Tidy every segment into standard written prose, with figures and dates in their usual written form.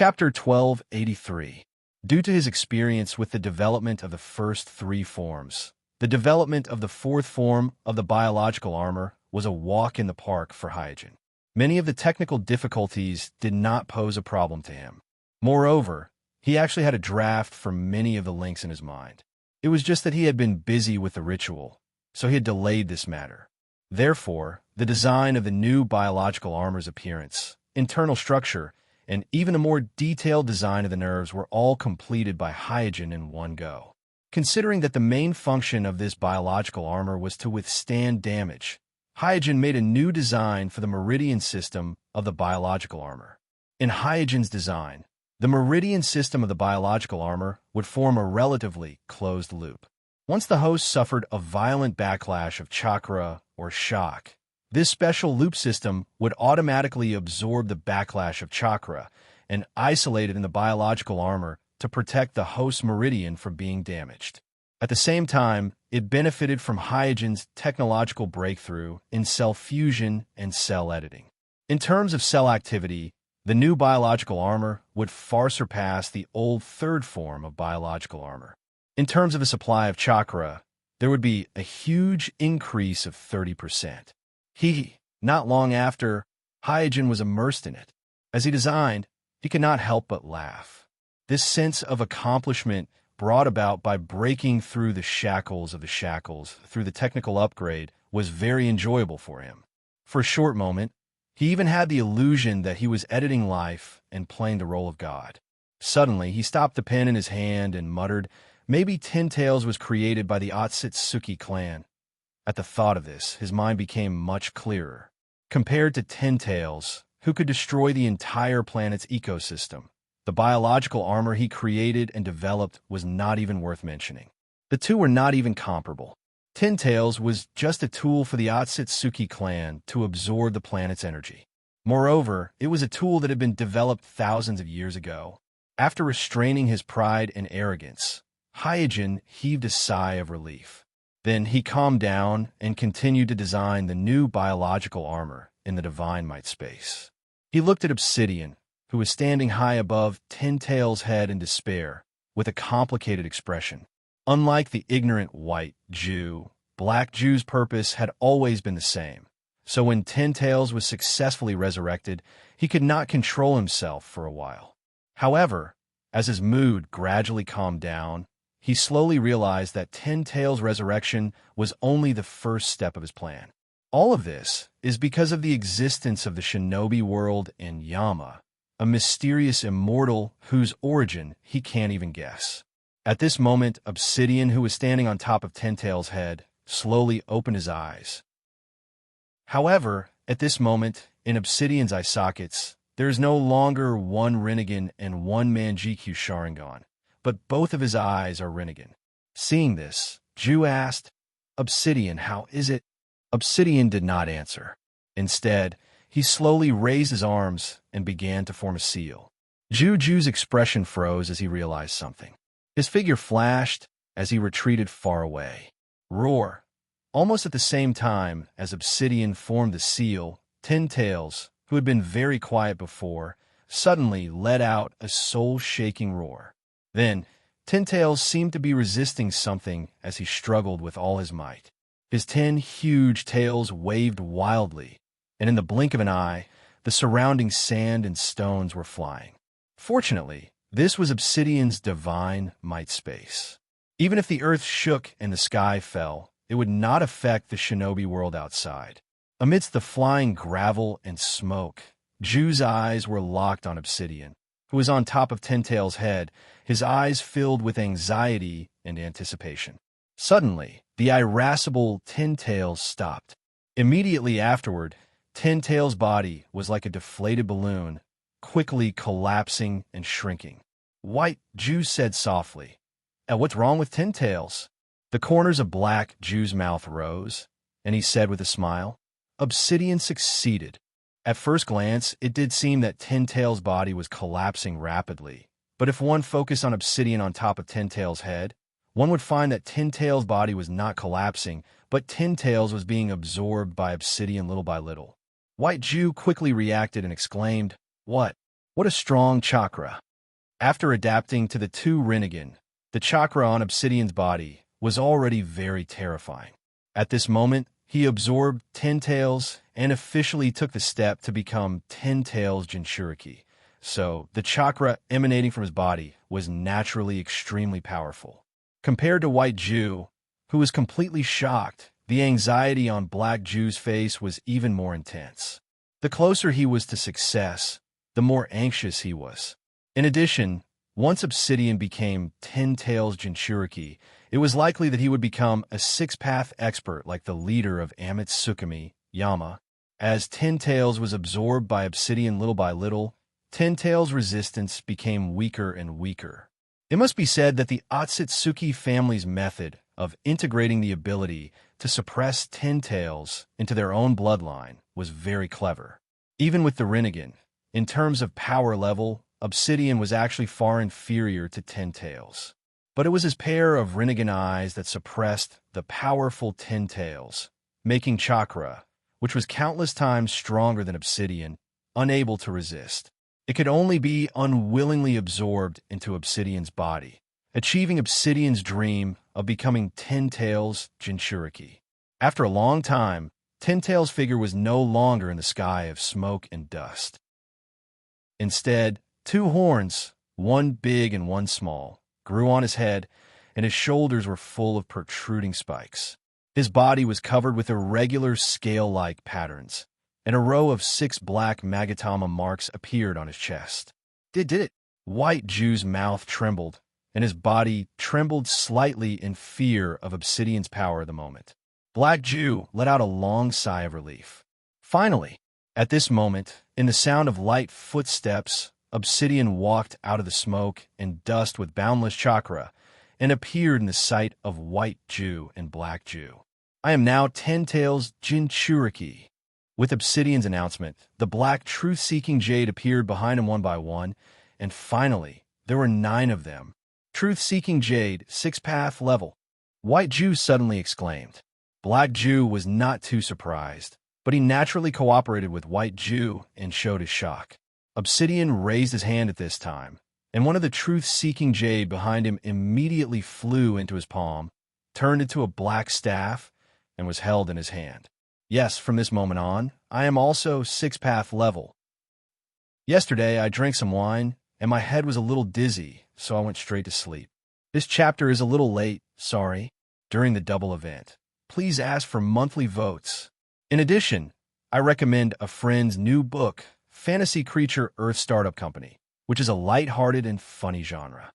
Chapter 1283. Due to his experience with the development of the first three forms, the development of the fourth form of the biological armor was a walk in the park for Hygen. Many of the technical difficulties did not pose a problem to him. Moreover, he actually had a draft for many of the links in his mind. It was just that he had been busy with the ritual, so he had delayed this matter. Therefore, the design of the new biological armor's appearance, internal structure, and even a more detailed design of the nerves were all completed by Hygen in one go. Considering that the main function of this biological armor was to withstand damage, Hygen made a new design for the meridian system of the biological armor. In Hygen's design, the meridian system of the biological armor would form a relatively closed loop. Once the host suffered a violent backlash of chakra or shock, this special loop system would automatically absorb the backlash of chakra and isolate it in the biological armor to protect the host meridian from being damaged. At the same time, it benefited from Hygen's technological breakthrough in cell fusion and cell editing. In terms of cell activity, the new biological armor would far surpass the old third form of biological armor. In terms of the supply of chakra, there would be a huge increase of 30%. Not long after, Hygen was immersed in it. As he designed, he could not help but laugh. This sense of accomplishment brought about by breaking through the shackles of the shackles through the technical upgrade was very enjoyable for him. For a short moment, he even had the illusion that he was editing life and playing the role of God. Suddenly, he stopped the pen in his hand and muttered, "Maybe Tentails was created by the Otsutsuki clan." At the thought of this, his mind became much clearer. Compared to Tentails, who could destroy the entire planet's ecosystem, the biological armor he created and developed was not even worth mentioning. The two were not even comparable. Tentails was just a tool for the Otsutsuki clan to absorb the planet's energy. Moreover, it was a tool that had been developed thousands of years ago. After restraining his pride and arrogance, Hygen heaved a sigh of relief. Then he calmed down and continued to design the new biological armor in the Divine Might space. He looked at Obsidian, who was standing high above Tentails' head in despair, with a complicated expression. Unlike the ignorant white Jew, Black Jew's purpose had always been the same. So when Tentails was successfully resurrected, he could not control himself for a while. However, as his mood gradually calmed down, he slowly realized that Tentails' resurrection was only the first step of his plan. All of this is because of the existence of the shinobi world in Yama, a mysterious immortal whose origin he can't even guess. At this moment, Obsidian, who was standing on top of Tentails' head, slowly opened his eyes. However, at this moment, in Obsidian's eye sockets, there is no longer one Rinnegan and one Manjikyu Sharingan, but both of his eyes are Rinnegan. Seeing this, Ju asked, "Obsidian, how is it?" Obsidian did not answer. Instead, he slowly raised his arms and began to form a seal. Ju's expression froze as he realized something. His figure flashed as he retreated far away. Roar! Almost at the same time as Obsidian formed the seal, Tentails, who had been very quiet before, suddenly let out a soul-shaking roar. Then, Tentails seemed to be resisting something as he struggled with all his might. His 10 huge tails waved wildly, and in the blink of an eye, the surrounding sand and stones were flying. Fortunately, this was Obsidian's Divine Might space. Even if the earth shook and the sky fell, it would not affect the shinobi world outside. Amidst the flying gravel and smoke, Ju's eyes were locked on Obsidian, who was on top of Tentails' head, his eyes filled with anxiety and anticipation. Suddenly, the irascible Tentails stopped. Immediately afterward, Tentails' body was like a deflated balloon, quickly collapsing and shrinking. "White," Ju said softly. "What's wrong with Tentails?" The corners of Black Ju's mouth rose, and he said with a smile, "Obsidian succeeded." At first glance, it did seem that Tentails' body was collapsing rapidly, but if one focused on Obsidian on top of Tentails' head, one would find that Tentails' body was not collapsing, but Tentails was being absorbed by Obsidian little by little. White Ju quickly reacted and exclaimed, "What? What a strong chakra! After adapting to the two Rinnegan, the chakra on Obsidian's body was already very terrifying. At this moment, he absorbed 10 tails and officially took the step to become 10 tails Jinchuriki. So, the chakra emanating from his body was naturally extremely powerful. Compared to White Jew, who was completely shocked, the anxiety on Black Jew's face was even more intense. The closer he was to success, the more anxious he was. In addition, once Obsidian became 10 tails Jinchuriki, it was likely that he would become a six-path expert like the leader of Amitsukami, Yama. As 10 tails was absorbed by Obsidian little by little, 10 tails' resistance became weaker and weaker. It must be said that the Otsutsuki family's method of integrating the ability to suppress 10 tails into their own bloodline was very clever. Even with the Rinnegan, in terms of power level, Obsidian was actually far inferior to 10 tails. But it was his pair of Rinnegan eyes that suppressed the powerful 10 tails, making chakra, which was countless times stronger than Obsidian, unable to resist. It could only be unwillingly absorbed into Obsidian's body, achieving Obsidian's dream of becoming 10 tails Jinchuriki. After a long time, 10 tails' figure was no longer in the sky of smoke and dust. Instead, two horns, one big and one small, grew on his head, and his shoulders were full of protruding spikes. His body was covered with irregular scale-like patterns, and a row of 6 black Magatama marks appeared on his chest. Did it? White Jew's mouth trembled, and his body trembled slightly in fear of Obsidian's power at the moment. Black Jew let out a long sigh of relief. Finally, at this moment, in the sound of light footsteps, Obsidian walked out of the smoke and dust with boundless chakra and appeared in the sight of White Jew and Black Jew. I am now 10 tails Jinchuriki. With Obsidian's announcement, the black truth-seeking jade appeared behind him one by one, and finally, there were 9 of them. Truth-seeking jade, 6-path level. White Jew suddenly exclaimed. Black Jew was not too surprised, but he naturally cooperated with White Jew and showed his shock. Obsidian raised his hand at this time, and one of the truth-seeking jade behind him immediately flew into his palm, turned into a black staff, and was held in his hand. Yes, from this moment on, I am also 6-path level. Yesterday, I drank some wine, and my head was a little dizzy, so I went straight to sleep. This chapter is a little late, sorry. During the double event, please ask for monthly votes. In addition, I recommend a friend's new book, Fantasy Creature Earth Startup Company, which is a light-hearted and funny genre.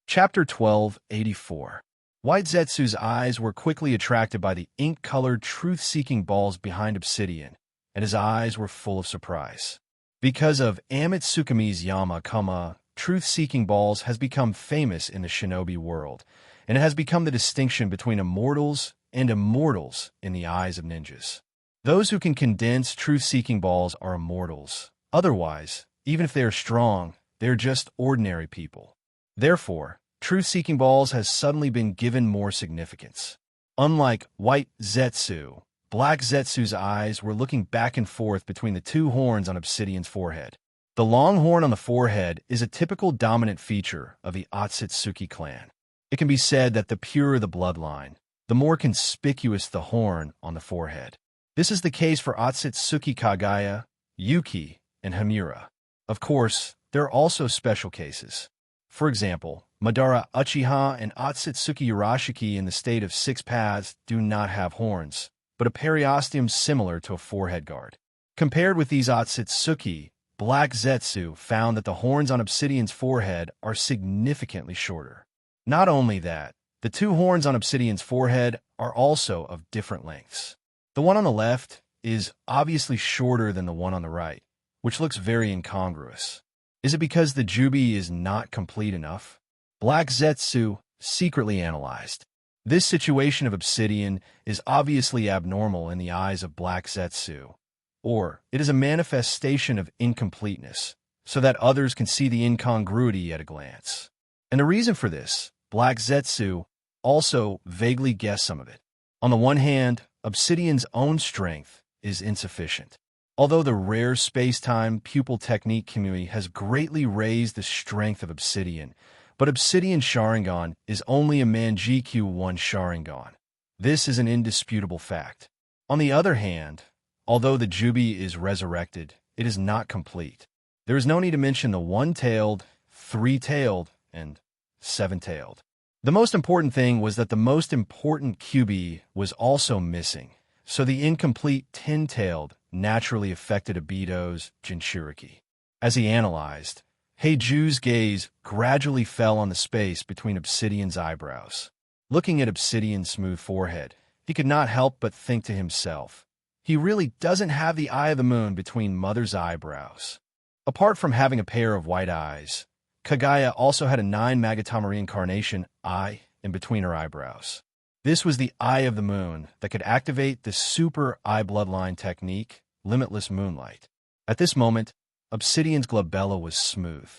Chapter 1284. White Zetsu's eyes were quickly attracted by the ink-colored truth-seeking balls behind Obsidian, and his eyes were full of surprise. Because of Amitsukami's Yama, truth-seeking balls has become famous in the shinobi world, and it has become the distinction between immortals and immortals in the eyes of ninjas. Those who can condense truth-seeking balls are immortals. Otherwise, even if they are strong, they are just ordinary people. Therefore, truth-seeking balls has suddenly been given more significance. Unlike White Zetsu, Black Zetsu's eyes were looking back and forth between the 2 horns on Obsidian's forehead. The long horn on the forehead is a typical dominant feature of the Otsutsuki clan. It can be said that the purer the bloodline, the more conspicuous the horn on the forehead. This is the case for Otsutsuki Kagaya, Yuki, and Hamura. Of course, there are also special cases. For example, Madara Uchiha and Otsutsuki Urashiki in the state of 6 paths do not have horns, but a periosteum similar to a forehead guard. Compared with these Otsutsuki, Black Zetsu found that the horns on Obsidian's forehead are significantly shorter. Not only that, the 2 horns on Obsidian's forehead are also of different lengths. The one on the left is obviously shorter than the one on the right, which looks very incongruous. Is it because the Jubi is not complete enough? Black Zetsu secretly analyzed. This situation of Obsidian is obviously abnormal in the eyes of Black Zetsu, or it is a manifestation of incompleteness, so that others can see the incongruity at a glance. And the reason for this, Black Zetsu also vaguely guessed some of it. On the one hand, Obsidian's own strength is insufficient. Although the rare space-time pupil technique community has greatly raised the strength of Obsidian, but Obsidian Sharingan is only a Mangekyou 1 Sharingan. This is an indisputable fact. On the other hand, although the Jubi is resurrected, it is not complete. There is no need to mention the one-tailed, three-tailed, and seven-tailed. The most important thing was that the most important QB was also missing, so the incomplete 10-tailed naturally affected Obito's Jinchuriki. As he analyzed, Heiju's gaze gradually fell on the space between Obsidian's eyebrows. Looking at Obsidian's smooth forehead, he could not help but think to himself, he really doesn't have the eye of the moon between Mother's eyebrows. Apart from having a pair of white eyes, Kaguya also had a 9 Magatama reincarnation eye in between her eyebrows. This was the eye of the moon that could activate the super eye bloodline technique, Limitless Moonlight. At this moment, Obsidian's glabella was smooth.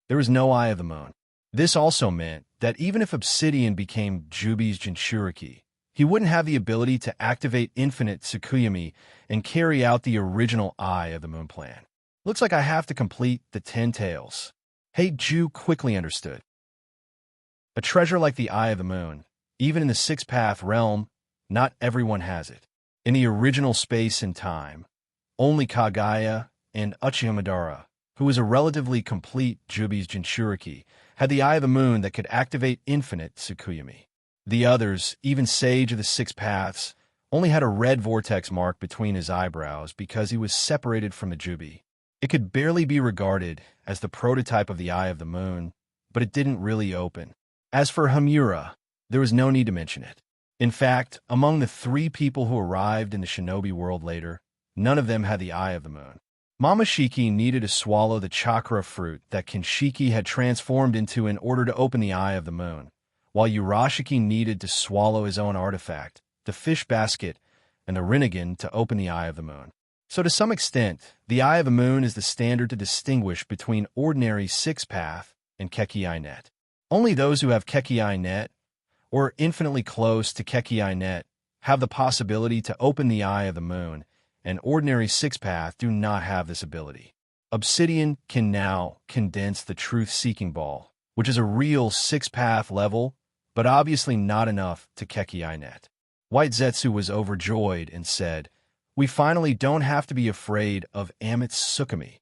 There was no eye of the moon. This also meant that even if Obsidian became Jubi's Jinchuriki, he wouldn't have the ability to activate Infinite Tsukuyomi and carry out the original Eye of the Moon plan. Looks like I have to complete the 10 tails. Heiju quickly understood. A treasure like the Eye of the Moon, even in the six-path realm, not everyone has it. In the original space and time, only Kaguya and Uchiha Madara, who was a relatively complete Jubi's Jinchuriki, had the Eye of the Moon that could activate Infinite Tsukuyomi. The others, even Sage of the Six Paths, only had a red vortex mark between his eyebrows because he was separated from the Jubi. It could barely be regarded as the prototype of the Eye of the Moon, but it didn't really open. As for Hamura, there was no need to mention it. In fact, among the 3 people who arrived in the shinobi world later, none of them had the Eye of the Moon. Momoshiki needed to swallow the chakra fruit that Kinshiki had transformed into in order to open the Eye of the Moon, while Urashiki needed to swallow his own artifact, the fish basket, and the Rinnegan to open the Eye of the Moon. So to some extent, the Eye of the Moon is the standard to distinguish between ordinary six-path and Keki-Eye Net. Only those who have Keki-Eye Net, or infinitely close to Keki-Eye Net, have the possibility to open the Eye of the Moon, and ordinary six-path do not have this ability. Obsidian can now condense the truth-seeking ball, which is a real six-path level, but obviously not enough to Keki-Eye Net. White Zetsu was overjoyed and said, "We finally don't have to be afraid of Amit's Tsukumi."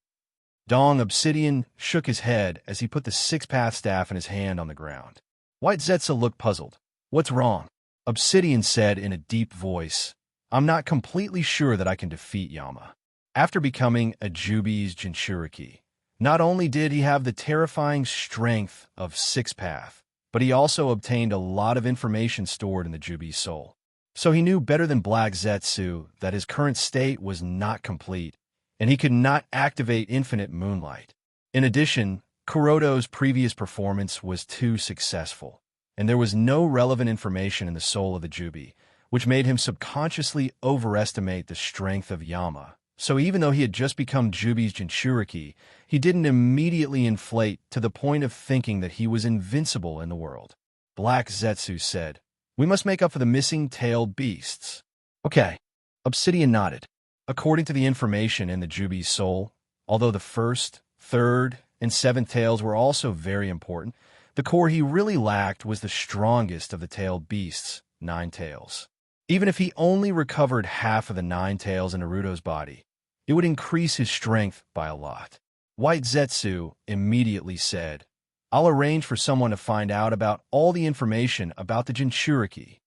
Dong Obsidian shook his head as he put the six-path staff in his hand on the ground. White Zetsu looked puzzled. "What's wrong?" Obsidian said in a deep voice, "I'm not completely sure that I can defeat Yama." After becoming a Jubi's Jinchuriki, not only did he have the terrifying strength of six-path, but he also obtained a lot of information stored in the Jubi's soul. So he knew better than Black Zetsu that his current state was not complete, and he could not activate Infinite Moonlight. In addition, Kuroto's previous performance was too successful, and there was no relevant information in the soul of the Jubi, which made him subconsciously overestimate the strength of Yama. So even though he had just become Jubi's Jinchuriki, he didn't immediately inflate to the point of thinking that he was invincible in the world. Black Zetsu said, "We must make up for the missing tailed beasts." Okay. Obsidian nodded. According to the information in the Jubi's soul, although the first, third, and seventh tails were also very important, the core he really lacked was the strongest of the tailed beasts, 9 tails. Even if he only recovered half of the 9 tails in Naruto's body, it would increase his strength by a lot. White Zetsu immediately said, "I'll arrange for someone to find out about all the information about the Jinchuriki."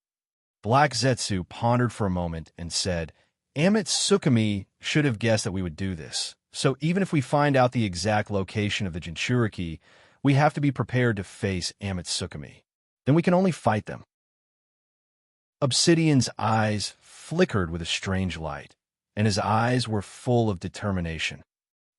Black Zetsu pondered for a moment and said, "Amit Tsukumi should have guessed that we would do this. So even if we find out the exact location of the Jinchuriki, we have to be prepared to face Amit Tsukumi. Then we can only fight them." Obsidian's eyes flickered with a strange light, and his eyes were full of determination.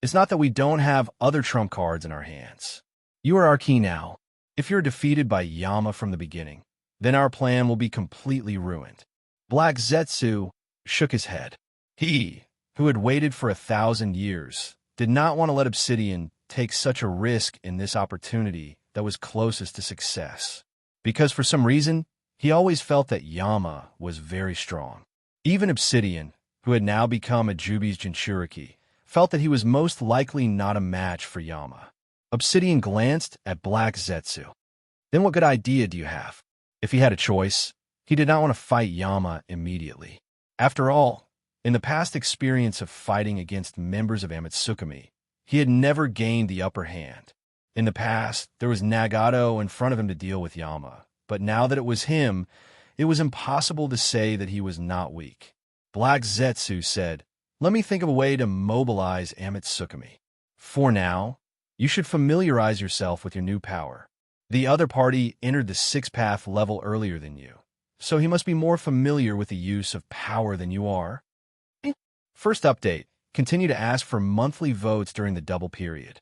"It's not that we don't have other trump cards in our hands. You are our key now. If you're defeated by Yama from the beginning, then our plan will be completely ruined." Black Zetsu shook his head. He, who had waited for 1,000 years, did not want to let Obsidian take such a risk in this opportunity that was closest to success. Because for some reason, he always felt that Yama was very strong. Even Obsidian, who had now become a Jubi's Jinchuriki, felt that he was most likely not a match for Yama. Obsidian glanced at Black Zetsu. Then what good idea do you have? If he had a choice, he did not want to fight Yama immediately. After all, in the past experience of fighting against members of Amatsukami, he had never gained the upper hand. In the past, there was Nagato in front of him to deal with Yama, but now that it was him, it was impossible to say that he was not weak. Black Zetsu said, "Let me think of a way to mobilize Amatsukami. For now, you should familiarize yourself with your new power. The other party entered the 6th path level earlier than you, so he must be more familiar with the use of power than you are." First update, continue to ask for monthly votes during the double period.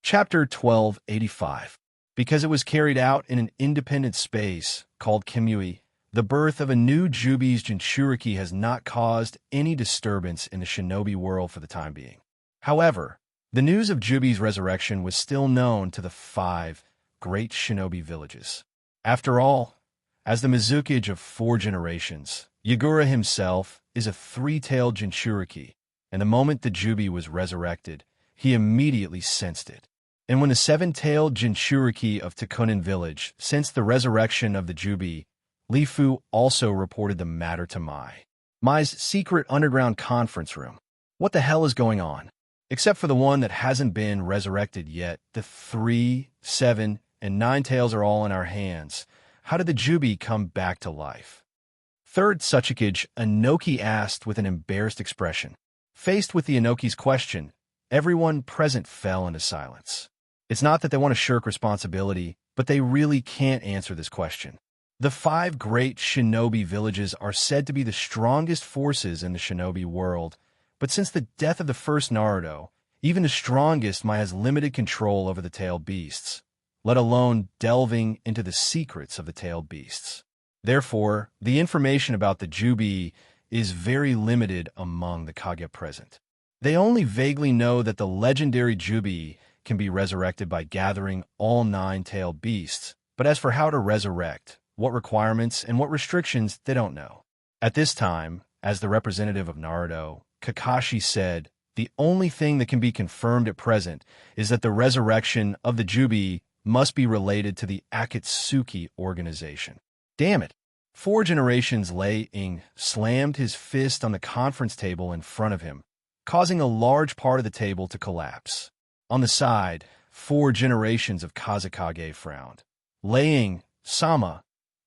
Chapter 1285. Because it was carried out in an independent space called Kimui, the birth of a new Jubi's Jinchuriki has not caused any disturbance in the shinobi world for the time being. However, the news of Jubi's resurrection was still known to the 5 great shinobi villages. After all, as the Mizukage of 4 generations, Yagura himself is a 3-tailed Jinchuriki, and the moment the Jubi was resurrected, he immediately sensed it. And when the 7-tailed Jinchuriki of Takunin village sensed the resurrection of the Jubi, Li Fu also reported the matter to Mai's secret underground conference room. What the hell is going on? Except for the one that hasn't been resurrected yet, the 3, 7, and 9 tails are all in our hands. How did the Jubi come back to life? Third Tsuchikage, Inoki asked with an embarrassed expression. Faced with the Inoki's question, everyone present fell into silence. It's not that they want to shirk responsibility, but they really can't answer this question. The 5 great shinobi villages are said to be the strongest forces in the shinobi world, but since the death of the first Naruto, even the strongest might has limited control over the tailed beasts, let alone delving into the secrets of the tailed beasts. Therefore, the information about the Jubi is very limited among the Kage present. They only vaguely know that the legendary Jubi can be resurrected by gathering all 9-tailed beasts, but as for how to resurrect, what requirements and what restrictions, they don't know. At this time, as the representative of Naruto, Kakashi said, the only thing that can be confirmed at present is that the resurrection of the Jubi must be related to the Akatsuki organization. Damn it! 4 generations Lei-ing slammed his fist on the conference table in front of him, causing a large part of the table to collapse. On the side, 4 generations of Kazekage frowned. Lei-ing, Sama,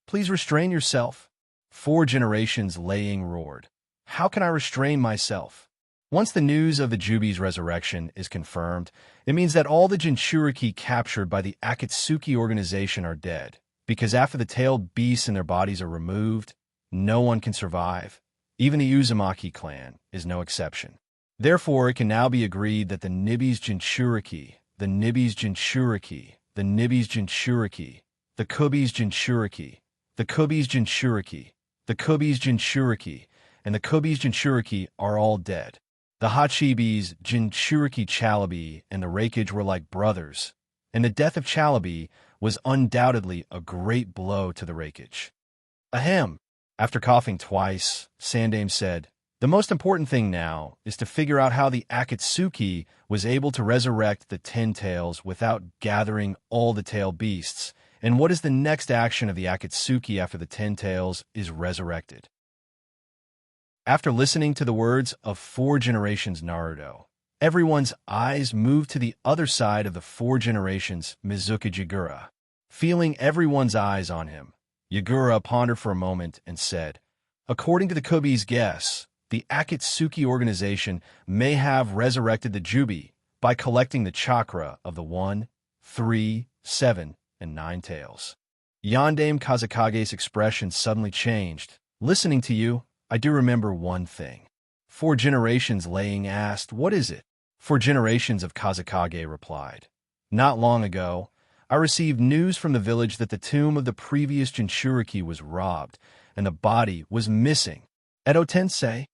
please restrain yourself. 4 generations Lei-ing roared. How can I restrain myself? Once the news of the Jubi's resurrection is confirmed, it means that all the Jinchuriki captured by the Akatsuki organization are dead, because after the tailed beasts in their bodies are removed, no one can survive. Even the Uzumaki clan is no exception. Therefore, it can now be agreed that the Nibi's Jinchuriki, the Nibi's Jinchuriki, the Nibi's Jinchuriki, the Kubi's Jinchuriki, the Kubi's Jinchuriki, the Kubi's Jinchuriki, and the Kubi's Jinchuriki are all dead. The Hachibi's Jinchuriki Chalabi and the Reikage were like brothers, and the death of Chalabi was undoubtedly a great blow to the Reikage. Ahem. After coughing twice, Sandame said, the most important thing now is to figure out how the Akatsuki was able to resurrect the 10 tails without gathering all the tail beasts, and what is the next action of the Akatsuki after the 10 tails is resurrected. After listening to the words of 4 generations Naruto, everyone's eyes moved to the other side of the 4 generations Mizukage Yagura. Feeling everyone's eyes on him, Yagura pondered for a moment and said, according to the Kubi's guess, the Akatsuki organization may have resurrected the Jubi by collecting the chakra of the 1, 3, 7, and 9 tails. Yandame Kazekage's expression suddenly changed. Listening to you, I do remember one thing. 4 generations Lei-ing asked, what is it? 4 generations of Kazekage replied. Not long ago, I received news from the village that the tomb of the previous Jinchuriki was robbed, and the body was missing. Edo Tensei?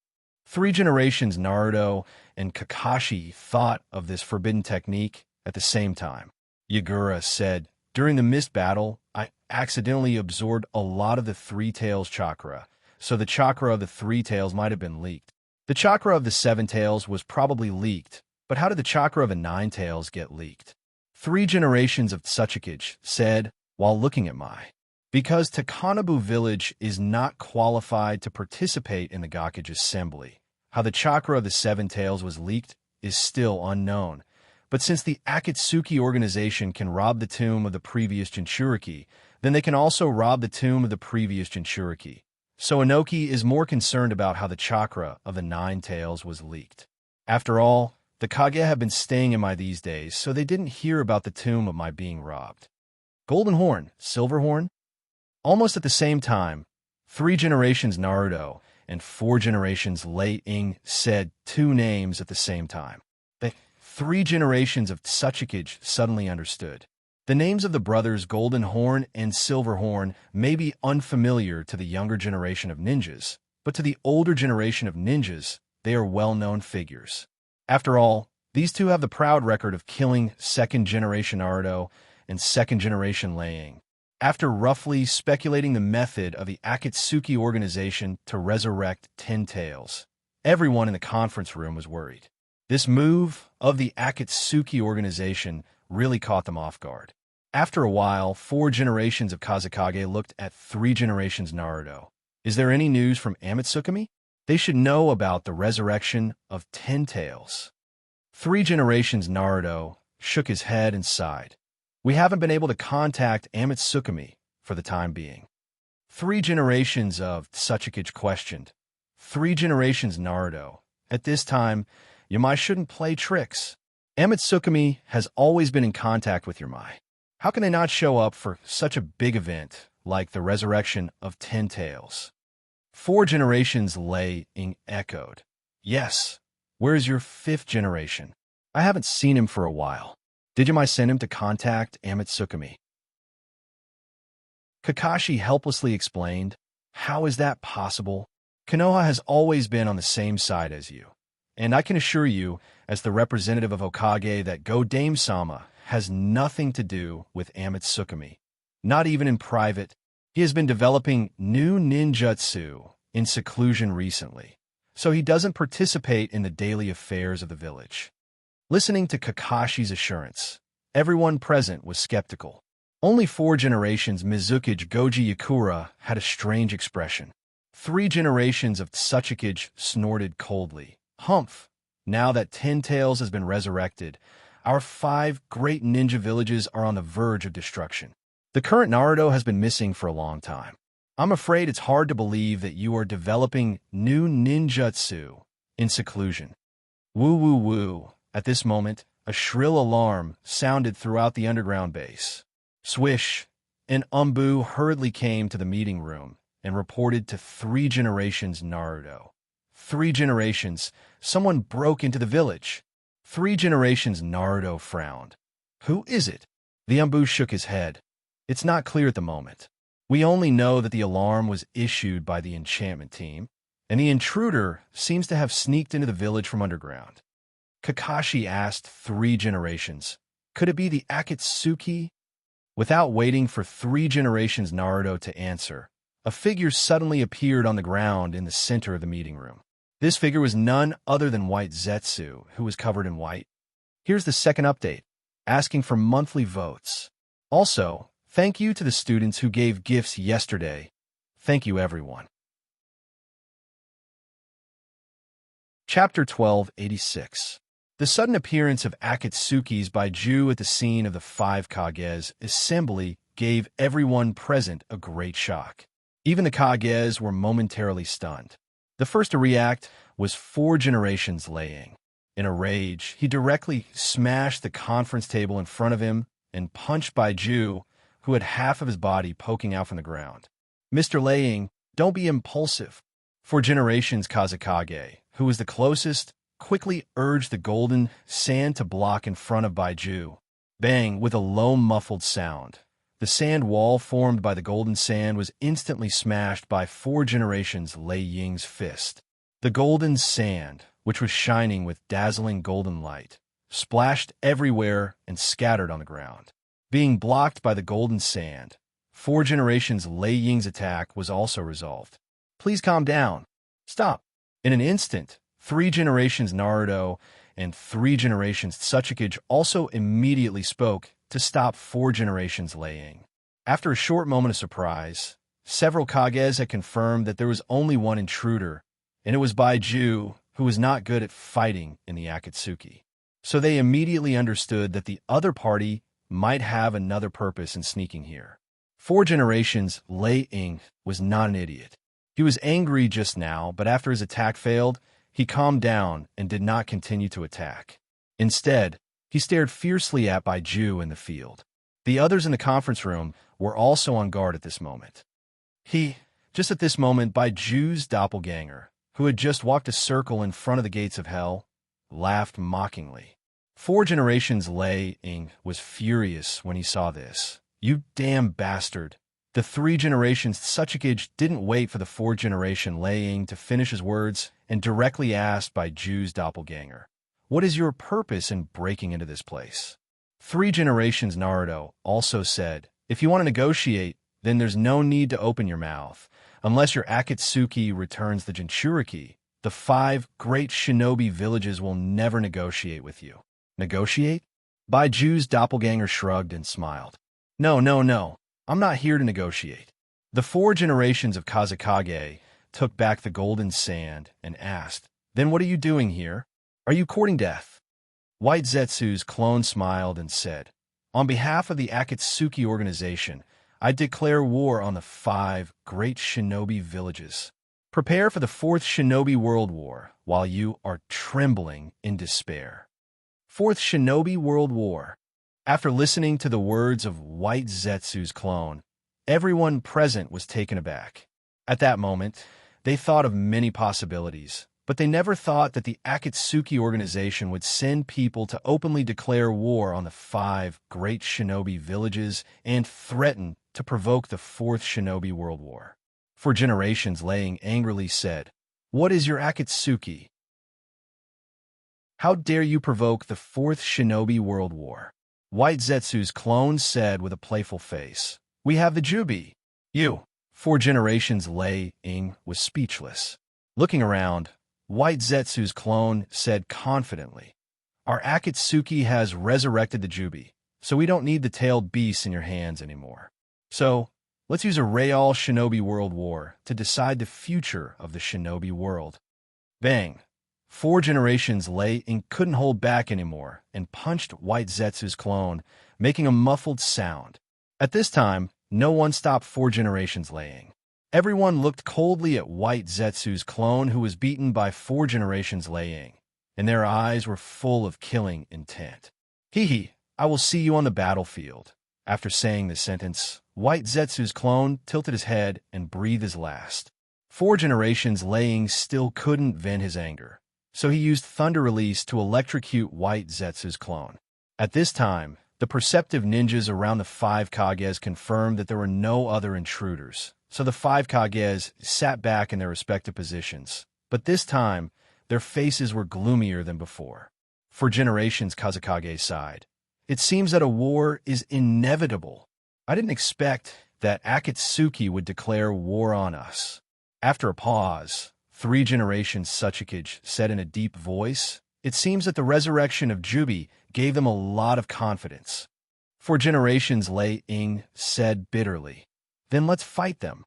3 generations Naruto and Kakashi thought of this forbidden technique at the same time. Yagura said, during the mist battle, I accidentally absorbed a lot of the 3 tails chakra, so the chakra of the three tails might have been leaked. The chakra of the seven tails was probably leaked, but how did the chakra of the nine tails get leaked? 3 generations of Tsuchikage said, while looking at because Takanabu village is not qualified to participate in the Gakage assembly. How the chakra of the seven tails was leaked is still unknown. But since the Akatsuki organization can rob the tomb of the previous Jinchuriki, then they can also rob the tomb of the previous Jinchuriki. So Inoki is more concerned about how the chakra of the nine tails was leaked. After all, the Kage have been staying in these days, so they didn't hear about the tomb of my being robbed. Golden Horn, Silver Horn? Almost at the same time, 3 generations Naruto and 4 generations Lei Ing said 2 names at the same time. The 3 generations of Tsuchikage suddenly understood. The names of the brothers Golden Horn and Silver Horn may be unfamiliar to the younger generation of ninjas, but to the older generation of ninjas, they are well-known figures. After all, these two have the proud record of killing 2nd generation Naruto and 2nd generation Lei Ing. After roughly speculating the method of the Akatsuki organization to resurrect 10 tails, everyone in the conference room was worried. This move of the Akatsuki organization really caught them off guard. After a while, 4 generations of Kazekage looked at 3 generations Naruto. Is there any news from Amatsukami? They should know about the resurrection of 10 tails. 3 generations Naruto shook his head and sighed. We haven't been able to contact Amatsukami for the time being. 3 generations of Tsuchikage questioned. 3 generations Naruto. At this time, Yamai shouldn't play tricks. Amatsukami has always been in contact with Yamai. How can they not show up for such a big event like the resurrection of 10 tails? 4 generations Lei Ing echoed. Yes. Where's your 5th generation? I haven't seen him for a while. Did Yamai send him to contact Amatsukami? Kakashi helplessly explained, How is that possible? Konoha has always been on the same side as you. And I can assure you, as the representative of Hokage, that Go-Dame-sama has nothing to do with Amatsukami. Not even in private. He has been developing new ninjutsu in seclusion recently, so he doesn't participate in the daily affairs of the village. Listening to Kakashi's assurance, everyone present was skeptical. Only 4 generations Mizukage Goji Yakura had a strange expression. 3 generations of Tsuchikage snorted coldly. Humph! Now that 10 Tails has been resurrected, our 5 great ninja villages are on the verge of destruction. The current Naruto has been missing for a long time. I'm afraid it's hard to believe that you are developing new ninjutsu in seclusion. Woo woo woo. At this moment, a shrill alarm sounded throughout the underground base. Swish! An Umbu hurriedly came to the meeting room and reported to 3 generations Naruto. 3 generations, someone broke into the village. 3 generations Naruto frowned. Who is it? The Umbu shook his head. It's not clear at the moment. We only know that the alarm was issued by the enchantment team, and the intruder seems to have sneaked into the village from underground. Kakashi asked 3 generations, Could it be the Akatsuki? Without waiting for 3 generations Naruto to answer, a figure suddenly appeared on the ground in the center of the meeting room. This figure was none other than White Zetsu, who was covered in white. Here's the second update, asking for monthly votes. Also, thank you to the students who gave gifts yesterday. Thank you, everyone. Chapter 1286. The sudden appearance of Akatsuki's Baiju at the scene of the 5 Kages assembly gave everyone present a great shock. Even the Kages were momentarily stunned. The first to react was 4 generations Lei Ing. In a rage, he directly smashed the conference table in front of him and punched Baiju, who had half of his body poking out from the ground. Mr. Lei Ing, don't be impulsive. 4 generations Kazekage, who was the closest, quickly urged the golden sand to block in front of Baiju. Bang, with a low muffled sound. The sand wall formed by the golden sand was instantly smashed by 4 generations Lei Ying's fist. The golden sand, which was shining with dazzling golden light, splashed everywhere and scattered on the ground. Being blocked by the golden sand, 4 generations Lei Ying's attack was also resolved. Please calm down. Stop. In an instant, 3 generations Naruto and 3 generations Tsuchikage also immediately spoke to stop 4 generations Liang. After a short moment of surprise, several Kages had confirmed that there was only one intruder, and it was Baiju, who was not good at fighting in the Akatsuki. So they immediately understood that the other party might have another purpose in sneaking here. 4 generations Liang was not an idiot. He was angry just now, but after his attack failed, he calmed down and did not continue to attack. Instead, he stared fiercely at Baiju in the field. The others in the conference room were also on guard at this moment. Just at this moment, Baiju's doppelganger, who had just walked a circle in front of the gates of hell, laughed mockingly. 4 generations Liang was furious when he saw this. You damn bastard. The 3 generations Tsuchikage didn't wait for the 4 generation Liang to finish his words and directly asked Baiju's doppelganger, "What is your purpose in breaking into this place?" 3 generations Naruto also said, "If you want to negotiate, then there's no need to open your mouth. Unless your Akatsuki returns the Jinchuriki, the 5 great shinobi villages will never negotiate with you." Negotiate? Baiju's doppelganger shrugged and smiled. No. I'm not here to negotiate. The 4 generations of Kazekage took back the golden sand and asked, "Then what are you doing here? Are you courting death?" White Zetsu's clone smiled and said, "On behalf of the Akatsuki organization, I declare war on the 5 great shinobi villages. Prepare for the 4th Shinobi World War while you are trembling in despair." 4th Shinobi World War. After listening to the words of White Zetsu's clone, everyone present was taken aback. At that moment, they thought of many possibilities, but they never thought that the Akatsuki organization would send people to openly declare war on the 5 great shinobi villages and threaten to provoke the 4th Shinobi World War. For generations, Liang angrily said, "What is your Akatsuki? How dare you provoke the 4th Shinobi World War?" White Zetsu's clone said with a playful face, "We have the Jubi." You. 4 generations Liang was speechless. Looking around, White Zetsu's clone said confidently, "Our Akatsuki has resurrected the Jubi, so we don't need the tailed beasts in your hands anymore. So, let's use a Real Shinobi World War to decide the future of the Shinobi world." Bang! 4 generations Liang couldn't hold back anymore and punched White Zetsu's clone, making a muffled sound. At this time, no one stopped 4 generations Liang. Everyone looked coldly at White Zetsu's clone, who was beaten by 4 generations Liang, and their eyes were full of killing intent. I will see you on the battlefield." After saying this sentence, White Zetsu's clone tilted his head and breathed his last. 4 generations Liang still couldn't vent his anger, so he used Thunder Release to electrocute White Zetsu's clone. At this time, the perceptive ninjas around the 5 Kages confirmed that there were no other intruders, so the 5 Kages sat back in their respective positions. But this time, their faces were gloomier than before. For generations Kazekage sighed. "It seems that a war is inevitable. I didn't expect that Akatsuki would declare war on us." After a pause, 3 generations Tsuchikage said in a deep voice, "It seems that the resurrection of Jubi gave them a lot of confidence." 4 generations Liang said bitterly, "Then let's fight them."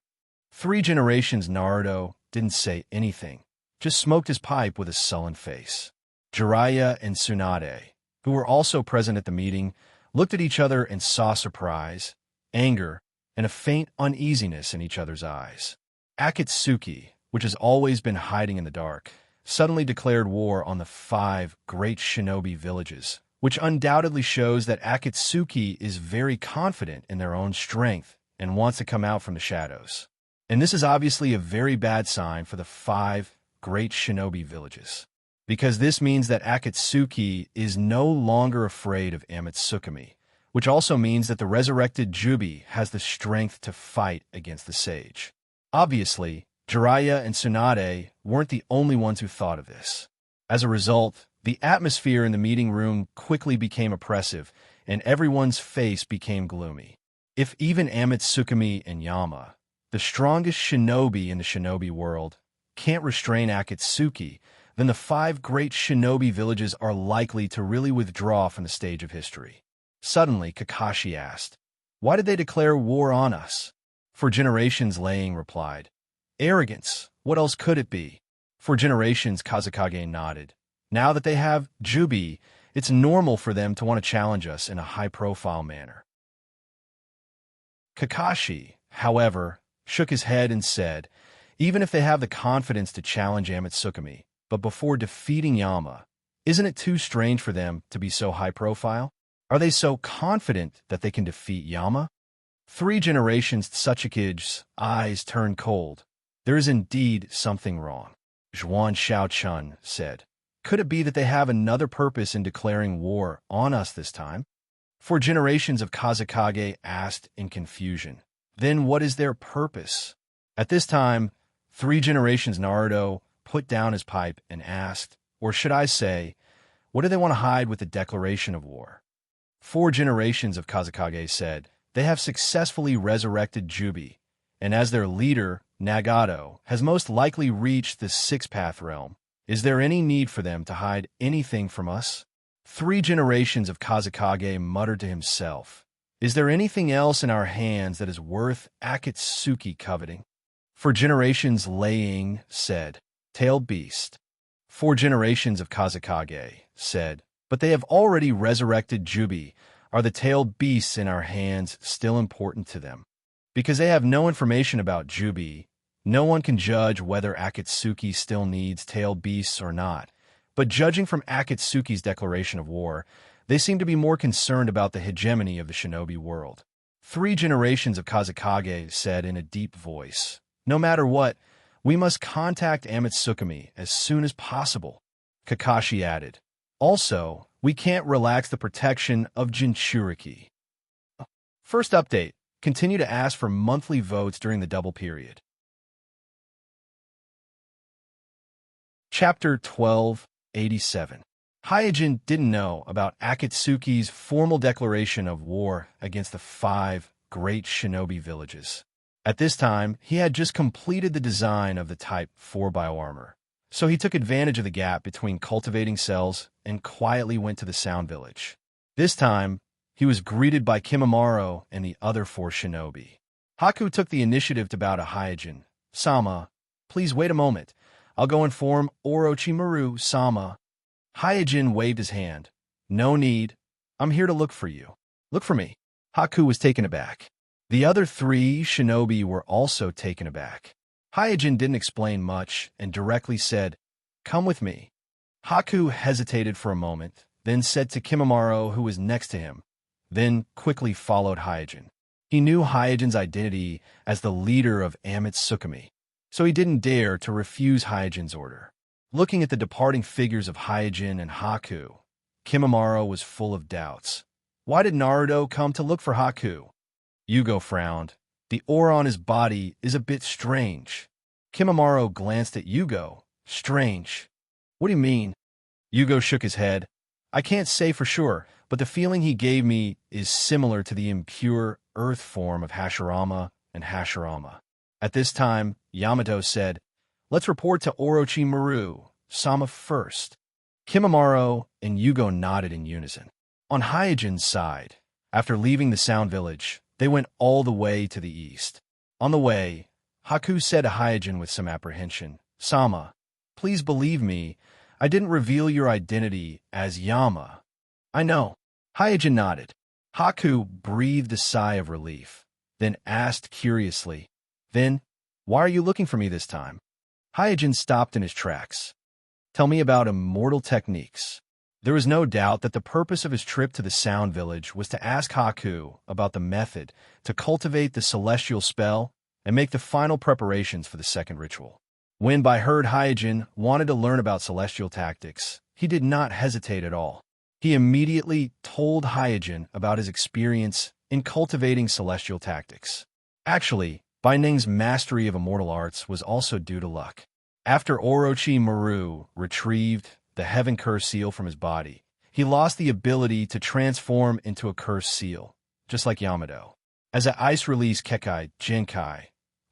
3 generations Naruto didn't say anything, just smoked his pipe with a sullen face. Jiraiya and Tsunade, who were also present at the meeting, looked at each other and saw surprise, anger, and a faint uneasiness in each other's eyes. Akatsuki, which has always been hiding in the dark, suddenly declared war on the 5 great shinobi villages, which undoubtedly shows that Akatsuki is very confident in their own strength and wants to come out from the shadows. And this is obviously a very bad sign for the 5 great shinobi villages, because this means that Akatsuki is no longer afraid of Amatsukami, which also means that the resurrected Jubi has the strength to fight against the sage. Obviously, Jiraiya and Tsunade weren't the only ones who thought of this. As a result, the atmosphere in the meeting room quickly became oppressive, and everyone's face became gloomy. If even Amatsukami and Yama, the strongest shinobi in the shinobi world, can't restrain Akatsuki, then the 5 great shinobi villages are likely to really withdraw from the stage of history. Suddenly, Kakashi asked, "Why did they declare war on us?" "For generations," Laying replied. "Arrogance. What else could it be?" "For generations," Kazekage nodded. "Now that they have Jubi, it's normal for them to want to challenge us in a high-profile manner." Kakashi, however, shook his head and said, "Even if they have the confidence to challenge Amatsukami, but before defeating Yama, isn't it too strange for them to be so high-profile? Are they so confident that they can defeat Yama?" 3 generations. Tsuchikige's eyes turned cold. "There is indeed something wrong," Zhuan Shaochun said. "Could it be that they have another purpose in declaring war on us this time?" 4 generations of Kazekage asked in confusion. "Then what is their purpose?" At this time, 3 generations Naruto put down his pipe and asked, or should I say, what do they want to hide with the declaration of war? 4 generations of Kazekage said, they have successfully resurrected Jubi, and as their leader, Nagato, has most likely reached the 6th realm. Is there any need for them to hide anything from us? 3 generations of Kazekage muttered to himself, "Is there anything else in our hands that is worth Akatsuki coveting?" 4 generations Laying said, "Tailed beast." 4 generations of Kazekage said, "But they have already resurrected Jubi. Are the tailed beasts in our hands still important to them?" Because they have no information about Jubi, no one can judge whether Akatsuki still needs tailed beasts or not. But judging from Akatsuki's declaration of war, they seem to be more concerned about the hegemony of the shinobi world. 3 generations of Kazekage said in a deep voice, "No matter what, we must contact Amatsukami as soon as possible." Kakashi added, "Also, we can't relax the protection of Jinchuriki." First update, continue to ask for monthly votes during the double period. Chapter 1287. Hyojin didn't know about Akatsuki's formal declaration of war against the 5 great shinobi villages. At this time, he had just completed the design of the Type 4 bioarmor, so he took advantage of the gap between cultivating cells and quietly went to the Sound Village. This time, he was greeted by Kimimaro and the other 4 shinobi. Haku took the initiative to bow to Hyojin. "Sama, please wait a moment. I'll go inform Orochimaru-sama." Hyojin waved his hand. "No need. I'm here to look for you." "Look for me?" Haku was taken aback. The other 3 shinobi were also taken aback. Hyojin didn't explain much and directly said, "Come with me." Haku hesitated for a moment, then said to Kimimaro, who was next to him, then quickly followed Hyojin. He knew Hyojin's identity as the leader of Amatsukami, so he didn't dare to refuse Hyojin's order. Looking at the departing figures of Hyojin and Haku, Kimimaro was full of doubts. Why did Naruto come to look for Haku? Yugo frowned. The aura on his body is a bit strange. Kimimaro glanced at Yugo. Strange? What do you mean? Yugo shook his head. I can't say for sure, but the feeling he gave me is similar to the impure earth form of Hashirama and Hashirama. At this time, Yamato said, "Let's report to Orochimaru-sama first." Kimimaro and Yugo nodded in unison. On Hyojin's side, after leaving the Sound Village, they went all the way to the east. On the way, Haku said to Hyojin with some apprehension, "Sama, please believe me, I didn't reveal your identity as Yama." "I know." Hyojin nodded. Haku breathed a sigh of relief, then asked curiously, "Then, why are you looking for me this time?" Hyojin stopped in his tracks. "Tell me about immortal techniques." There was no doubt that the purpose of his trip to the Sound Village was to ask Haku about the method to cultivate the celestial spell and make the final preparations for the second ritual. When by heard Hyojin wanted to learn about celestial tactics, he did not hesitate at all. He immediately told Hyojin about his experience in cultivating celestial tactics. Actually, Bai Ning's mastery of immortal arts was also due to luck. After Orochimaru retrieved the Heaven Curse seal from his body, he lost the ability to transform into a cursed seal, just like Yamato. As an ice release Kekai Genkai,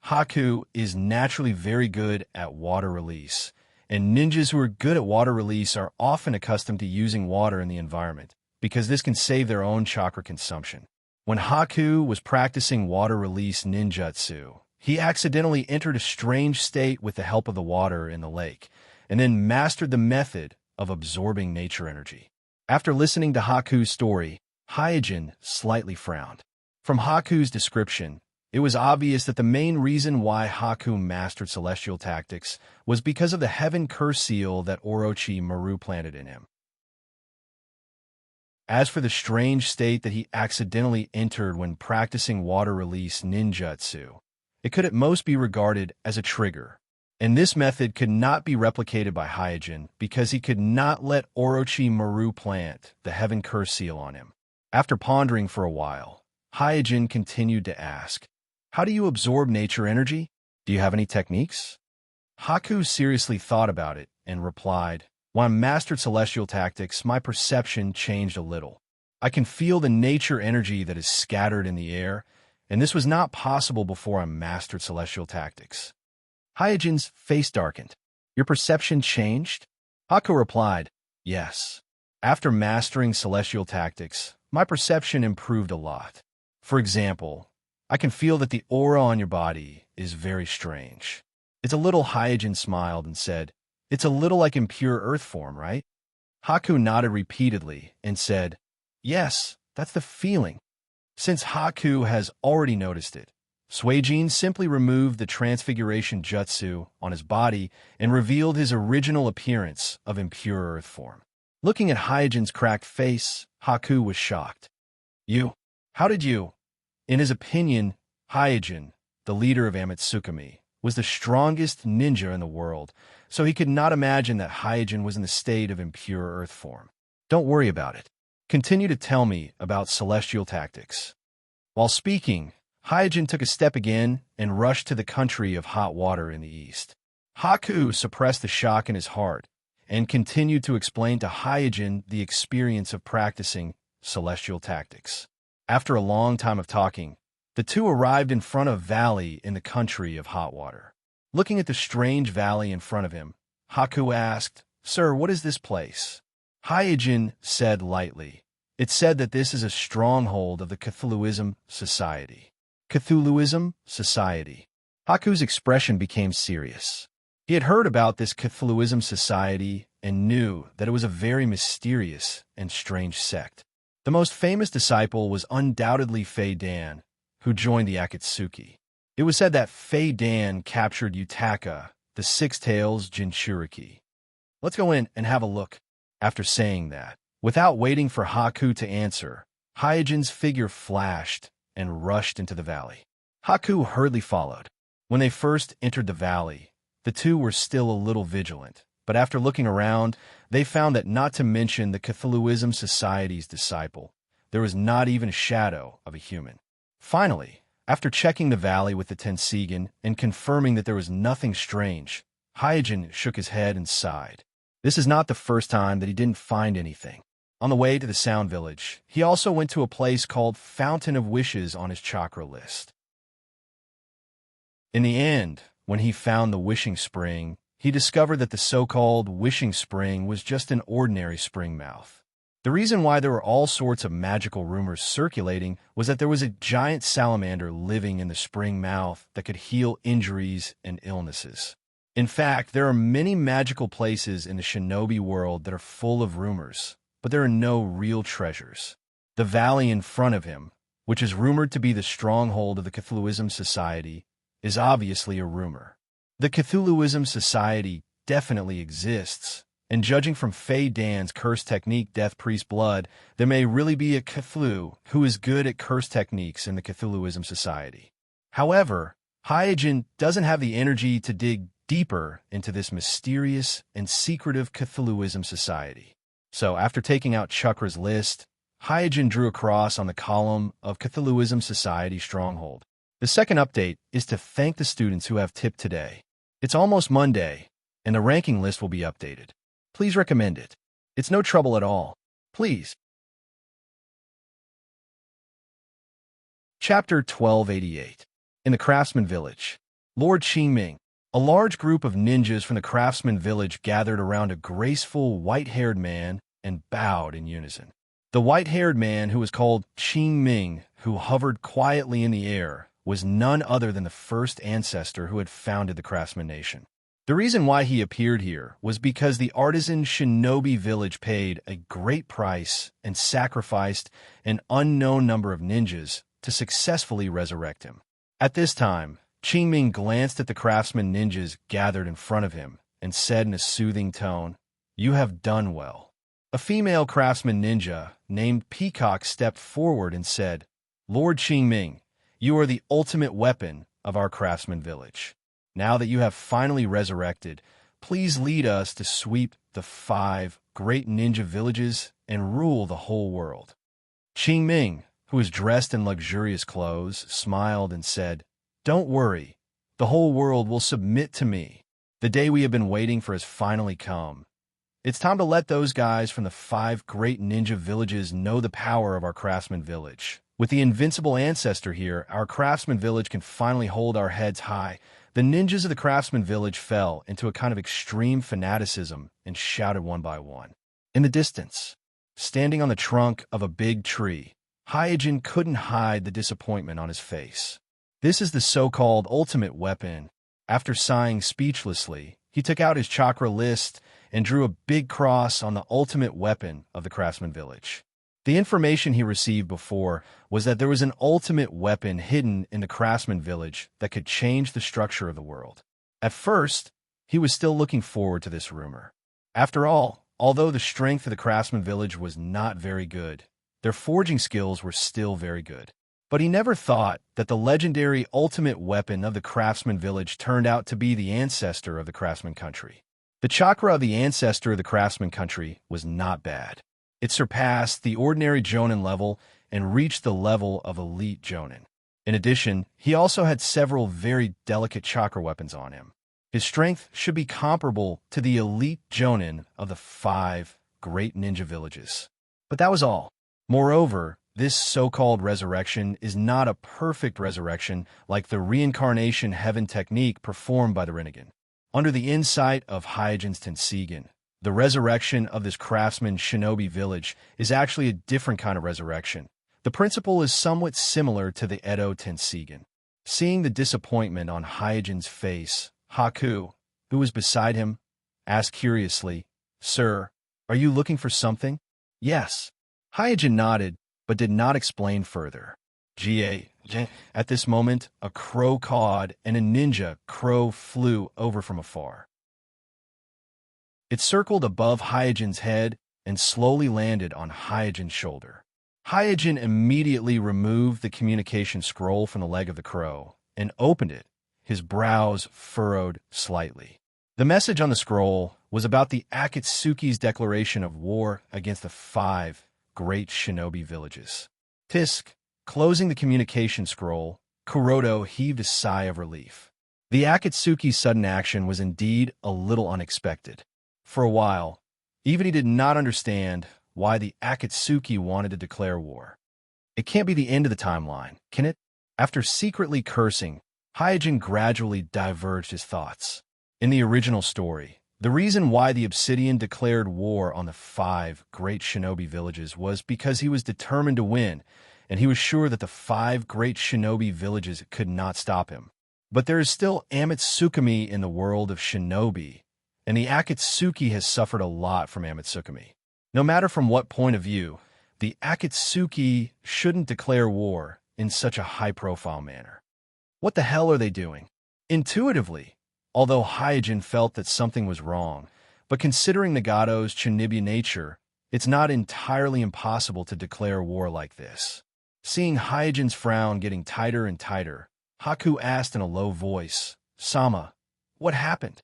Haku is naturally very good at water release, and ninjas who are good at water release are often accustomed to using water in the environment, because this can save their own chakra consumption. When Haku was practicing water release ninjutsu, he accidentally entered a strange state with the help of the water in the lake, and then mastered the method of absorbing nature energy. After listening to Haku's story, Hyojin slightly frowned. From Haku's description, it was obvious that the main reason why Haku mastered celestial tactics was because of the heaven curse seal that Orochimaru planted in him. As for the strange state that he accidentally entered when practicing water release ninjutsu, it could at most be regarded as a trigger, and this method could not be replicated by Hyojin because he could not let Orochimaru plant the heaven curse seal on him. After pondering for a while, Hyojin continued to ask, "How do you absorb nature energy? Do you have any techniques?" Haku seriously thought about it and replied, "When I mastered celestial tactics, my perception changed a little. I can feel the nature energy that is scattered in the air, and this was not possible before I mastered celestial tactics." Hyojin's face darkened. "Your perception changed?" Haku replied, "Yes. After mastering celestial tactics, my perception improved a lot. For example, I can feel that the aura on your body is very strange." "It's a little," Hyojin smiled and said, "It's a little like impure earth form, right?" Haku nodded repeatedly and said, "Yes, that's the feeling." Since Haku has already noticed it, Suijin simply removed the transfiguration jutsu on his body and revealed his original appearance of impure earth form. Looking at Hyojin's cracked face, Haku was shocked. How did you?" In his opinion, Hyojin, the leader of Amatsukami, was the strongest ninja in the world, so he could not imagine that Hyojin was in the state of impure earth form. "Don't worry about it. Continue to tell me about celestial tactics." While speaking, Hyojin took a step again and rushed to the country of hot water in the east. Haku suppressed the shock in his heart and continued to explain to Hyojin the experience of practicing celestial tactics. After a long time of talking, the two arrived in front of a valley in the country of hot water. Looking at the strange valley in front of him, Haku asked, "Sir, what is this place?" Hyojin said lightly, "It's said that this is a stronghold of the Cthulhuism Society." Cthulhuism Society. Haku's expression became serious. He had heard about this Cthulhuism Society and knew that it was a very mysterious and strange sect. The most famous disciple was undoubtedly Fei Dan, who joined the Akatsuki. It was said that Fei Dan captured Yutaka, the Six Tails Jinchuriki. "Let's go in and have a look." After saying that, without waiting for Haku to answer, Hyojin's figure flashed and rushed into the valley. Haku hurriedly followed. When they first entered the valley, the two were still a little vigilant, but after looking around, they found that not to mention the Cthulhuism Society's disciple, there was not even a shadow of a human. Finally, after checking the valley with the Tenseigan and confirming that there was nothing strange, Hyojin shook his head and sighed. This is not the first time that he didn't find anything. On the way to the Sound Village, he also went to a place called Fountain of Wishes on his chakra list. In the end, when he found the wishing spring, he discovered that the so-called wishing spring was just an ordinary spring mouth. The reason why there were all sorts of magical rumors circulating was that there was a giant salamander living in the spring mouth that could heal injuries and illnesses. In fact, there are many magical places in the shinobi world that are full of rumors, but there are no real treasures. The valley in front of him, which is rumored to be the stronghold of the Cthulhuism Society, is obviously a rumor. The Cthulhuism Society definitely exists, and judging from Fei Dan's curse technique Death Priest Blood, there may really be a Cthulhu who is good at curse techniques in the Cthulhuism Society. However, Hyojin doesn't have the energy to dig deeper into this mysterious and secretive Cthulhuism Society. So after taking out Chakra's list, Hyojin drew a cross on the column of Cthulhuism Society Stronghold. The second update is to thank the students who have tipped today. It's almost Monday, and the ranking list will be updated. Please recommend it. It's no trouble at all. Please. Chapter 1288. In the Craftsman Village. Lord Qingming. A large group of ninjas from the craftsman village gathered around a graceful, white-haired man and bowed in unison. The white-haired man, who was called Qingming, who hovered quietly in the air, was none other than the first ancestor who had founded the craftsman nation. The reason why he appeared here was because the artisan shinobi village paid a great price and sacrificed an unknown number of ninjas to successfully resurrect him. At this time, Qingming glanced at the craftsman ninjas gathered in front of him and said in a soothing tone, "You have done well." A female craftsman ninja named Peacock stepped forward and said, "Lord Qingming, you are the ultimate weapon of our craftsman village. Now that you have finally resurrected, please lead us to sweep the 5 great ninja villages and rule the whole world." Qingming, who was dressed in luxurious clothes, smiled and said, "Don't worry, the whole world will submit to me. The day we have been waiting for has finally come. It's time to let those guys from the 5 great ninja villages know the power of our craftsman village. With the invincible ancestor here, our craftsman village can finally hold our heads high." The ninjas of the craftsman village fell into a kind of extreme fanaticism and shouted one by one. In the distance, standing on the trunk of a big tree, Hyojin couldn't hide the disappointment on his face. This is the so-called ultimate weapon. After sighing speechlessly, he took out his chakra list and drew a big cross on the ultimate weapon of the craftsman village. The information he received before was that there was an ultimate weapon hidden in the craftsman village that could change the structure of the world. At first, he was still looking forward to this rumor. After all, although the strength of the craftsman village was not very good, their forging skills were still very good. But he never thought that the legendary ultimate weapon of the craftsman village turned out to be the ancestor of the craftsman country. The chakra of the ancestor of the craftsman country was not bad. It surpassed the ordinary Jonin level and reached the level of elite Jonin. In addition, he also had several very delicate chakra weapons on him. His strength should be comparable to the elite Jonin of the 5 great ninja villages. But that was all. Moreover, this so-called resurrection is not a perfect resurrection like the reincarnation heaven technique performed by the Rinnegan. Under the insight of Hyojin's Tenseigan, the resurrection of this craftsman shinobi village is actually a different kind of resurrection. The principle is somewhat similar to the Edo Tenseigan. Seeing the disappointment on Hyojin's face, Haku, who was beside him, asked curiously, "Sir, are you looking for something?" "Yes." Hyojin nodded, but did not explain further. At this moment, a crow cawed and a ninja crow flew over from afar. It circled above Hyojin's head and slowly landed on Hyojin's shoulder. Hyojin immediately removed the communication scroll from the leg of the crow and opened it, his brows furrowed slightly. The message on the scroll was about the Akatsuki's declaration of war against the 5 great shinobi villages. Tisk, closing the communication scroll, Kuroto heaved a sigh of relief. The Akatsuki's sudden action was indeed a little unexpected. For a while, even he did not understand why the Akatsuki wanted to declare war. It can't be the end of the timeline, can it? After secretly cursing, Hyojin gradually diverged his thoughts. In the original story, the reason why the Obsidian declared war on the 5 great shinobi villages was because he was determined to win, and he was sure that the 5 great shinobi villages could not stop him. But there is still Amatsukami in the world of shinobi, and the Akatsuki has suffered a lot from Amatsukami. No matter from what point of view, the Akatsuki shouldn't declare war in such a high-profile manner. What the hell are they doing? Intuitively, although Hyojin felt that something was wrong, but considering Nagato's Chinibi nature, it's not entirely impossible to declare war like this. Seeing Hyojin's frown getting tighter and tighter, Haku asked in a low voice, "Sama, what happened?"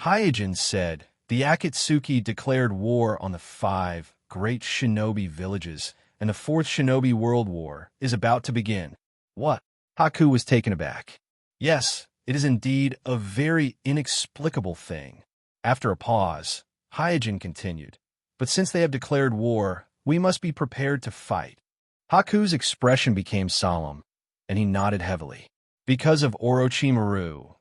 Hyojin said, "The Akatsuki declared war on the 5 great shinobi villages, and the 4th shinobi world war is about to begin." "What?" Haku was taken aback. "Yes, it is indeed a very inexplicable thing." After a pause, Hyojin continued, "But since they have declared war, we must be prepared to fight." Haku's expression became solemn, and he nodded heavily. "Because of Orochimaru,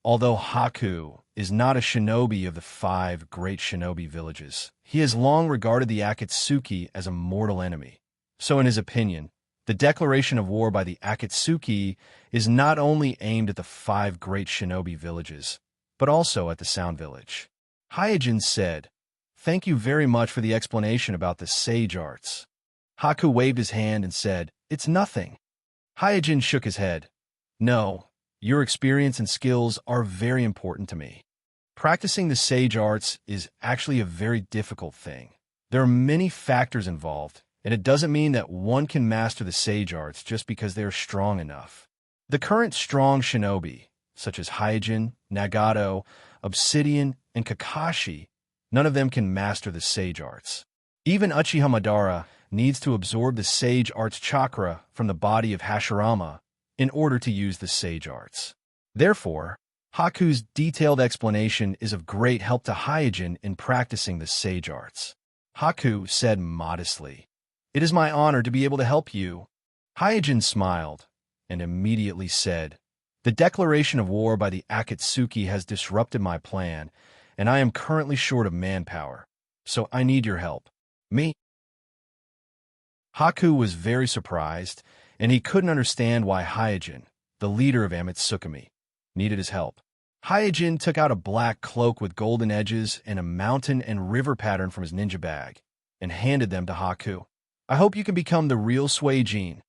Although Haku is not a shinobi of the 5 great shinobi villages, he has long regarded the Akatsuki as a mortal enemy. So in his opinion, the declaration of war by the Akatsuki is not only aimed at the 5 great shinobi villages, but also at the Sound Village. Hyojin said, "Thank you very much for the explanation about the sage arts." Haku waved his hand and said, "It's nothing." Hyojin shook his head. "No, your experience and skills are very important to me. Practicing the sage arts is actually a very difficult thing. There are many factors involved, and it doesn't mean that one can master the sage arts just because they are strong enough. The current strong shinobi, such as Hyojin, Nagato, Obsidian, and Kakashi, none of them can master the sage arts. Even Uchiha Madara needs to absorb the sage arts chakra from the body of Hashirama in order to use the sage arts. Therefore, Haku's detailed explanation is of great help to Hyojin in practicing the sage arts." Haku said modestly, "It is my honor to be able to help you." Hyojin smiled and immediately said, "The declaration of war by the Akatsuki has disrupted my plan, and I am currently short of manpower, so I need your help." "Me?" Haku was very surprised, and he couldn't understand why Hyojin, the leader of Amitsukami, needed his help. Hyojin took out a black cloak with golden edges and a mountain and river pattern from his ninja bag, and handed them to Haku. "I hope you can become the real Suijin."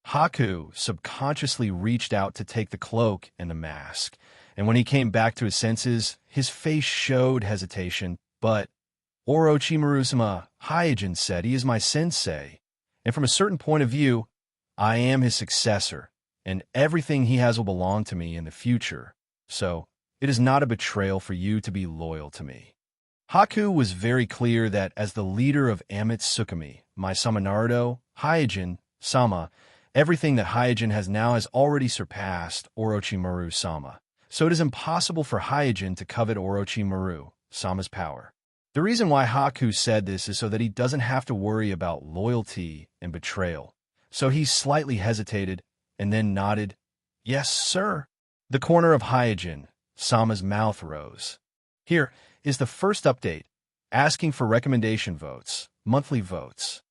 Haku subconsciously reached out to take the cloak and the mask, and when he came back to his senses, his face showed hesitation. "But, Orochimaru-sama," Hyojin said, "he is my sensei, and from a certain point of view, I am his successor, and everything he has will belong to me in the future, so it is not a betrayal for you to be loyal to me." Haku was very clear that as the leader of Amitsukami, my sama Naruto, Hyojin-sama, everything that Hyojin has now has already surpassed Orochimaru-sama, so it is impossible for Hyojin to covet Orochimaru-sama's power. The reason why Haku said this is so that he doesn't have to worry about loyalty and betrayal. So he slightly hesitated and then nodded, "Yes, sir." The corner of Hyojin-sama's mouth rose. Here is the first update, asking for recommendation votes, monthly votes.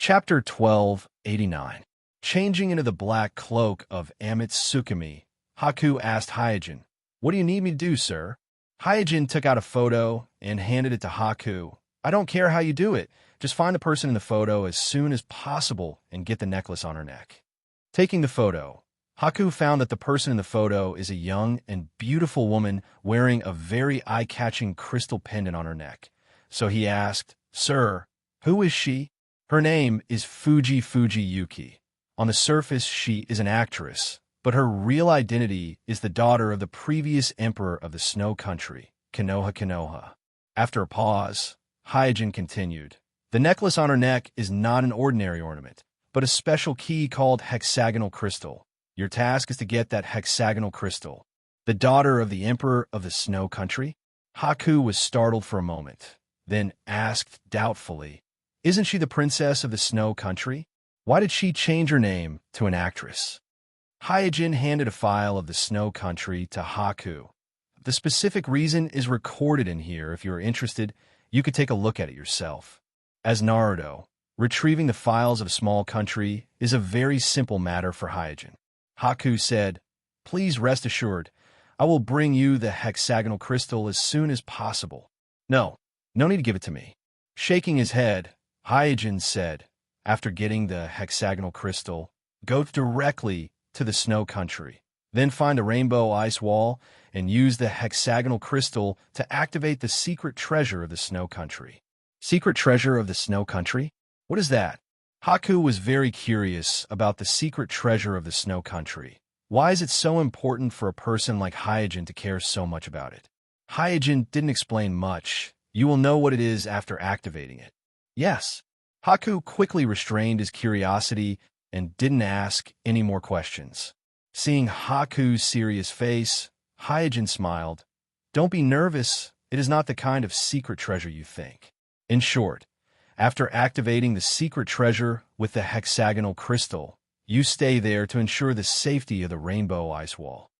Chapter 1289. Changing into the black cloak of Amitsukami, Haku asked Hyojin, "What do you need me to do, sir?" Hyojin took out a photo and handed it to Haku. "I don't care how you do it. Just find the person in the photo as soon as possible and get the necklace on her neck." Taking the photo, Haku found that the person in the photo is a young and beautiful woman wearing a very eye-catching crystal pendant on her neck. So he asked, "Sir, who is she?" "Her name is Fuji Yuki. On the surface, she is an actress, but her real identity is the daughter of the previous emperor of the Snow Country, Konoha. After a pause, Hyojin continued, "The necklace on her neck is not an ordinary ornament, but a special key called hexagonal crystal. Your task is to get that hexagonal crystal." "The daughter of the emperor of the Snow Country?" Haku was startled for a moment, then asked doubtfully, "Isn't she the princess of the Snow Country? Why did she change her name to an actress?" Hyojin handed a file of the Snow Country to Haku. "The specific reason is recorded in here. If you're interested, you could take a look at it yourself." As Naruto, retrieving the files of a small country is a very simple matter for Hyojin. Haku said, "Please rest assured, I will bring you the hexagonal crystal as soon as possible." No need to give it to me." Shaking his head, Hyojin said, "After getting the hexagonal crystal, go directly to the Snow Country. Then find a rainbow ice wall and use the hexagonal crystal to activate the secret treasure of the Snow Country." "Secret treasure of the Snow Country? What is that?" Haku was very curious about the secret treasure of the Snow Country. Why is it so important for a person like Hyojin to care so much about it? Hyojin didn't explain much. "You will know what it is after activating it." "Yes." Haku quickly restrained his curiosity and didn't ask any more questions. Seeing Haku's serious face, Hyojin smiled. "Don't be nervous. It is not the kind of secret treasure you think." In short, after activating the secret treasure with the hexagonal crystal, You stay there to ensure the safety of the rainbow ice wall.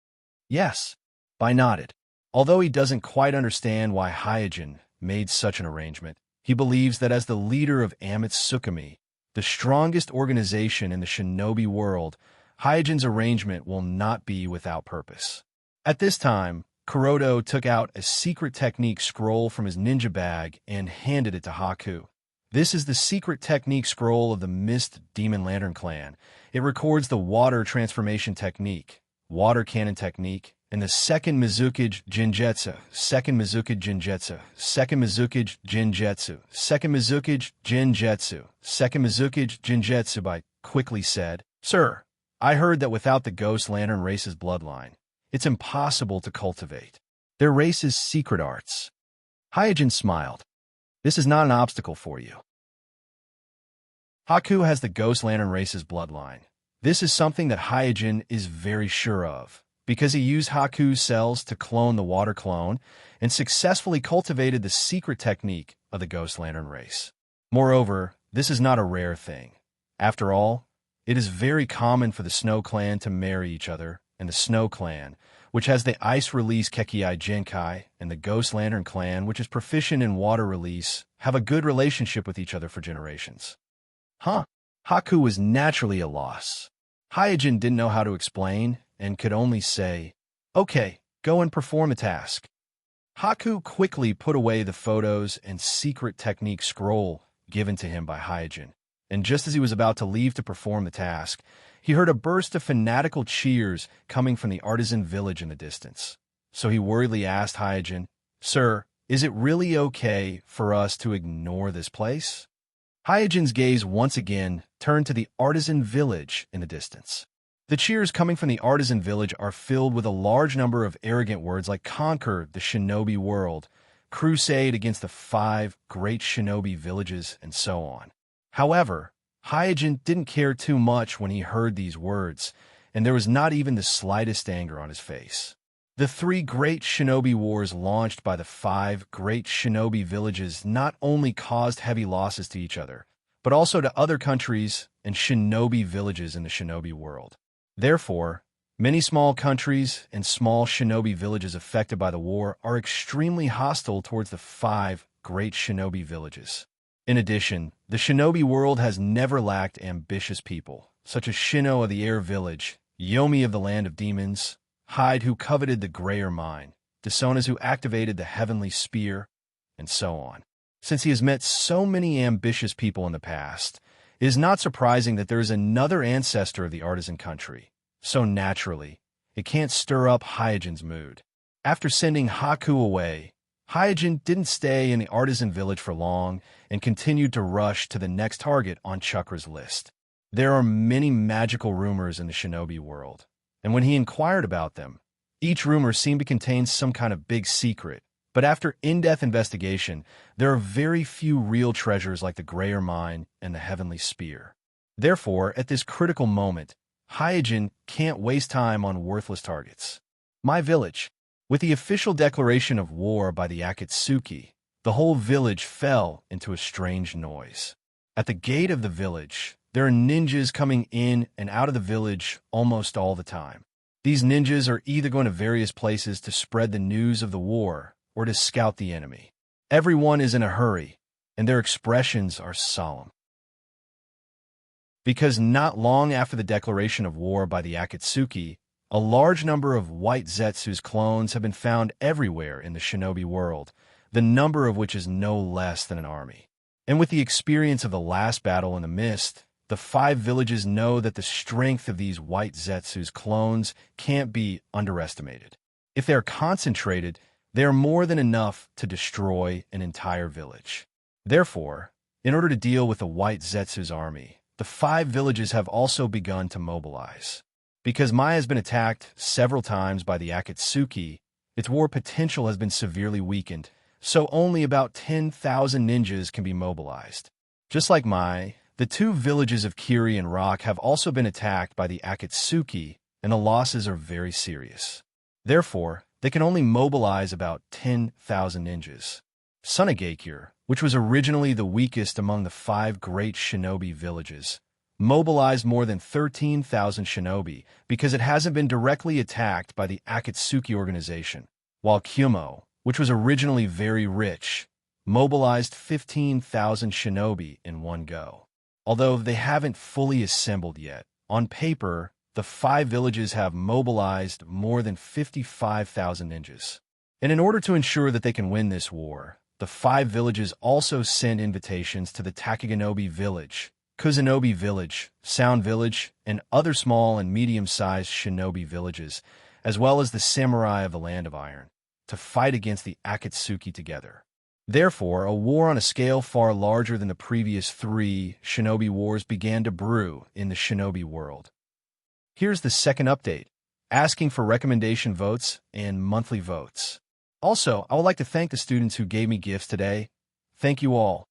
Yes, Bai nodded. Although he doesn't quite understand why Hyojin made such an arrangement, he believes that as the leader of Amatsutsukami, the strongest organization in the shinobi world, Hyojin's arrangement will not be without purpose. At this time, Kuroda took out a secret technique scroll from his ninja bag and handed it to Haku. This is the secret technique scroll of the Mist Demon Lantern clan. It records the water transformation technique, water cannon technique, and the second Mizukage Jinjetsu, second Mizukage Jinjetsu, second Mizukage Jinjetsu, second Mizukage Jinjetsu, second Mizukage Jinjetsu. Bai quickly said, "Sir, I heard that without the Ghost Lantern race's bloodline, it's impossible to cultivate their race's secret arts." Hyojin smiled. "This is not an obstacle for you. Haku has the Ghost Lantern race's bloodline. This is something that Hyojin is very sure of, because he used Haku's cells to clone the water clone and successfully cultivated the secret technique of the Ghost Lantern race. Moreover, this is not a rare thing. After all, it is very common for the Snow Clan to marry each other, and the Snow Clan, which has the Ice Release Kekiai Genkai, and the Ghost Lantern Clan, which is proficient in water release, have a good relationship with each other for generations." Huh? Haku was naturally at a loss. Hyojin didn't know how to explain and could only say, "Okay, go and perform a task." Haku quickly put away the photos and secret technique scroll given to him by Hyojin, and just as he was about to leave to perform the task, he heard a burst of fanatical cheers coming from the artisan village in the distance. So he worriedly asked Hyojin, "Sir, is it really okay for us to ignore this place?" Hyojin's gaze once again turned to the artisan village in the distance. The cheers coming from the artisan village are filled with a large number of arrogant words like "conquer the shinobi world," "crusade against the 5 great shinobi villages," and so on. However, Hyojin didn't care too much when he heard these words, and there was not even the slightest anger on his face. The 3 great shinobi wars launched by the 5 great shinobi villages not only caused heavy losses to each other, but also to other countries and shinobi villages in the shinobi world. Therefore, many small countries and small shinobi villages affected by the war are extremely hostile towards the 5 great shinobi villages. In addition, the shinobi world has never lacked ambitious people, such as Shino of the Air Village, Yomi of the Land of Demons, Hyde who coveted the Grayer Mine, Desonas who activated the Heavenly Spear, and so on. Since he has met so many ambitious people in the past, it is not surprising that there is another ancestor of the artisan country. So naturally, it can't stir up Hyojin's mood. After sending Haku away, Hyojin didn't stay in the artisan village for long and continued to rush to the next target on Chakra's list. There are many magical rumors in the shinobi world, and when he inquired about them, each rumor seemed to contain some kind of big secret. But after in-depth investigation, there are very few real treasures like the Grayer Mine and the Heavenly Spear. Therefore, at this critical moment, Hyojin can't waste time on worthless targets. My village. With the official declaration of war by the Akatsuki, the whole village fell into a strange noise. At the gate of the village, there are ninjas coming in and out of the village almost all the time. These ninjas are either going to various places to spread the news of the war or to scout the enemy. Everyone is in a hurry, and their expressions are solemn. Because not long after the declaration of war by the Akatsuki, a large number of white Zetsu's clones have been found everywhere in the shinobi world, the number of which is no less than an army. And with the experience of the last battle in the mist, the 5 villages know that the strength of these white Zetsu's clones can't be underestimated. If they are concentrated, they are more than enough to destroy an entire village. Therefore, in order to deal with the white Zetsu's army, the 5 villages have also begun to mobilize. Because Maya has been attacked several times by the Akatsuki, its war potential has been severely weakened, so only about 10,000 ninjas can be mobilized. Just like Maya, the 2 villages of Kiri and Rock have also been attacked by the Akatsuki, and the losses are very serious. Therefore, they can only mobilize about 10,000 ninjas. Sunagakure, which was originally the weakest among the 5 great shinobi villages, mobilized more than 13,000 shinobi because it hasn't been directly attacked by the Akatsuki organization, while Kyumo, which was originally very rich, mobilized 15,000 shinobi in one go. Although they haven't fully assembled yet, on paper, the 5 villages have mobilized more than 55,000 ninjas. And in order to ensure that they can win this war, the 5 villages also send invitations to the Takaganobi village, Kuzunobi village, Sound village, and other small and medium-sized shinobi villages, as well as the samurai of the Land of Iron, to fight against the Akatsuki together. Therefore, a war on a scale far larger than the previous 3 shinobi wars began to brew in the shinobi world. Here's the second update, asking for recommendation votes and monthly votes. Also, I would like to thank the students who gave me gifts today. Thank you all.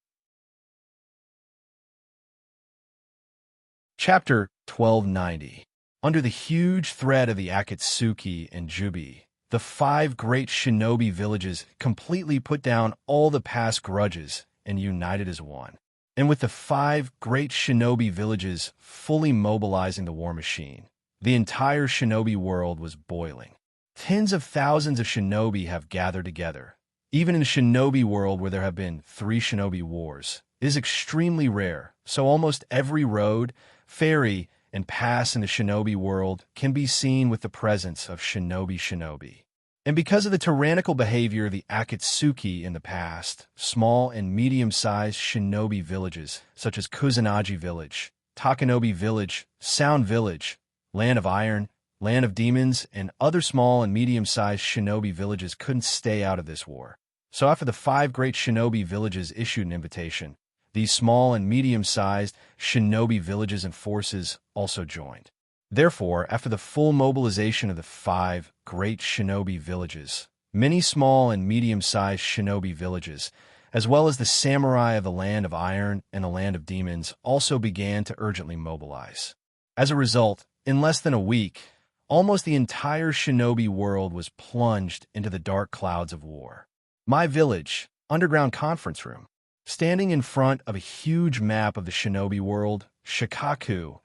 Chapter 1290. Under the huge threat of the Akatsuki and Jubi, the 5 great shinobi villages completely put down all the past grudges and united as one. And with the 5 great shinobi villages fully mobilizing the war machine, the entire shinobi world was boiling. Tens of thousands of shinobi have gathered together. Even in the shinobi world where there have been 3 shinobi wars, it is extremely rare, so almost every road, ferry, and pass in the shinobi world can be seen with the presence of shinobi. And because of the tyrannical behavior of the Akatsuki in the past, small and medium-sized shinobi villages, such as Kuzunoji village, Takanobi village, Sound village, Land of Iron, Land of Demons, and other small and medium-sized shinobi villages couldn't stay out of this war. So after the 5 great shinobi villages issued an invitation, these small and medium-sized shinobi villages and forces also joined. Therefore, after the full mobilization of the 5 great shinobi villages, many small and medium-sized shinobi villages, as well as the samurai of the Land of Iron and the Land of Demons, also began to urgently mobilize. As a result, in less than a week, almost the entire shinobi world was plunged into the dark clouds of war. My village, underground conference room. Standing in front of a huge map of the shinobi world, Shikaku,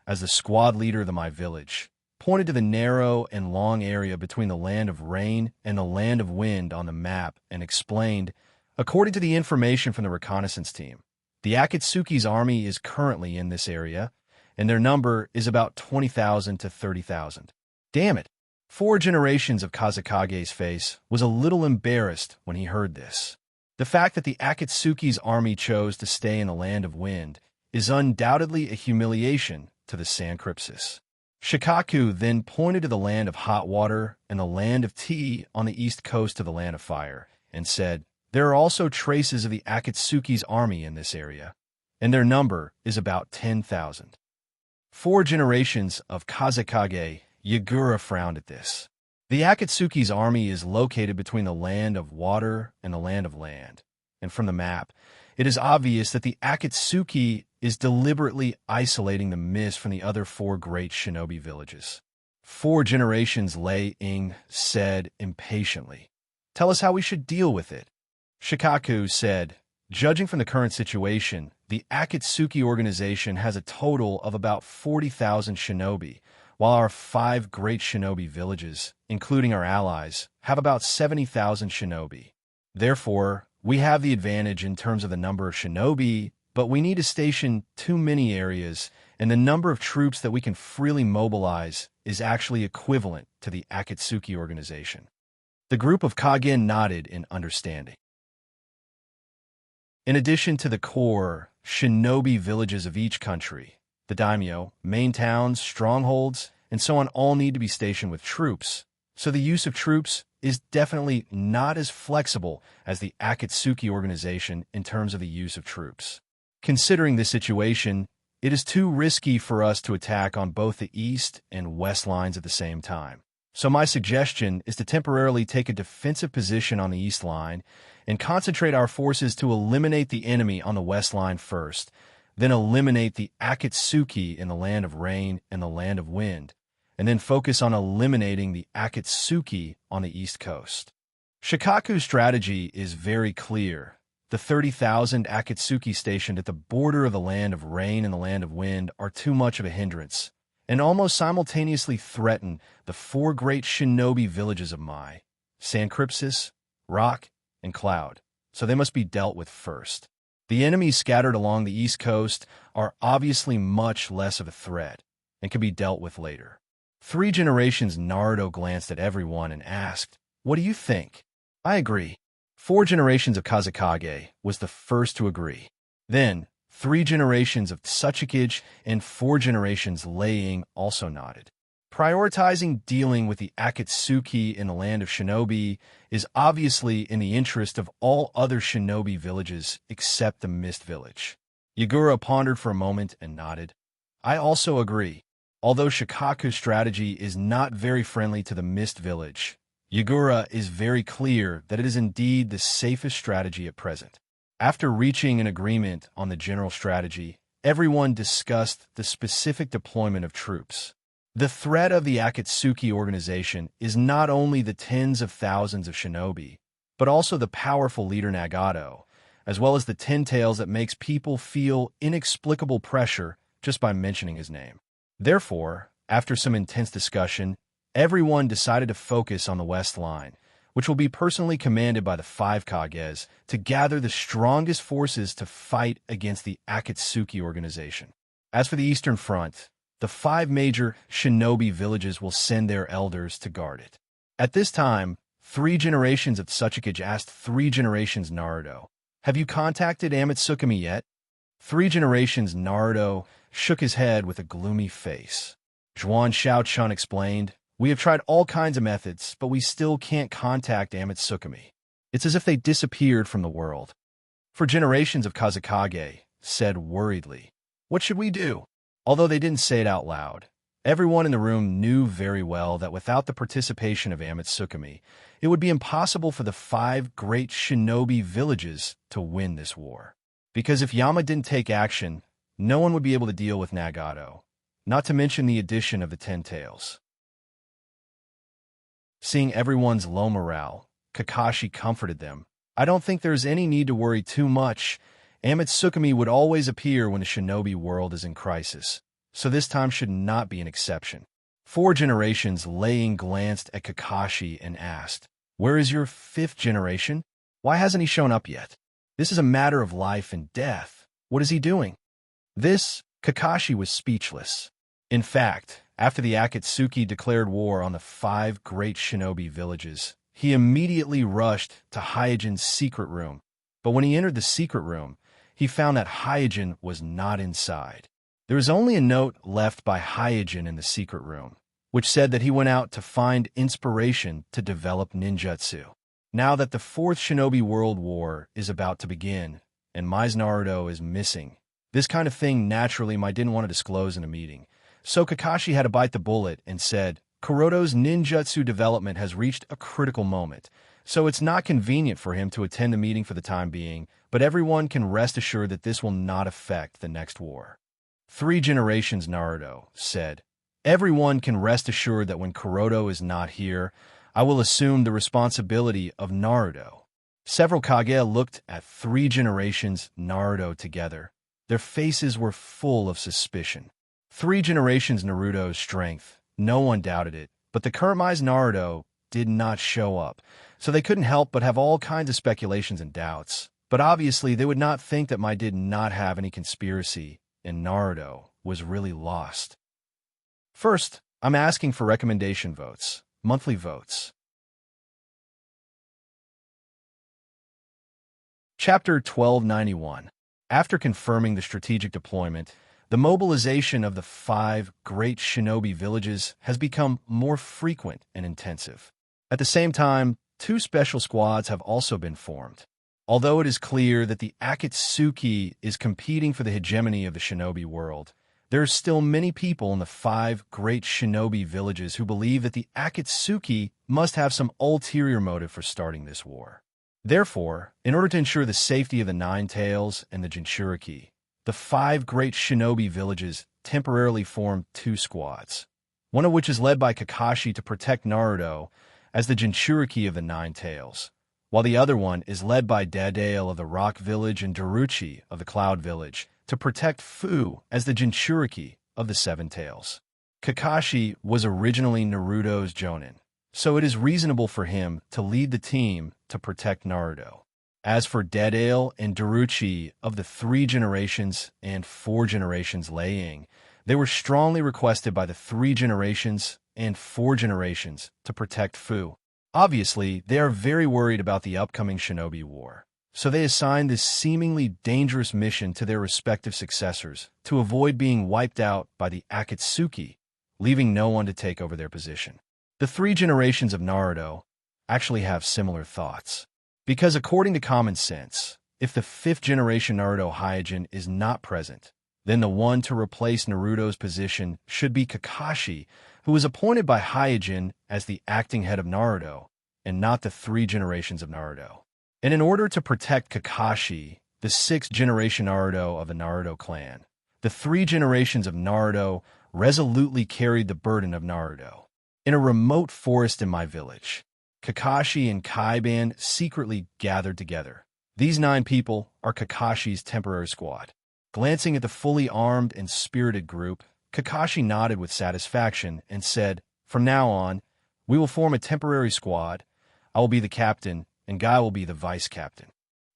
as the squad leader of my village, pointed to the narrow and long area between the Land of Rain and the Land of Wind on the map and explained, according to the information from the reconnaissance team, the Akatsuki's army is currently in this area, and their number is about 20,000 to 30,000. Damn it! 4 generations of Kazakage's face was a little embarrassed when he heard this. The fact that the Akatsuki's army chose to stay in the Land of Wind is undoubtedly a humiliation to the Sancrypsis. Shikaku then pointed to the Land of Hot Water and the Land of Tea on the east coast of the Land of Fire and said, there are also traces of the Akatsuki's army in this area, and their number is about 10,000. 4 generations of Kazakage. Yagura frowned at this. The Akatsuki's army is located between the Land of Water and the Land of Land, and from the map, it is obvious that the Akatsuki is deliberately isolating the mist from the other 4 great shinobi villages. 4 generations Lei Ing said impatiently. Tell us how we should deal with it. Shikaku said, judging from the current situation, the Akatsuki organization has a total of about 40,000 shinobi, while our 5 great shinobi villages, including our allies, have about 70,000 shinobi. Therefore, we have the advantage in terms of the number of shinobi, but we need to station too many areas, and the number of troops that we can freely mobilize is actually equivalent to the Akatsuki organization. The group of Kagen nodded in understanding. In addition to the core shinobi villages of each country, the daimyo, main towns, strongholds, and so on all need to be stationed with troops, so the use of troops is definitely not as flexible as the Akatsuki organization in terms of the use of troops. Considering this situation, it is too risky for us to attack on both the east and west lines at the same time. So my suggestion is to temporarily take a defensive position on the east line and concentrate our forces to eliminate the enemy on the west line first, then eliminate the Akatsuki in the Land of Rain and the Land of Wind, and then focus on eliminating the Akatsuki on the east coast. Shikaku's strategy is very clear, The 30,000 Akatsuki stationed at the border of the land of rain and the land of wind are too much of a hindrance, and almost simultaneously threaten the 4 great shinobi villages of Mai, Sancrypsis, Rock, and Cloud, so they must be dealt with first. The enemies scattered along the east coast are obviously much less of a threat and can be dealt with later. 3 generations Naruto glanced at everyone and asked, "What do you think?" "I agree." 4 generations of Kazekage was the first to agree. Then, 3 generations of Tsuchikage and 4 generations Laying also nodded. Prioritizing dealing with the Akatsuki in the land of shinobi is obviously in the interest of all other shinobi villages except the Mist Village. Yagura pondered for a moment and nodded. "I also agree. Although Shikaku's strategy is not very friendly to the Mist Village, Yagura is very clear that it is indeed the safest strategy at present." After reaching an agreement on the general strategy, everyone discussed the specific deployment of troops. The threat of the Akatsuki organization is not only the tens of thousands of shinobi, but also the powerful leader Nagato, as well as the 10 tails that makes people feel inexplicable pressure just by mentioning his name. Therefore, after some intense discussion, everyone decided to focus on the West Line, which will be personally commanded by the 5 Kages, to gather the strongest forces to fight against the Akatsuki organization. As for the Eastern Front, the 5 major shinobi villages will send their elders to guard it. At this time, 3 generations of Tsuchikage asked 3 generations Naruto, "Have you contacted Amatsukami yet?" 3 generations Naruto shook his head with a gloomy face. Zhuan Xiaochun explained, "We have tried all kinds of methods, but we still can't contact Amatsukami. It's as if they disappeared from the world." For generations of Kazekage said worriedly, "What should we do?" Although they didn't say it out loud, everyone in the room knew very well that without the participation of Amatsukami, it would be impossible for the 5 great shinobi villages to win this war. Because if Yama didn't take action, no one would be able to deal with Nagato, not to mention the addition of the 10 tails. Seeing everyone's low morale, Kakashi comforted them. "I don't think there's any need to worry too much. Amatsukami would always appear when the shinobi world is in crisis, so this time should not be an exception." 4 generations Laying glanced at Kakashi and asked, "Where is your 5th generation? Why hasn't he shown up yet? This is a matter of life and death. What is he doing?" Kakashi was speechless. In fact, after the Akatsuki declared war on the 5 great shinobi villages, he immediately rushed to Hyojin's secret room. But when he entered the secret room, he found that Hyojin was not inside. There was only a note left by Hyojin in the secret room, which said that he went out to find inspiration to develop ninjutsu. Now that the 4th Shinobi World War is about to begin, and Mai's Naruto is missing, this kind of thing naturally Mai didn't want to disclose in a meeting. So Kakashi had to bite the bullet and said, "Kuroto's ninjutsu development has reached a critical moment, so it's not convenient for him to attend the meeting for the time being, but everyone can rest assured that this will not affect the next war." 3 generations Naruto said, "Everyone can rest assured that when Kuroto is not here, I will assume the responsibility of Naruto." Several Kage looked at 3 generations Naruto together. Their faces were full of suspicion. 3 generations Naruto's strength, no one doubted it, but the current Mai's Naruto did not show up, so they couldn't help but have all kinds of speculations and doubts. But obviously they would not think that Mai did not have any conspiracy, and Naruto was really lost. First, I'm asking for recommendation votes, monthly votes. Chapter 1291. After confirming the strategic deployment, the mobilization of the 5 great shinobi villages has become more frequent and intensive. At the same time, 2 special squads have also been formed. Although it is clear that the Akatsuki is competing for the hegemony of the shinobi world, there are still many people in the 5 great shinobi villages who believe that the Akatsuki must have some ulterior motive for starting this war. Therefore, in order to ensure the safety of the 9 tails and the Jinchuriki, the 5 great shinobi villages temporarily formed 2 squads, one of which is led by Kakashi to protect Naruto as the Jinchuriki of the 9 tails, while the other one is led by Dadale of the Rock Village and Daruchi of the Cloud Village to protect Fu as the Jinchuriki of the Seven Tails. Kakashi was originally Naruto's Jonin, so it is reasonable for him to lead the team to protect Naruto. As for Dadale and Daruchi of the 3 generations and 4 generations Laying, they were strongly requested by the 3 generations and 4 generations to protect Fu. Obviously, they are very worried about the upcoming Shinobi War, so they assigned this seemingly dangerous mission to their respective successors to avoid being wiped out by the Akatsuki, leaving no one to take over their position. The 3 generations of Naruto actually have similar thoughts, because according to common sense, if the 5th generation Naruto Hyuujin is not present, then the one to replace Naruto's position should be Kakashi, who was appointed by Hyuujin as the acting head of Naruto, and not the 3 generations of Naruto. And in order to protect Kakashi, the 6th generation Naruto of the Naruto clan, the 3 generations of Naruto resolutely carried the burden of Naruto. In a remote forest in my village, Kakashi and Kaiban secretly gathered together. These 9 people are Kakashi's temporary squad. Glancing at the fully armed and spirited group, Kakashi nodded with satisfaction and said, "From now on, we will form a temporary squad. I will be the captain, and Guy will be the vice-captain."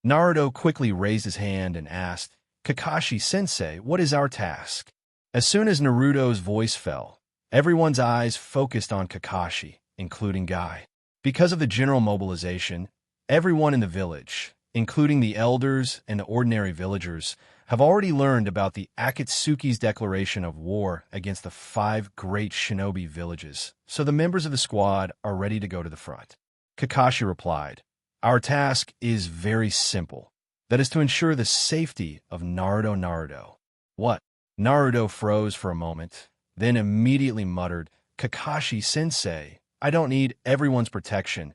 Naruto quickly raised his hand and asked, "Kakashi-sensei, what is our task?" As soon as Naruto's voice fell, everyone's eyes focused on Kakashi, including Guy. Because of the general mobilization, everyone in the village, including the elders and the ordinary villagers, have already learned about the Akatsuki's declaration of war against the 5 great shinobi villages, so the members of the squad are ready to go to the front. Kakashi replied, "Our task is very simple. That is to ensure the safety of Naruto. What? Naruto froze for a moment, then immediately muttered, "Kakashi-sensei, I don't need everyone's protection.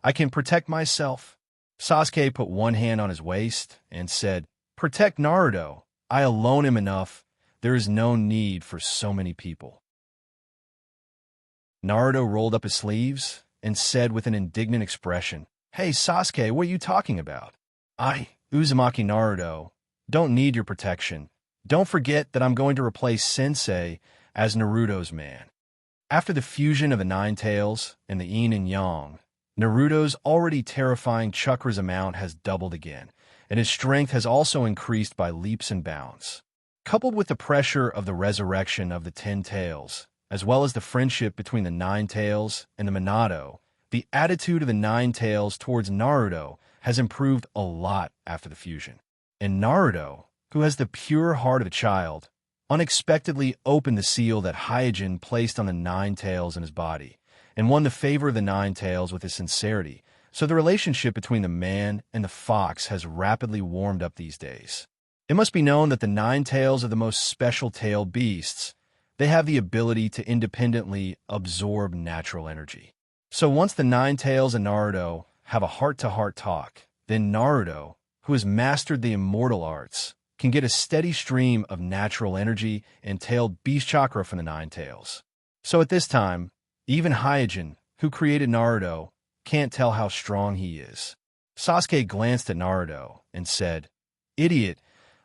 I can protect myself." Sasuke put one hand on his waist and said, "Protect Naruto. I alone am enough. There is no need for so many people." Naruto rolled up his sleeves and said with an indignant expression, "Hey Sasuke, what are you talking about? I, Uzumaki Naruto, don't need your protection. Don't forget that I'm going to replace Sensei as Naruto's man." After the fusion of the 9 tails and the yin and yang, Naruto's already terrifying chakra's amount has doubled again, and his strength has also increased by leaps and bounds. Coupled with the pressure of the resurrection of the 10 tails, as well as the friendship between the 9 tails and the Minato, the attitude of the 9 tails towards Naruto has improved a lot after the fusion. And Naruto, who has the pure heart of a child, unexpectedly opened the seal that Hyuujin placed on the 9 tails in his body, and won the favor of the 9 tails with his sincerity, so the relationship between the man and the fox has rapidly warmed up these days. It must be known that the 9 tails are the most special tailed beasts. They have the ability to independently absorb natural energy. So once the 9 tails and Naruto have a heart-to-heart talk, then Naruto, who has mastered the immortal arts, can get a steady stream of natural energy and tailed beast chakra from the 9 tails. So at this time, even Hyuujin, who created Naruto, can't tell how strong he is. Sasuke glanced at Naruto and said, "Idiot,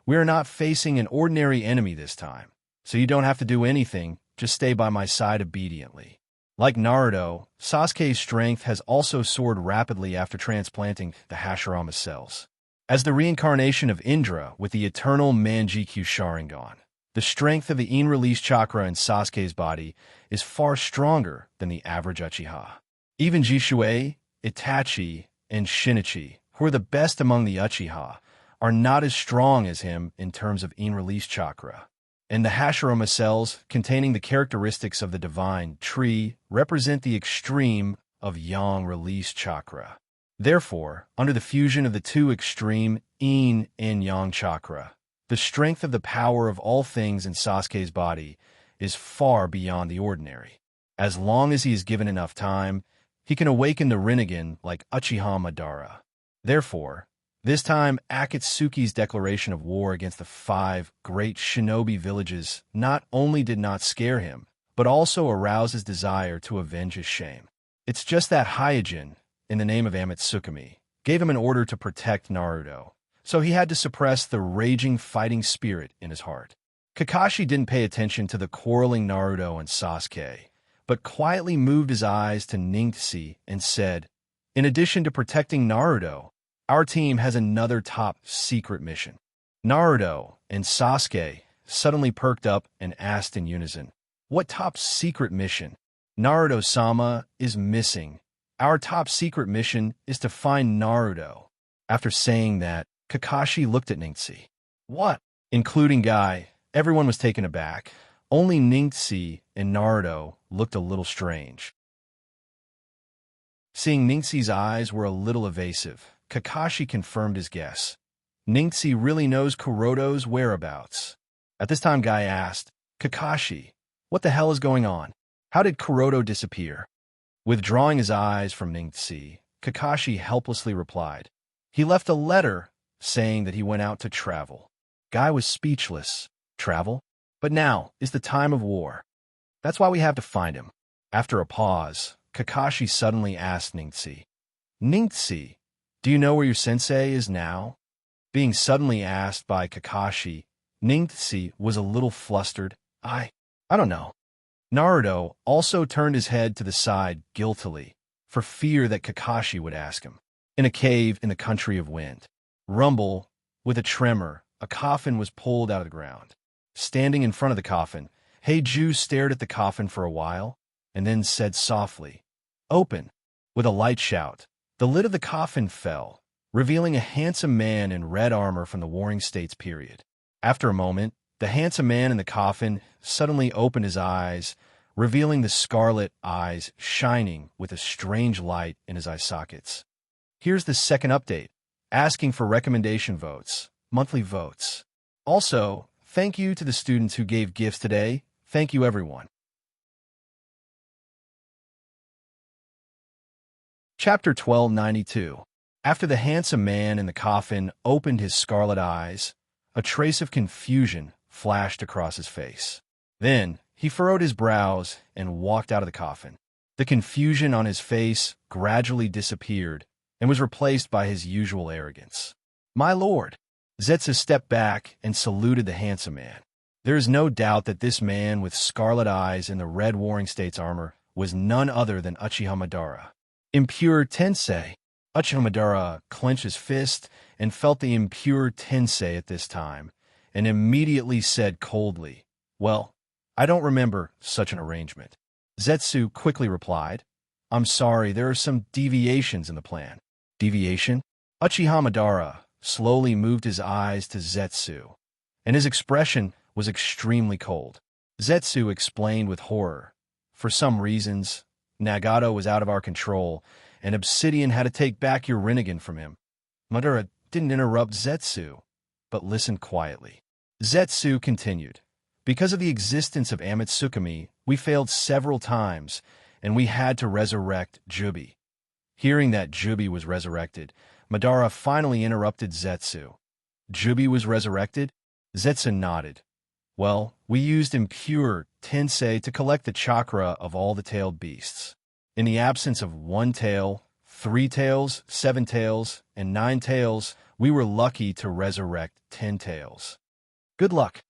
we are not facing an ordinary enemy this time, so you don't have to do anything, just stay by my side obediently." Like Naruto, Sasuke's strength has also soared rapidly after transplanting the Hashirama cells. As the reincarnation of Indra with the eternal Manjikyu Sharingan, the strength of the in-release chakra in Sasuke's body is far stronger than the average Uchiha. Even Jishuei, Itachi, and Shinichi, who are the best among the Uchiha, are not as strong as him in terms of in-release chakra. And the Hashirama cells, containing the characteristics of the divine tree, represent the extreme of yang release chakra. Therefore, under the fusion of the 2 extreme yin and yang chakra, the strength of the power of all things in Sasuke's body is far beyond the ordinary. As long as he is given enough time, he can awaken the Rinnegan like Uchiha Madara. Therefore, this time Akatsuki's declaration of war against the 5 great shinobi villages not only did not scare him, but also aroused his desire to avenge his shame. It's just that Hyuujin, in the name of Amatsukami, gave him an order to protect Naruto, so he had to suppress the raging fighting spirit in his heart. Kakashi didn't pay attention to the quarreling Naruto and Sasuke, but quietly moved his eyes to Ningxi and said, "In addition to protecting Naruto, our team has another top-secret mission." Naruto and Sasuke suddenly perked up and asked in unison, "What top-secret mission?" "Naruto-sama is missing. Our top-secret mission is to find Naruto." After saying that, Kakashi looked at Ningxi. "What?" Including Guy, everyone was taken aback. Only Ningxi and Naruto looked a little strange. Seeing Ningxi's eyes were a little evasive, Kakashi confirmed his guess. Ningxi really knows Kuroto's whereabouts. At this time, Guy asked, "Kakashi, what the hell is going on? How did Kuroto disappear?" Withdrawing his eyes from Ningxi, Kakashi helplessly replied, "He left a letter saying that he went out to travel." Guy was speechless. Travel? But now is the time of war. That's why we have to find him. After a pause, Kakashi suddenly asked Ningxi, "Ningxi, do you know where your sensei is now?" Being suddenly asked by Kakashi, Ningxi was a little flustered. I don't know." Naruto also turned his head to the side guiltily, for fear that Kakashi would ask him. In a cave in the country of wind. Rumble, with a tremor, a coffin was pulled out of the ground. Standing in front of the coffin, Heiju stared at the coffin for a while, and then said softly, "Open." With a light shout, the lid of the coffin fell, revealing a handsome man in red armor from the Warring States period. After a moment, the handsome man in the coffin suddenly opened his eyes, revealing the scarlet eyes shining with a strange light in his eye sockets. Here's the second update, asking for recommendation votes, monthly votes. Also, thank you to the students who gave gifts today. Thank you, everyone. Chapter 1292. After the handsome man in the coffin opened his scarlet eyes, a trace of confusion flashed across his face. Then, he furrowed his brows and walked out of the coffin. The confusion on his face gradually disappeared and was replaced by his usual arrogance. "My lord!" Zetsu stepped back and saluted the handsome man. There is no doubt that this man with scarlet eyes and the red Warring States armor was none other than Uchiha Madara. Impure Tensei. Uchiha Madara clenched his fist and felt the impure Tensei at this time, and immediately said coldly, "Well, I don't remember such an arrangement." Zetsu quickly replied, "I'm sorry, there are some deviations in the plan." Deviation? Uchiha Madara slowly moved his eyes to Zetsu, and his expression was extremely cold. Zetsu explained with horror, "For some reasons, Nagato was out of our control, and Obsidian had to take back your Rinnegan from him." Madara didn't interrupt Zetsu, but listened quietly. Zetsu continued, "Because of the existence of Amatsukami, we failed several times, and we had to resurrect Jubi." Hearing that Jubi was resurrected, Madara finally interrupted Zetsu. "Jubi was resurrected?" Zetsu nodded. "Well, we used impure Tensei to collect the chakra of all the tailed beasts. In the absence of 1 tail, 3 tails, 7 tails, and 9 tails, we were lucky to resurrect 10 tails. Good luck."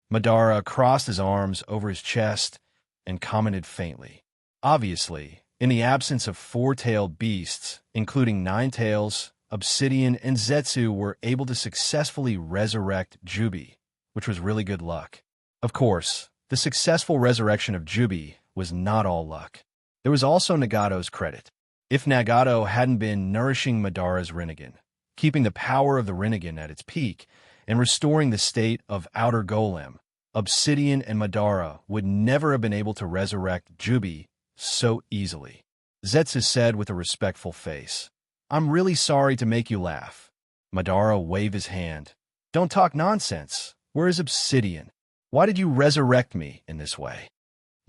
Madara crossed his arms over his chest and commented faintly. Obviously, in the absence of 4-tailed beasts, including 9 tails, Obsidian and Zetsu were able to successfully resurrect Jubi, which was really good luck. Of course, the successful resurrection of Jubi was not all luck. There was also Nagato's credit. If Nagato hadn't been nourishing Madara's Rinnegan, keeping the power of the Rinnegan at its peak, and restoring the state of Outer Golem, Obsidian and Madara would never have been able to resurrect Jubi so easily. Zetsu said with a respectful face, "I'm really sorry to make you laugh." Madara waved his hand. "Don't talk nonsense. Where is Obsidian? Why did you resurrect me in this way?"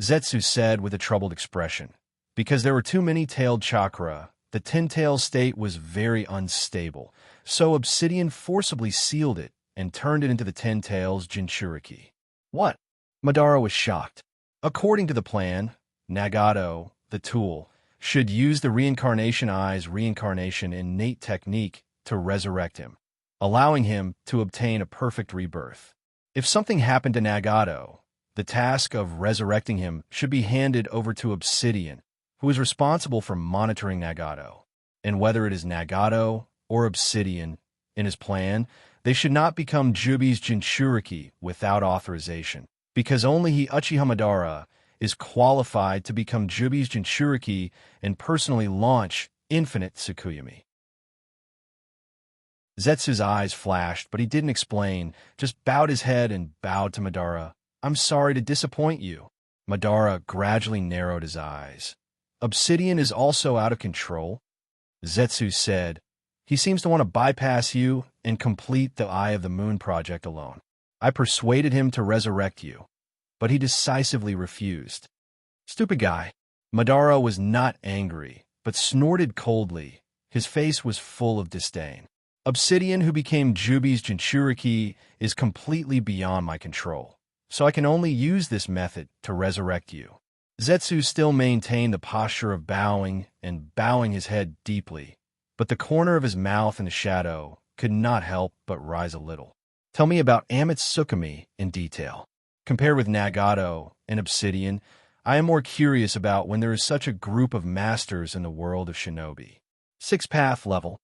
Zetsu said with a troubled expression, "Because there were too many tailed chakra, the 10-tail state was very unstable, so Obsidian forcibly sealed it and turned it into the 10 tails Jinchuriki." "What?" Madara was shocked. According to the plan, Nagato, the tool, should use the Reincarnation Eye's reincarnation innate technique to resurrect him, allowing him to obtain a perfect rebirth. If something happened to Nagato, the task of resurrecting him should be handed over to Obsidian, who is responsible for monitoring Nagato. And whether it is Nagato or Obsidian, in his plan, they should not become Jubi's Jinchuriki without authorization, because only he Uchiha Madara is qualified to become Jubi's Jinchuriki and personally launch Infinite Tsukuyomi. Zetsu's eyes flashed, but he didn't explain, just bowed his head and bowed to Madara. I'm sorry to disappoint you. Madara gradually narrowed his eyes. Obsidian is also out of control? Zetsu said, he seems to want to bypass you and complete the Eye of the Moon project alone. I persuaded him to resurrect you, but he decisively refused. Stupid guy. Madara was not angry, but snorted coldly. His face was full of disdain. Obsidian, who became Jubi's Jinchuriki, is completely beyond my control, so I can only use this method to resurrect you. Zetsu still maintained the posture of bowing and bowing his head deeply, but the corner of his mouth in the shadow could not help but rise a little. Tell me about Amatsukomi in detail. Compared with Nagato and Obsidian, I am more curious about when there is such a group of masters in the world of shinobi. 6th level.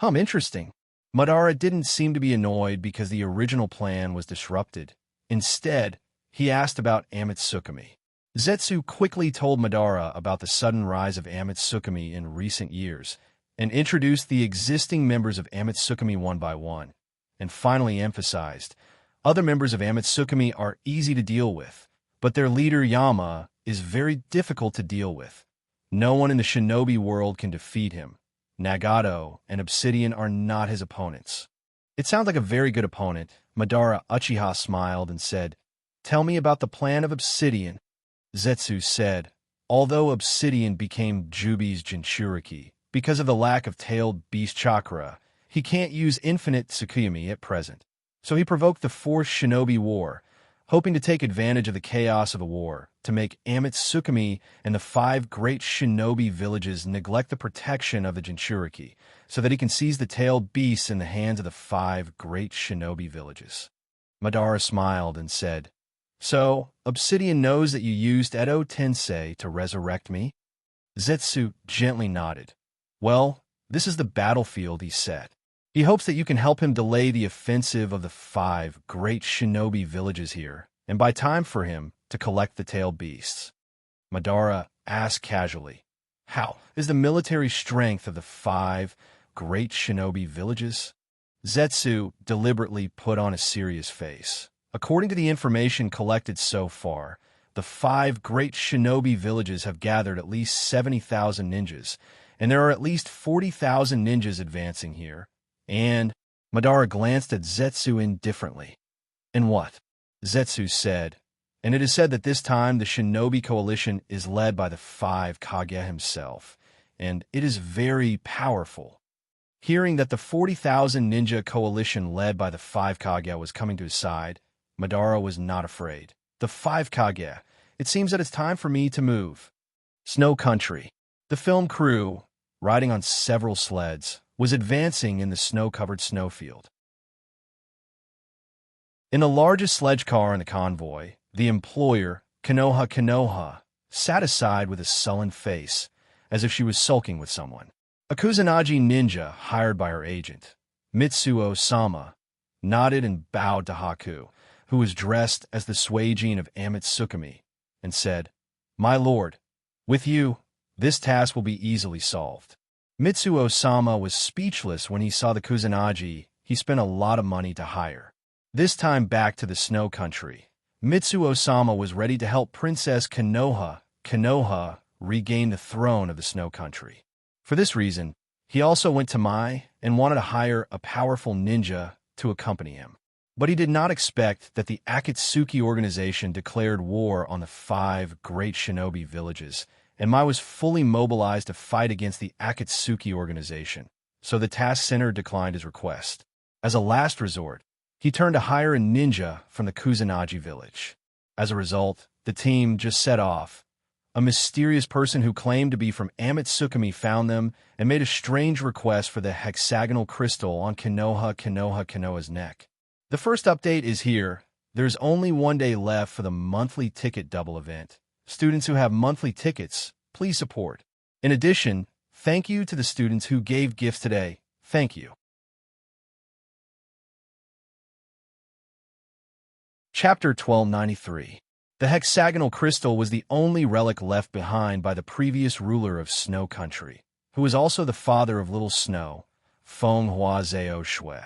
Interesting. Madara didn't seem to be annoyed because the original plan was disrupted. Instead, he asked about Amatsukomi. Zetsu quickly told Madara about the sudden rise of Amatsukomi in recent years, and introduced the existing members of Amatsukomi one by one, and finally emphasized, other members of Amatsukomi are easy to deal with, but their leader Yama is very difficult to deal with. No one in the shinobi world can defeat him. Nagato and Obsidian are not his opponents. It sounds like a very good opponent. Madara Uchiha smiled and said, tell me about the plan of Obsidian. Zetsu said, although Obsidian became Jubi's Jinchuriki, because of the lack of tailed beast chakra, he can't use Infinite Tsukuyomi at present. So he provoked the 4th Shinobi War, hoping to take advantage of the chaos of the war to make Amatsukomi and the 5 great shinobi villages neglect the protection of the Jinchuriki, so that he can seize the tailed beasts in the hands of the 5 great shinobi villages. Madara smiled and said, so, Obsidian knows that you used Edo Tensei to resurrect me? Zetsu gently nodded. Well, this is the battlefield, he said. He hopes that you can help him delay the offensive of the 5 great shinobi villages here, and buy time for him to collect the tailed beasts. Madara asked casually, how is the military strength of the 5 great shinobi villages? Zetsu deliberately put on a serious face. According to the information collected so far, the 5 great shinobi villages have gathered at least 70,000 ninjas, and there are at least 40,000 ninjas advancing here. And Madara glanced at Zetsu indifferently. And what? Zetsu said, and it is said that this time the shinobi coalition is led by the 5 Kage himself, and it is very powerful. Hearing that the 40,000 ninja coalition led by the 5 Kage was coming to his side, Madara was not afraid. The 5 Kage, it seems that it's time for me to move. Snow Country. The film crew, riding on several sleds, was advancing in the snow-covered snowfield. In the largest sledge car in the convoy, the employer, Konoha, sat aside with a sullen face, as if she was sulking with someone. A Kusanagi ninja hired by her agent, Mitsuo-sama, nodded and bowed to Haku, who was dressed as the Suijin of Amatsukomi, and said, my lord, with you, this task will be easily solved. Mitsuo-sama was speechless when he saw the Kusanagi he spent a lot of money to hire. This time back to the snow country, Mitsuo-sama was ready to help Princess Konoha regain the throne of the snow country. For this reason, he also went to Mai and wanted to hire a powerful ninja to accompany him. But he did not expect that the Akatsuki organization declared war on the 5 great shinobi villages, and Mai was fully mobilized to fight against the Akatsuki organization, so the task center declined his request. As a last resort, he turned to hire a ninja from the Kusanagi village. As a result, the team just set off, A mysterious person who claimed to be from Amatsukkami found them and made a strange request for the hexagonal crystal on Konoha's neck. The first update is here. There's only 1 day left for the monthly ticket double event. Students who have monthly tickets, please support. In addition, thank you to the students who gave gifts today. Thank you. Chapter 1293. The hexagonal crystal was the only relic left behind by the previous ruler of Snow Country, who was also the father of Little Snow, Fenghua Zhao Shui.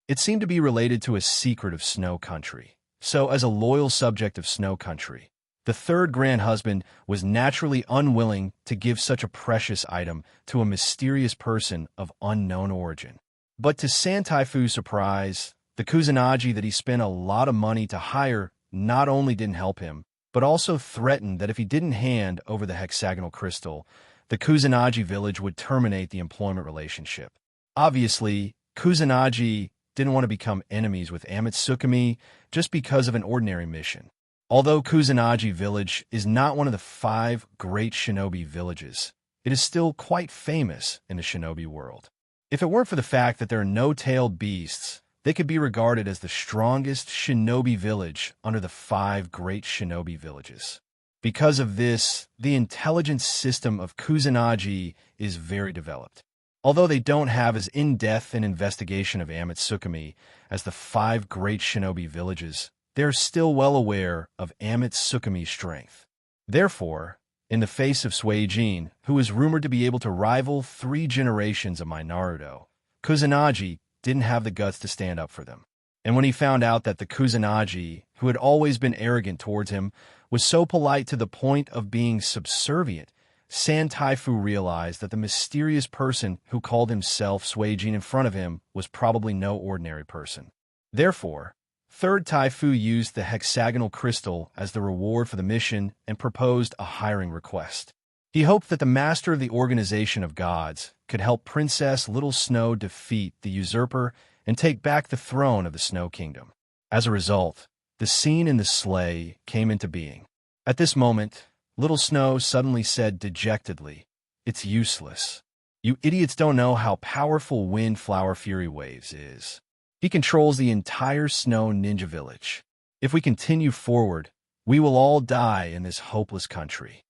It seemed to be related to a secret of Snow Country. So, as a loyal subject of Snow Country, the third grand husband was naturally unwilling to give such a precious item to a mysterious person of unknown origin. But to Santaifu's surprise, the Kusanagi that he spent a lot of money to hire not only didn't help him, but also threatened that if he didn't hand over the hexagonal crystal, the Kusanagi village would terminate the employment relationship. Obviously, Kusanagi didn't want to become enemies with Amatsukkami just because of an ordinary mission. Although Kusanagi village is not one of the 5 great shinobi villages, it is still quite famous in the shinobi world. If it weren't for the fact that there are no tailed beasts, they could be regarded as the strongest shinobi village under the 5 great shinobi villages. Because of this, the intelligence system of Kusanagi is very developed. Although they don't have as in-depth an investigation of Amatsukkami as the 5 great shinobi villages, they are still well aware of Amatsukkami's strength. Therefore, in the face of Suijin, who is rumored to be able to rival 3 generations of my Naruto, Kusanagi didn't have the guts to stand up for them. And when he found out that the Kusanagi, who had always been arrogant towards him, was so polite to the point of being subservient, Santaifu realized that the mysterious person who called himself Suijin in front of him was probably no ordinary person. Therefore, Third Taifu used the hexagonal crystal as the reward for the mission and proposed a hiring request. He hoped that the master of the Organization of Gods could help Princess Little Snow defeat the usurper and take back the throne of the Snow Kingdom. As a result, the scene in the sleigh came into being. At this moment, Little Snow suddenly said dejectedly, "It's useless. You idiots don't know how powerful Wind Flower Fury Waves is. He controls the entire Snow Ninja Village. If we continue forward, we will all die in this hopeless country."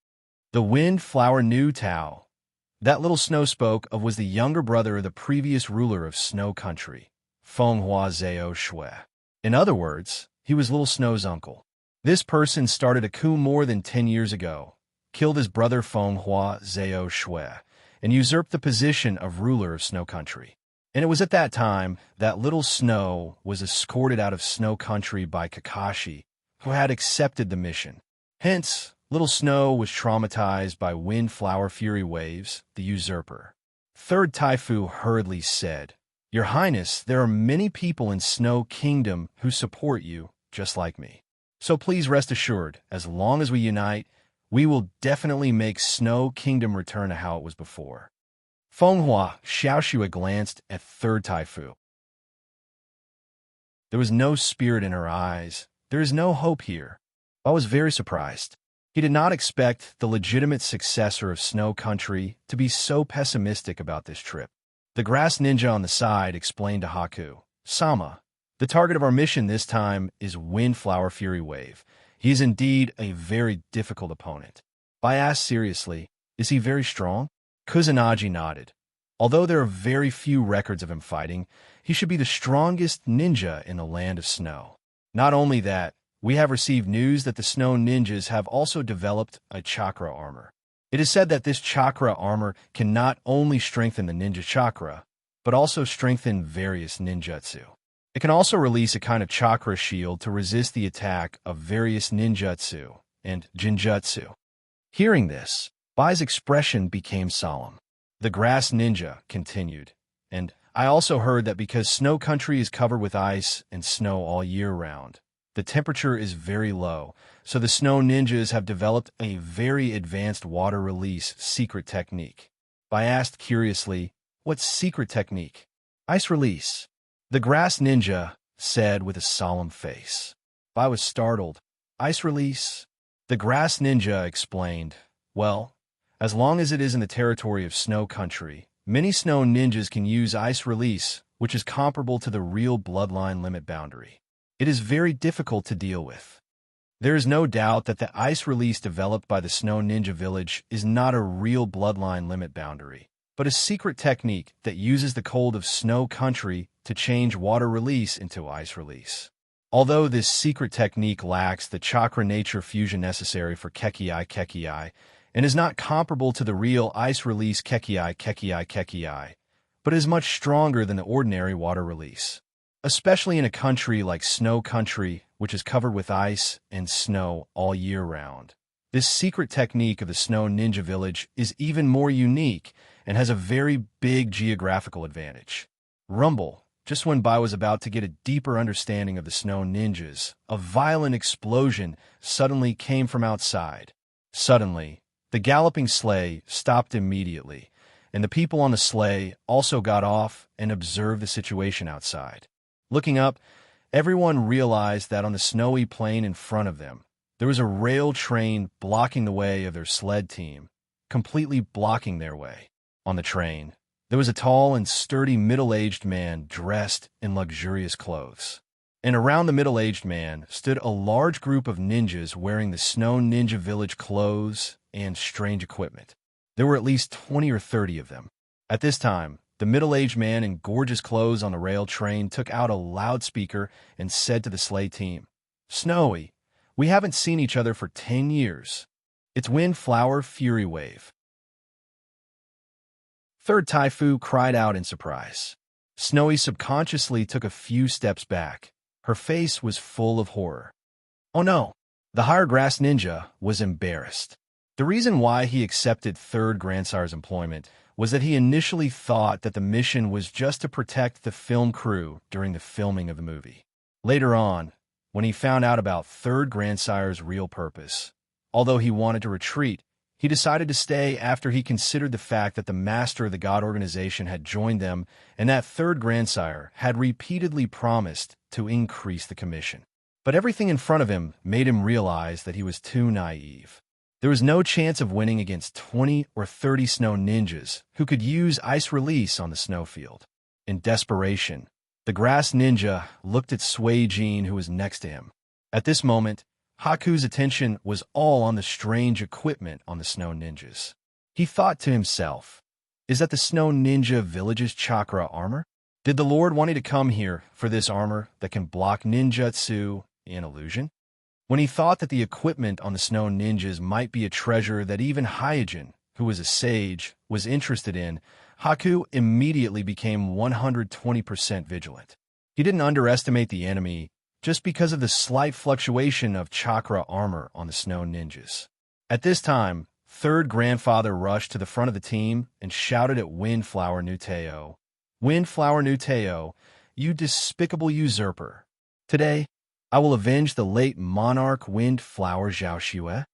The Wind Flower New Tao that Little Snow spoke of was the younger brother of the previous ruler of Snow Country, Fenghua Zhao Shui. In other words, he was Little Snow's uncle. This person started a coup more than 10 years ago, killed his brother Fenghua Zhao Shui, and usurped the position of ruler of Snow Country. And it was at that time that Little Snow was escorted out of Snow Country by Kakashi, who had accepted the mission. Hence, Little Snow was traumatized by Wind Flower Fury Waves, the usurper. Third Taifu hurriedly said, "Your Highness, there are many people in Snow Kingdom who support you, just like me. So please rest assured, as long as we unite, we will definitely make Snow Kingdom return to how it was before." Fenghua Xiaoxue glanced at Third Taifu. There was no spirit in her eyes. There is no hope here. I was very surprised. He did not expect the legitimate successor of Snow Country to be so pessimistic about this trip. The grass ninja on the side explained to Haku, "Sama, the target of our mission this time is Wind Flower Fury Wave. He is indeed a very difficult opponent." I asked seriously, "Is he very strong?" Kusanagi nodded. "Although there are very few records of him fighting, he should be the strongest ninja in the land of snow. Not only that, we have received news that the snow ninjas have also developed a chakra armor. It is said that this chakra armor can not only strengthen the ninja chakra, but also strengthen various ninjutsu. It can also release a kind of chakra shield to resist the attack of various ninjutsu and jinjutsu." Hearing this, Bai's expression became solemn. The grass ninja continued, "And I also heard that because Snow Country is covered with ice and snow all year round, the temperature is very low, so the snow ninjas have developed a very advanced water release secret technique." I asked curiously, "What secret technique?" "Ice release," the grass ninja said with a solemn face. I was startled. "Ice release?" The grass ninja explained, Well, as long as it is in the territory of snow country, many snow ninjas can use ice release, which is comparable to the real bloodline limit boundary. It is very difficult to deal with. There is no doubt that the ice release developed by the Snow Ninja Village is not a real bloodline limit boundary, but a secret technique that uses the cold of snow country to change water release into ice release. Although this secret technique lacks the chakra nature fusion necessary for Kekii, and is not comparable to the real ice release Kekii, but is much stronger than the ordinary water release. Especially in a country like snow country, which is covered with ice and snow all year round. This secret technique of the Snow Ninja Village is even more unique and has a very big geographical advantage. Rumble. Just when Bai was about to get a deeper understanding of the Snow Ninjas, a violent explosion suddenly came from outside. Suddenly, the galloping sleigh stopped immediately, and the people on the sleigh also got off and observed the situation outside. Looking up, everyone realized that on the snowy plain in front of them, there was a rail train blocking the way of their sled team, completely blocking their way. On the train, there was a tall and sturdy middle-aged man dressed in luxurious clothes. And around the middle-aged man stood a large group of ninjas wearing the Snow Ninja Village clothes and strange equipment. There were at least 20 or 30 of them. At this time, the middle-aged man in gorgeous clothes on the rail train took out a loudspeaker and said to the sleigh team, "Snowy, we haven't seen each other for 10 years. It's Windflower Fury Wave." Third Taifu cried out in surprise. Snowy subconsciously took a few steps back. Her face was full of horror. Oh no! The higher grass ninja was embarrassed. The reason why he accepted Third Grandsire's employment was that he initially thought that the mission was just to protect the film crew during the filming of the movie. Later on, when he found out about Third Grandsire's real purpose, although he wanted to retreat, he decided to stay after he considered the fact that the master of the God organization had joined them and that Third Grandsire had repeatedly promised to increase the commission. But everything in front of him made him realize that he was too naive. There was no chance of winning against 20 or 30 snow ninjas who could use ice release on the snowfield. In desperation, the grass ninja looked at Sui Jin, who was next to him. At this moment, Haku's attention was all on the strange equipment on the snow ninjas. He thought to himself, "Is that the Snow Ninja Village's chakra armor? Did the Lord want me to come here for this armor that can block ninjutsu and illusion?" When he thought that the equipment on the snow ninjas might be a treasure that even Hyojin, who was a sage, was interested in, Haku immediately became 120% vigilant. He didn't underestimate the enemy just because of the slight fluctuation of chakra armor on the snow ninjas. At this time, Third Grandfather rushed to the front of the team and shouted at Windflower Nuteo, "Windflower Nuteo, you despicable usurper! Today, I will avenge the late monarch Windflower Zhaoxue.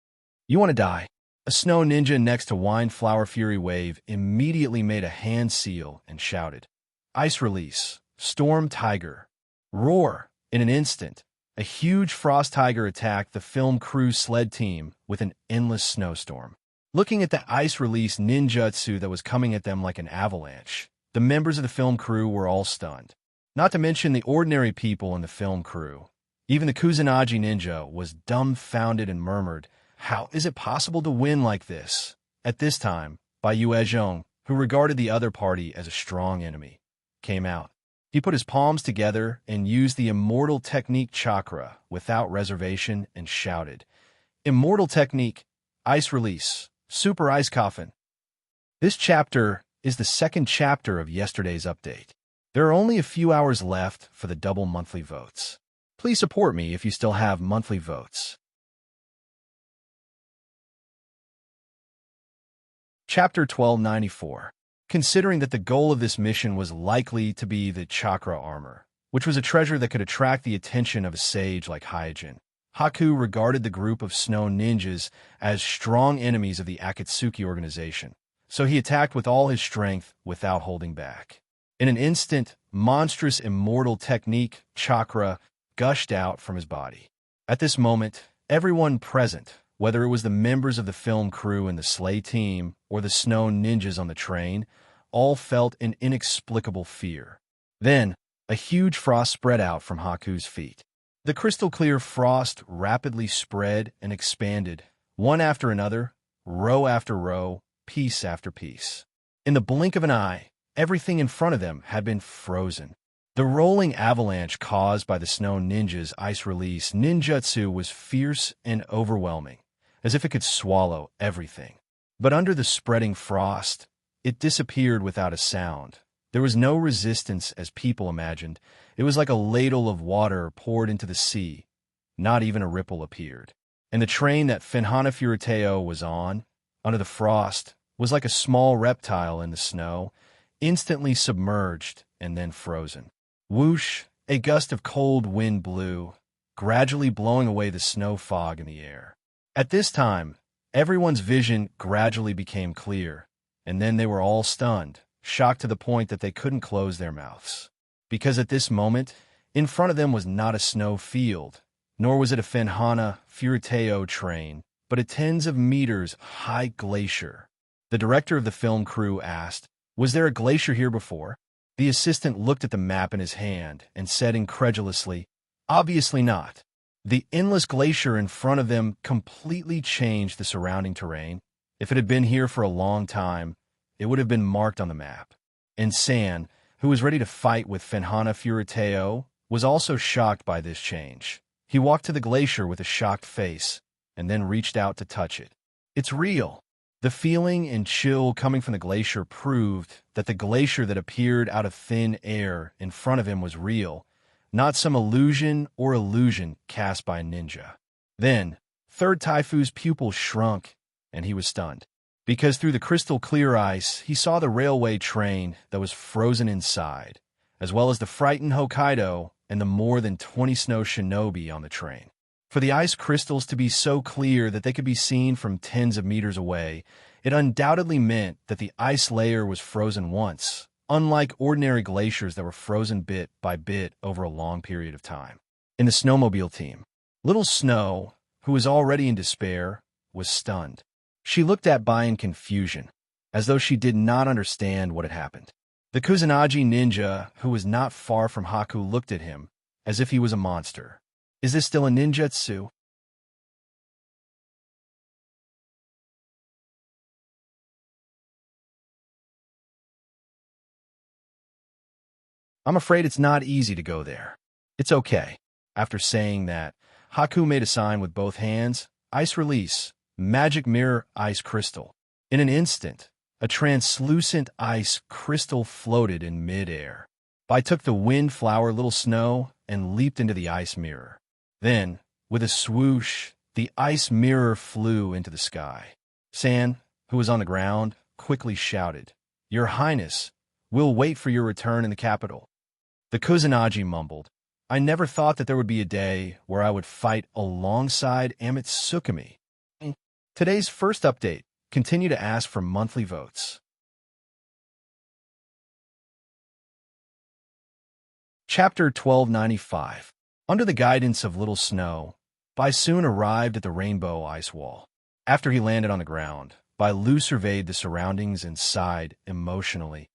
You want to die?" A snow ninja next to Windflower Fury Wave immediately made a hand seal and shouted, "Ice release, Storm Tiger, roar!" In an instant, a huge frost tiger attacked the film crew sled team with an endless snowstorm. Looking at the ice release ninjutsu that was coming at them like an avalanche, the members of the film crew were all stunned. Not to mention the ordinary people in the film crew. Even the Kusanagi ninja was dumbfounded and murmured, "How is it possible to win like this?" At this time, Bai Yuezhong, who regarded the other party as a strong enemy, came out. He put his palms together and used the Immortal Technique chakra without reservation and shouted, "Immortal Technique, Ice Release, Super Ice Coffin." This chapter is the second chapter of yesterday's update. There are only a few hours left for the double monthly votes. Please support me if you still have monthly votes. Chapter 1294. Considering that the goal of this mission was likely to be the chakra armor, which was a treasure that could attract the attention of a sage like Hyojin, Haku regarded the group of snow ninjas as strong enemies of the Akatsuki organization, so he attacked with all his strength without holding back. In an instant, monstrous immortal technique, chakra, gushed out from his body. At this moment, everyone present whether it was the members of the film crew and the sleigh team or the snow ninjas on the train, all felt an inexplicable fear. Then, a huge frost spread out from Haku's feet. The crystal-clear frost rapidly spread and expanded, one after another, row after row, piece after piece. In the blink of an eye, everything in front of them had been frozen. The rolling avalanche caused by the snow ninja's ice release ninjutsu was fierce and overwhelming, as if it could swallow everything. But under the spreading frost, it disappeared without a sound. There was no resistance as people imagined. It was like a ladle of water poured into the sea. Not even a ripple appeared. And the train that Finhana Furiteo was on, under the frost, was like a small reptile in the snow, instantly submerged and then frozen. Whoosh, a gust of cold wind blew, gradually blowing away the snow fog in the air. At this time, everyone's vision gradually became clear, and then they were all stunned, shocked to the point that they couldn't close their mouths. Because at this moment, in front of them was not a snow field, nor was it a Finhana Furiteo train, but a tens of meters high glacier. The director of the film crew asked, "Was there a glacier here before?" The assistant looked at the map in his hand and said incredulously, "Obviously not." The endless glacier in front of them completely changed the surrounding terrain. If it had been here for a long time, it would have been marked on the map. And San, who was ready to fight with Finhana Furiteo, was also shocked by this change. He walked to the glacier with a shocked face, and then reached out to touch it. "It's real." The feeling and chill coming from the glacier proved that the glacier that appeared out of thin air in front of him was real, not some illusion cast by a ninja. Then, Third Taifu's pupils shrunk, and he was stunned. Because through the crystal-clear ice, he saw the railway train that was frozen inside, as well as the frightened Hokkaido and the more than 20 snow shinobi on the train. For the ice crystals to be so clear that they could be seen from tens of meters away, it undoubtedly meant that the ice layer was frozen once, unlike ordinary glaciers that were frozen bit by bit over a long period of time. In the snowmobile team, Little Snow, who was already in despair, was stunned. She looked at Bai in confusion, as though she did not understand what had happened. The Kusanagi ninja, who was not far from Haku, looked at him, as if he was a monster. "Is this still a ninjutsu?" "I'm afraid it's not easy to go there." "It's okay." After saying that, Haku made a sign with both hands, "Ice release, magic mirror ice crystal." In an instant, a translucent ice crystal floated in mid-air. Bai took the wind flower Little Snow and leaped into the ice mirror. Then, with a swoosh, the ice mirror flew into the sky. San, who was on the ground, quickly shouted, "Your Highness, we'll wait for your return in the capital." The Kusanagi mumbled, "I never thought that there would be a day where I would fight alongside Amitsukami." Today's first update. Continue to ask for monthly votes. Chapter 1295. Under the guidance of Little Snow, Bai soon arrived at the Rainbow Ice Wall. After he landed on the ground, Bai Lu surveyed the surroundings and sighed emotionally.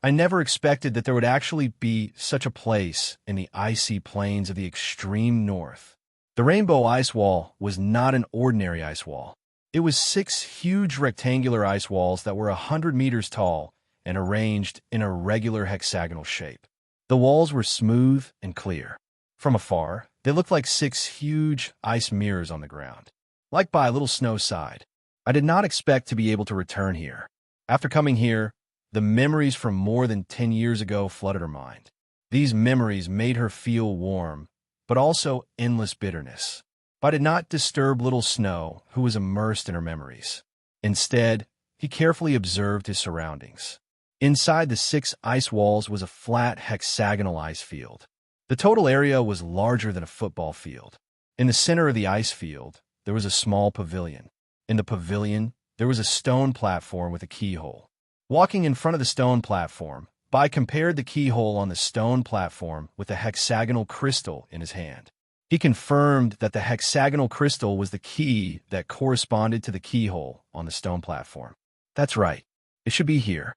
"I never expected that there would actually be such a place in the icy plains of the extreme north." The Rainbow Ice Wall was not an ordinary ice wall. It was 6 huge rectangular ice walls that were 100 meters tall and arranged in a regular hexagonal shape. The walls were smooth and clear. From afar, they looked like 6 huge ice mirrors on the ground. Like Bai Little Snow sighed, "I did not expect to be able to return here." After coming here, the memories from more than 10 years ago flooded her mind. These memories made her feel warm, but also endless bitterness. Bai did not disturb Little Snow, who was immersed in her memories. Instead, he carefully observed his surroundings. Inside the 6 ice walls was a flat hexagonal ice field. The total area was larger than a football field. In the center of the ice field, there was a small pavilion. In the pavilion, there was a stone platform with a keyhole. Walking in front of the stone platform, Bai compared the keyhole on the stone platform with a hexagonal crystal in his hand. He confirmed that the hexagonal crystal was the key that corresponded to the keyhole on the stone platform. That's right. It should be here.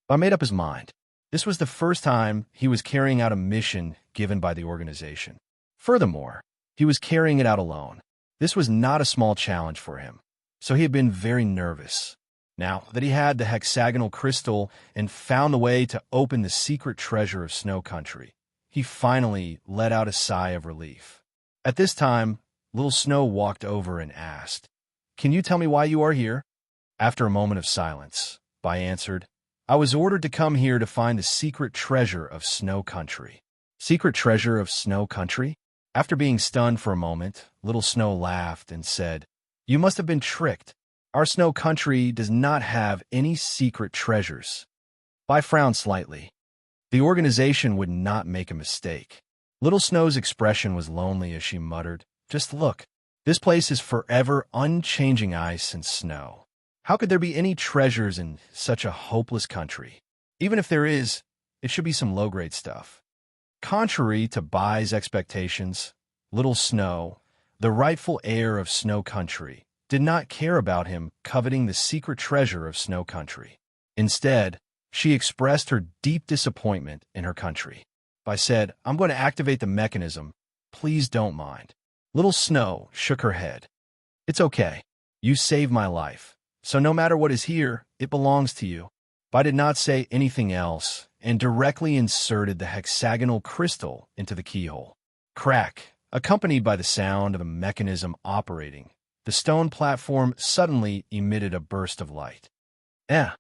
I made up his mind. This was the first time he was carrying out a mission given by the organization. Furthermore, he was carrying it out alone. This was not a small challenge for him, so he had been very nervous. Now that he had the hexagonal crystal and found the way to open the secret treasure of Snow Country, he finally let out a sigh of relief. At this time, Little Snow walked over and asked, "Can you tell me why you are here?" After a moment of silence, Bai answered, "I was ordered to come here to find the secret treasure of Snow Country." Secret treasure of Snow Country? After being stunned for a moment, Little Snow laughed and said, "You must have been tricked. Our Snow Country does not have any secret treasures." Bai frowned slightly. The organization would not make a mistake. Little Snow's expression was lonely as she muttered, "Just look. This place is forever unchanging ice and snow. How could there be any treasures in such a hopeless country? Even if there is, it should be some low-grade stuff." Contrary to Bai's expectations, Little Snow, the rightful heir of Snow Country, did not care about him coveting the secret treasure of Snow Country. Instead, she expressed her deep disappointment in her country. Bai said, "I'm going to activate the mechanism. Please don't mind." Little Snow shook her head. "It's okay. You saved my life. So no matter what is here, it belongs to you." Bai did not say anything else and directly inserted the hexagonal crystal into the keyhole. Crack, accompanied by the sound of a mechanism operating, the stone platform suddenly emitted a burst of light. Bai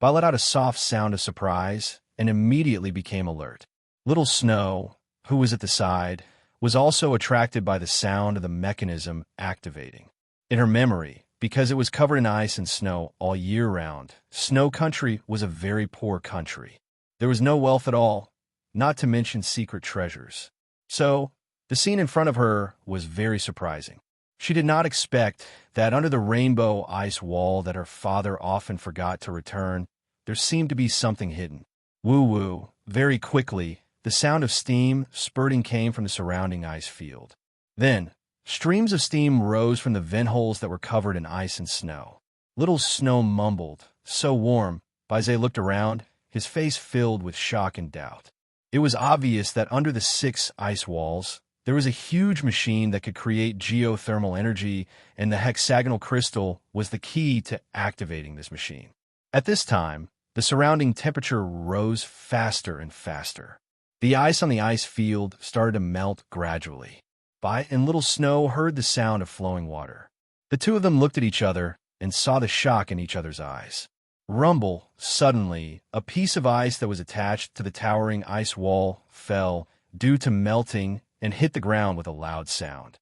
let out a soft sound of surprise and immediately became alert. Little Snow, who was at the side, was also attracted by the sound of the mechanism activating. In her memory, because it was covered in ice and snow all year round, Snow Country was a very poor country. There was no wealth at all, not to mention secret treasures. So, the scene in front of her was very surprising. She did not expect that under the rainbow ice wall that her father often forgot to return, there seemed to be something hidden. Woo-woo, very quickly, the sound of steam spurting came from the surrounding ice field. Then, streams of steam rose from the vent holes that were covered in ice and snow. Little Snow mumbled, "So warm." Baizé looked around, his face filled with shock and doubt. It was obvious that under the 6 ice walls, there was a huge machine that could create geothermal energy, and the hexagonal crystal was the key to activating this machine. At this time, the surrounding temperature rose faster and faster. The ice on the ice field started to melt gradually. Bai and Little Snow heard the sound of flowing water. The two of them looked at each other and saw the shock in each other's eyes. Rumble, suddenly, a piece of ice that was attached to the towering ice wall fell due to melting and hit the ground with a loud sound.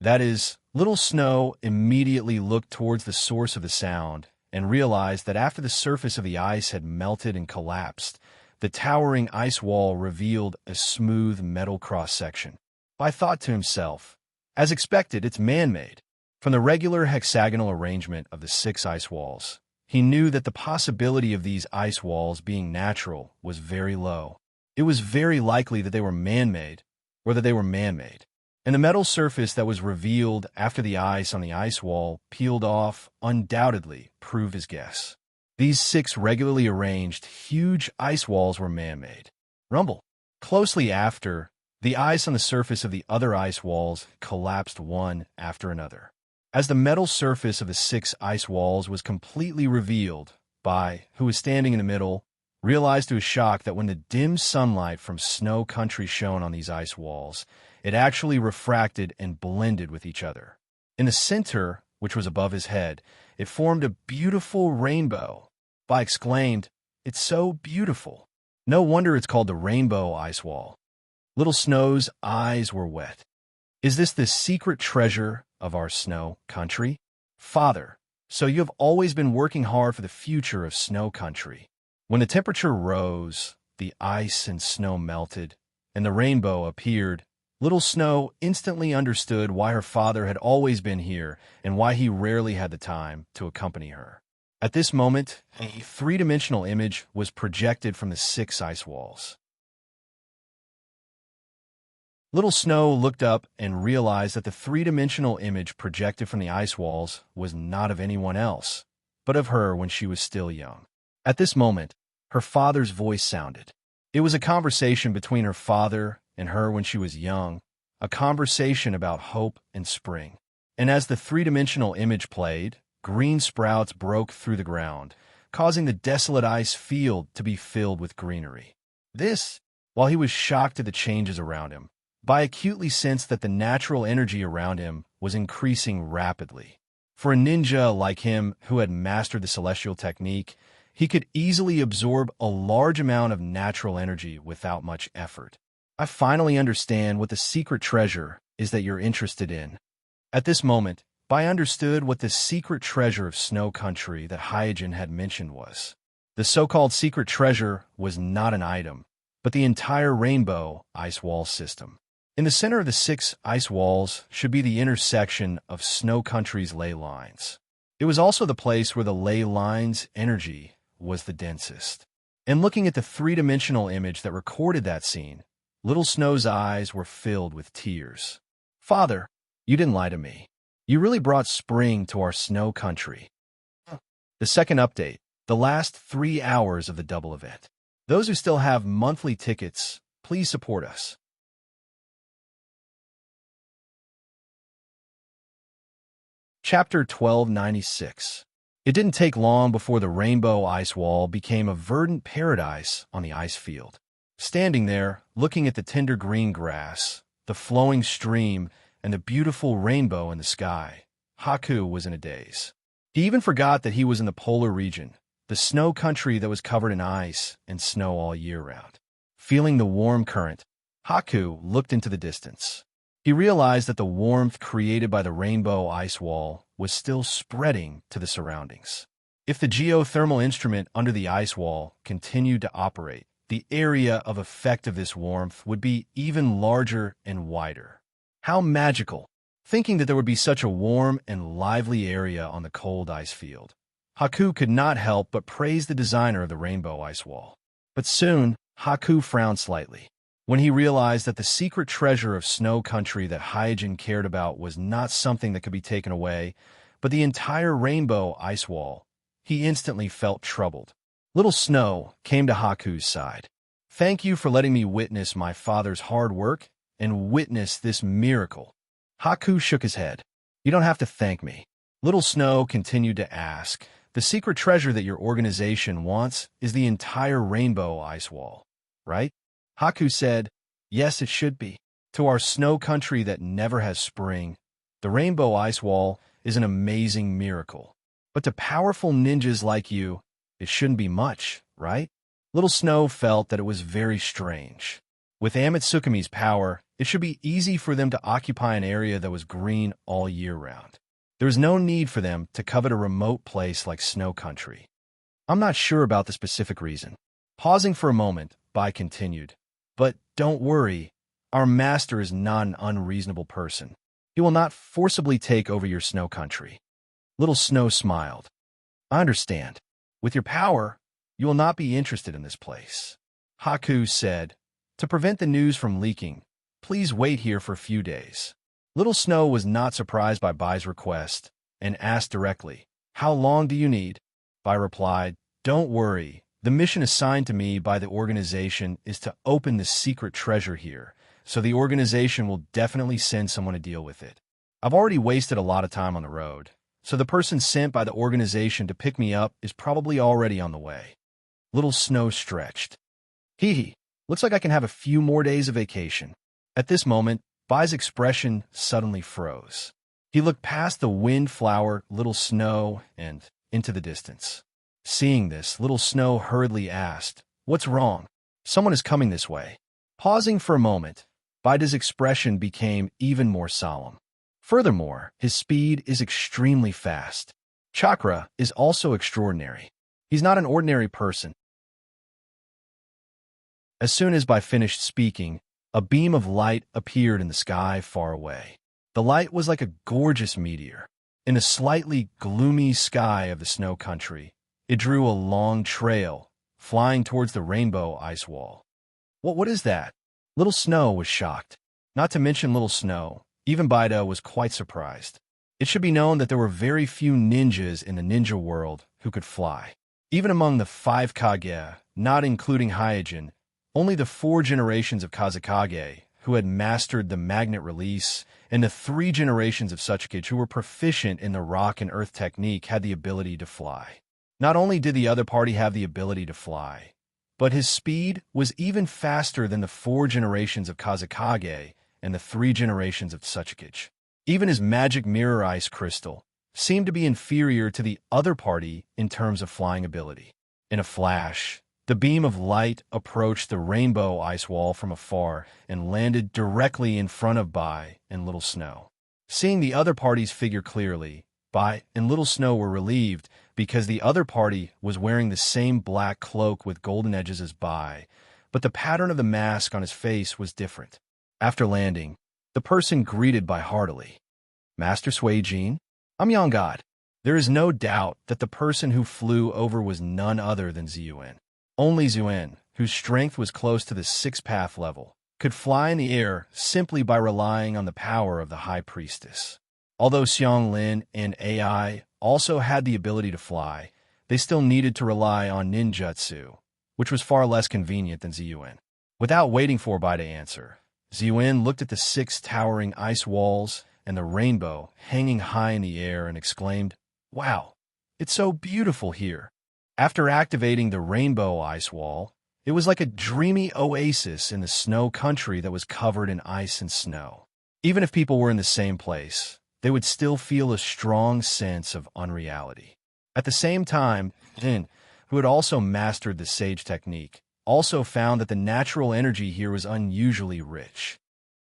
That is, Little Snow immediately looked towards the source of the sound and realized that after the surface of the ice had melted and collapsed, the towering ice wall revealed a smooth metal cross-section. Bai thought to himself, as expected, it's man-made. From the regular hexagonal arrangement of the 6 ice walls, he knew that the possibility of these ice walls being natural was very low. It was very likely that they were man-made, or that they were man-made. And the metal surface that was revealed after the ice on the ice wall peeled off undoubtedly proved his guess. These 6 regularly arranged, huge ice walls were man-made. Rumble. Closely after, the ice on the surface of the other ice walls collapsed one after another. As the metal surface of the 6 ice walls was completely revealed, Bai, who was standing in the middle, realized to his shock that when the dim sunlight from Snow Country shone on these ice walls, it actually refracted and blended with each other. In the center, which was above his head, it formed a beautiful rainbow. Bai exclaimed, "It's so beautiful. No wonder it's called the Rainbow Ice Wall." Little Snow's eyes were wet. "Is this the secret treasure of our Snow Country? Father, so you have always been working hard for the future of Snow Country." When the temperature rose, the ice and snow melted, and the rainbow appeared, Little Snow instantly understood why her father had always been here and why he rarely had the time to accompany her. At this moment, a 3-dimensional image was projected from the 6 ice walls. Little Snow looked up and realized that the three-dimensional image projected from the ice walls was not of anyone else, but of her when she was still young. At this moment, her father's voice sounded. It was a conversation between her father and her when she was young, a conversation about hope and spring. And as the three-dimensional image played, green sprouts broke through the ground, causing the desolate ice field to be filled with greenery. This, while he was shocked at the changes around him, Bai acutely sensed that the natural energy around him was increasing rapidly. For a ninja like him who had mastered the celestial technique, he could easily absorb a large amount of natural energy without much effort. I finally understand what the secret treasure is that you're interested in. At this moment, Bai understood what the secret treasure of Snow Country that Hyojin had mentioned was. The so-called secret treasure was not an item, but the entire rainbow ice wall system. In the center of the 6 ice walls should be the intersection of Snow Country's ley lines. It was also the place where the ley lines' energy was the densest. And looking at the three-dimensional image that recorded that scene, Little Snow's eyes were filled with tears. Father, you didn't lie to me. You really brought spring to our Snow Country. The second update, the last 3 hours of the double event. Those who still have monthly tickets, please support us. Chapter 1296. It didn't take long before the rainbow ice wall became a verdant paradise on the ice field. Standing there, looking at the tender green grass, the flowing stream, and the beautiful rainbow in the sky, Haku was in a daze. He even forgot that he was in the polar region, the snow country that was covered in ice and snow all year round. Feeling the warm current, Haku looked into the distance. He realized that the warmth created by the rainbow ice wall was still spreading to the surroundings. If the geothermal instrument under the ice wall continued to operate, the area of effect of this warmth would be even larger and wider. How magical! Thinking that there would be such a warm and lively area on the cold ice field, Haku could not help but praise the designer of the rainbow ice wall. But soon, Haku frowned slightly. When he realized that the secret treasure of Snow Country that Hyojin cared about was not something that could be taken away, but the entire rainbow ice wall, he instantly felt troubled. Little Snow came to Haku's side. Thank you for letting me witness my father's hard work and witness this miracle. Haku shook his head. You don't have to thank me. Little Snow continued to ask. The secret treasure that your organization wants is the entire rainbow ice wall, right? Haku said, yes, it should be. To our snow country that never has spring, the rainbow ice wall is an amazing miracle. But to powerful ninjas like you, it shouldn't be much, right? Little Snow felt that it was very strange. With Amatsukumi's power, it should be easy for them to occupy an area that was green all year round. There is no need for them to covet a remote place like Snow Country. I'm not sure about the specific reason. Pausing for a moment, Bai continued. But don't worry, our master is not an unreasonable person. He will not forcibly take over your Snow Country. Little Snow smiled. I understand. With your power, you will not be interested in this place. Haku said, to prevent the news from leaking, please wait here for a few days. Little Snow was not surprised by Bai's request and asked directly, how long do you need? Bai replied, don't worry. The mission assigned to me by the organization is to open the secret treasure here, so the organization will definitely send someone to deal with it. I've already wasted a lot of time on the road, so the person sent by the organization to pick me up is probably already on the way. Little Snow stretched. Hee, looks like I can have a few more days of vacation. At this moment, Bai's expression suddenly froze. He looked past the windflower, Little Snow, and into the distance. Seeing this, Little Snow hurriedly asked, what's wrong? Someone is coming this way. Pausing for a moment, Bai's expression became even more solemn. Furthermore, his speed is extremely fast. Chakra is also extraordinary. He's not an ordinary person. As soon as Bai finished speaking, a beam of light appeared in the sky far away. The light was like a gorgeous meteor. In the slightly gloomy sky of the Snow Country, it drew a long trail, flying towards the rainbow ice wall. What is that? Little Snow was shocked. Not to mention Little Snow. Even Baida was quite surprised. It should be known that there were very few ninjas in the ninja world who could fly. Even among the 5 Kage, not including Hyojin, only the 4 generations of Kazekage who had mastered the magnet release and the 3 generations of Suchikage who were proficient in the rock and earth technique had the ability to fly. Not only did the other party have the ability to fly, but his speed was even faster than the 4 generations of Kazekage and the 3 generations of Suchikage. Even his magic mirror ice crystal seemed to be inferior to the other party in terms of flying ability. In a flash, the beam of light approached the rainbow ice wall from afar and landed directly in front of Bai and Little Snow. Seeing the other party's figure clearly, Bai and Little Snow were relieved because the other party was wearing the same black cloak with golden edges as Bai, but the pattern of the mask on his face was different. After landing, the person greeted Bai heartily. "Master Suijin, I'm Yang God." There is no doubt that the person who flew over was none other than Ziyuan. Only Ziyuan, whose strength was close to the 6th path level, could fly in the air simply by relying on the power of the High Priestess. Although Xiang Lin and AI also had the ability to fly, they still needed to rely on ninjutsu, which was far less convenient than Ziyuan. Without waiting for Bai to answer, Ziyuan looked at the 6 towering ice walls and the rainbow hanging high in the air and exclaimed, "Wow, it's so beautiful here." After activating the rainbow ice wall, it was like a dreamy oasis in the snow country that was covered in ice and snow. Even if people were in the same place, they would still feel a strong sense of unreality. At the same time, Jin, who had also mastered the sage technique, also found that the natural energy here was unusually rich.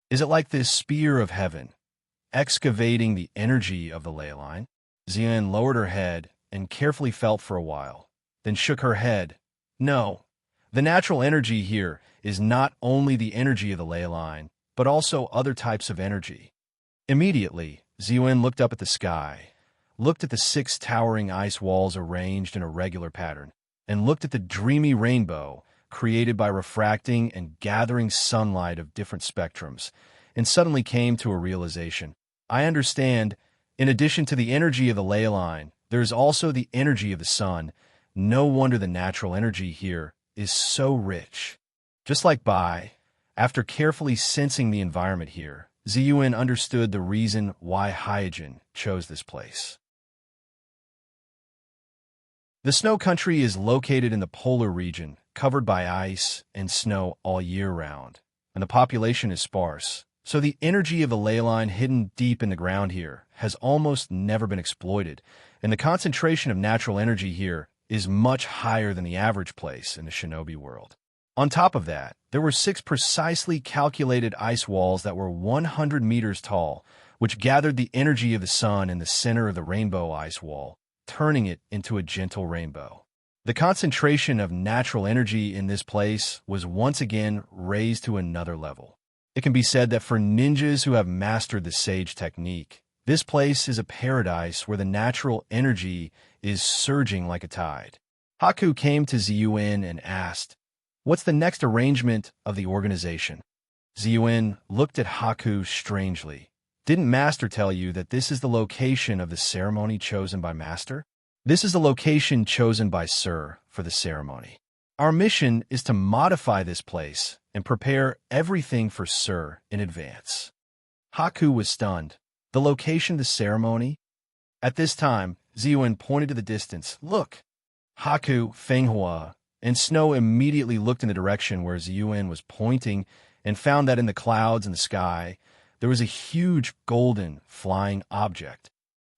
Is it like this spear of heaven, excavating the energy of the ley line? Xian lowered her head and carefully felt for a while, then shook her head. No, the natural energy here is not only the energy of the ley line, but also other types of energy. Immediately, Ziyuan looked up at the sky, looked at the 6 towering ice walls arranged in a regular pattern, and looked at the dreamy rainbow created by refracting and gathering sunlight of different spectrums, and suddenly came to a realization. I understand, in addition to the energy of the ley line, there is also the energy of the sun. No wonder the natural energy here is so rich. Just like Bai, after carefully sensing the environment here, Ziyuan understood the reason why Hyojin chose this place. The snow country is located in the polar region, covered by ice and snow all year round, and the population is sparse, so the energy of the ley line hidden deep in the ground here has almost never been exploited, and the concentration of natural energy here is much higher than the average place in the shinobi world. On top of that, there were 6 precisely calculated ice walls that were 100 meters tall, which gathered the energy of the sun in the center of the rainbow ice wall, turning it into a gentle rainbow. The concentration of natural energy in this place was once again raised to another level. It can be said that for ninjas who have mastered the sage technique, this place is a paradise where the natural energy is surging like a tide. Haku came to Ziyuan and asked, "What's the next arrangement of the organization?" Ziyuan looked at Haku strangely. "Didn't Master tell you that this is the location of the ceremony chosen by Master?" "This is the location chosen by Sir for the ceremony. Our mission is to modify this place and prepare everything for Sir in advance." Haku was stunned. The location of the ceremony? At this time, Ziyuan pointed to the distance. "Look!" Haku, Fenghua, and Snow immediately looked in the direction where Ziyuan was pointing and found that in the clouds in the sky, there was a huge golden flying object.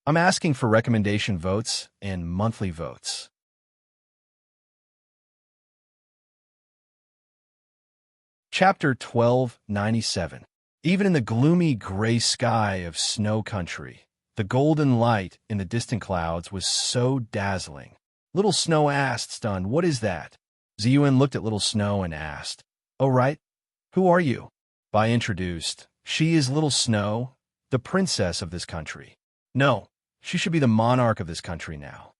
I'm asking for recommendation votes and monthly votes. Chapter 1297. Even in the gloomy gray sky of snow country, the golden light in the distant clouds was so dazzling. Little Snow asked, stunned, "What is that?" Ziyuan looked at Little Snow and asked, "Oh, right. Who are you?" Bai introduced. "She is Little Snow, the princess of this country." "No, she should be the monarch of this country now."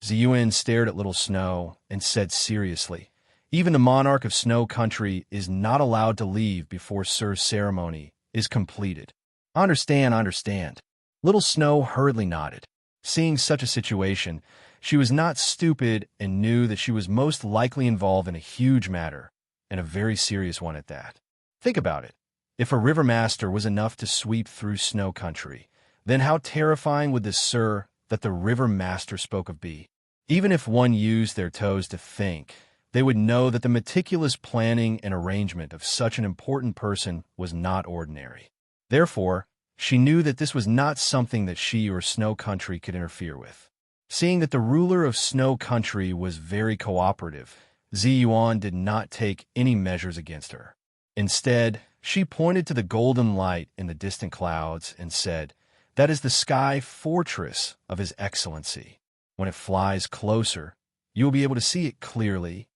Ziyuan stared at Little Snow and said seriously, "Even the monarch of Snow Country is not allowed to leave before Sir's ceremony is completed. Understand. Little Snow hurriedly nodded. Seeing such a situation, she was not stupid and knew that she was most likely involved in a huge matter, and a very serious one at that. Think about it. If a river master was enough to sweep through snow country, then how terrifying would this Sir that the river master spoke of be? Even if one used their toes to think, they would know that the meticulous planning and arrangement of such an important person was not ordinary. Therefore, she knew that this was not something that she or Snow Country could interfere with. Seeing that the ruler of Snow Country was very cooperative, Ziyuan did not take any measures against her. Instead, she pointed to the golden light in the distant clouds and said, "That is the sky fortress of His Excellency. When it flies closer, you will be able to see it clearly."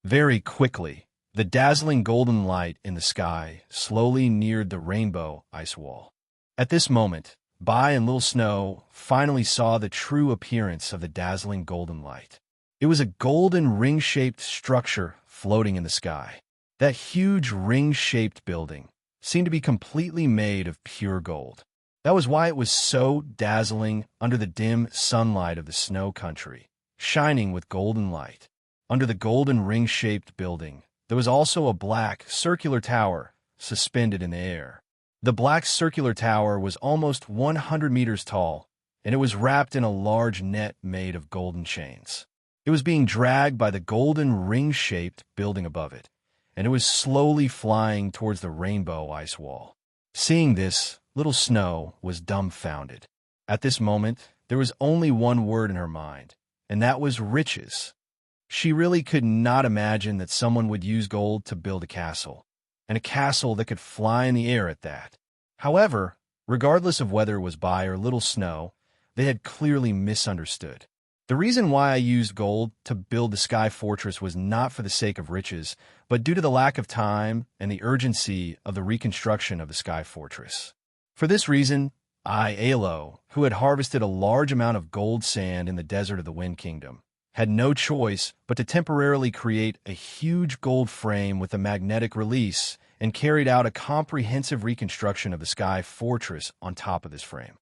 Very quickly, the dazzling golden light in the sky slowly neared the rainbow ice wall. At this moment, Bai and Little Snow finally saw the true appearance of the dazzling golden light. It was a golden ring-shaped structure floating in the sky. That huge ring-shaped building seemed to be completely made of pure gold. That was why it was so dazzling under the dim sunlight of the snow country, shining with golden light. Under the golden ring-shaped building, there was also a black, circular tower suspended in the air. The black circular tower was almost 100 meters tall, and it was wrapped in a large net made of golden chains. It was being dragged by the golden ring-shaped building above it, and it was slowly flying towards the rainbow ice wall. Seeing this, Little Snow was dumbfounded. At this moment, there was only one word in her mind, and that was riches. She really could not imagine that someone would use gold to build a castle, and a castle that could fly in the air at that. However, regardless of whether it was Bai or Little Snow, they had clearly misunderstood. The reason why I used gold to build the Sky Fortress was not for the sake of riches, but due to the lack of time and the urgency of the reconstruction of the Sky Fortress. For this reason, I, Alo, who had harvested a large amount of gold sand in the desert of the Wind Kingdom, had no choice but to temporarily create a huge gold frame with a magnetic release and carried out a comprehensive reconstruction of the Sky Fortress on top of this frame.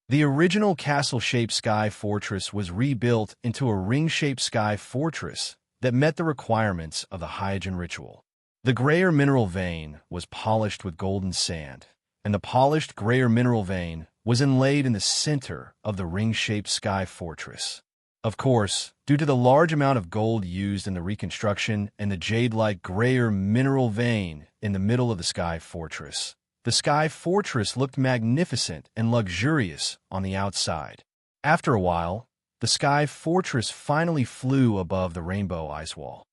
The original castle-shaped Sky Fortress was rebuilt into a ring-shaped Sky Fortress that met the requirements of the Hygiene ritual. The grayer mineral vein was polished with golden sand, and the polished grayer mineral vein was inlaid in the center of the ring-shaped Sky Fortress. Of course, due to the large amount of gold used in the reconstruction and the jade-like grayer mineral vein in the middle of the Sky Fortress, the Sky Fortress looked magnificent and luxurious on the outside. After a while, the Sky Fortress finally flew above the rainbow ice wall.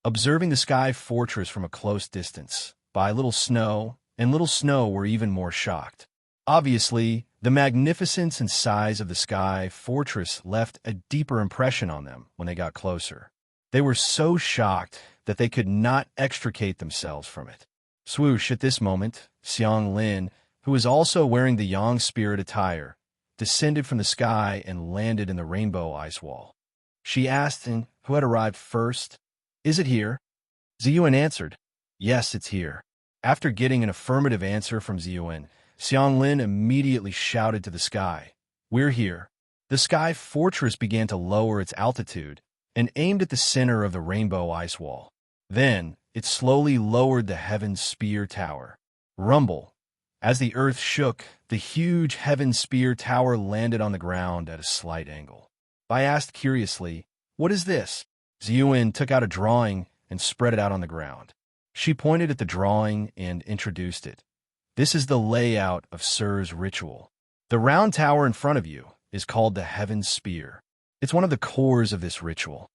Observing the Sky Fortress from a close distance, Bai, Little Snow, and Little Snow were even more shocked. Obviously, the magnificence and size of the Sky Fortress left a deeper impression on them when they got closer. They were so shocked that they could not extricate themselves from it. Swoosh, at this moment, Xiang Lin, who was also wearing the Yang Spirit attire, descended from the sky and landed in the rainbow ice wall. She asked him who had arrived first, "Is it here?" Ziyuan answered, "Yes, it's here." After getting an affirmative answer from Ziyuan, Xiang Lin immediately shouted to the sky, "We're here." The Sky Fortress began to lower its altitude and aimed at the center of the rainbow ice wall. Then, it slowly lowered the Heaven Spear Tower. Rumble. As the earth shook, the huge Heaven Spear Tower landed on the ground at a slight angle. Bai asked curiously, "What is this?" Ziyuan took out a drawing and spread it out on the ground. She pointed at the drawing and introduced it. "This is the layout of Sir's ritual. The round tower in front of you is called the Heaven Spear. It's one of the cores of this ritual."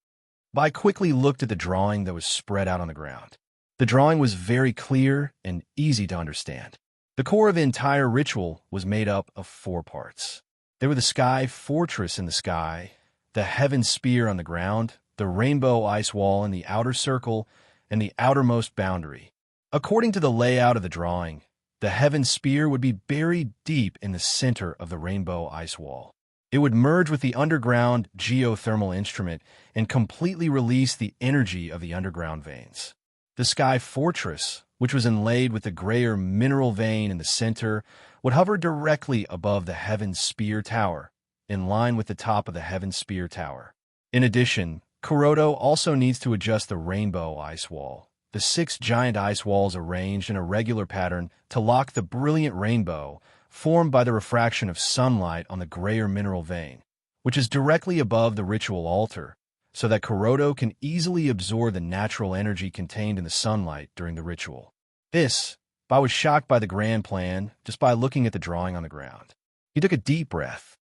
Bai quickly looked at the drawing that was spread out on the ground. The drawing was very clear and easy to understand. The core of the entire ritual was made up of 4 parts. There were the Sky Fortress in the sky, the Heaven Spear on the ground, the rainbow ice wall in the outer circle, and the outermost boundary. According to the layout of the drawing, the Heaven Spear would be buried deep in the center of the rainbow ice wall. It would merge with the underground geothermal instrument and completely release the energy of the underground veins. The Sky Fortress, which was inlaid with the grayer mineral vein in the center, would hover directly above the Heaven Spear Tower, in line with the top of the Heaven Spear Tower. In addition, Kuroto also needs to adjust the rainbow ice wall, the 6 giant ice walls arranged in a regular pattern to lock the brilliant rainbow formed by the refraction of sunlight on the grayer mineral vein, which is directly above the ritual altar, so that Kuroto can easily absorb the natural energy contained in the sunlight during the ritual. I was shocked by the grand plan just by looking at the drawing on the ground. He took a deep breath.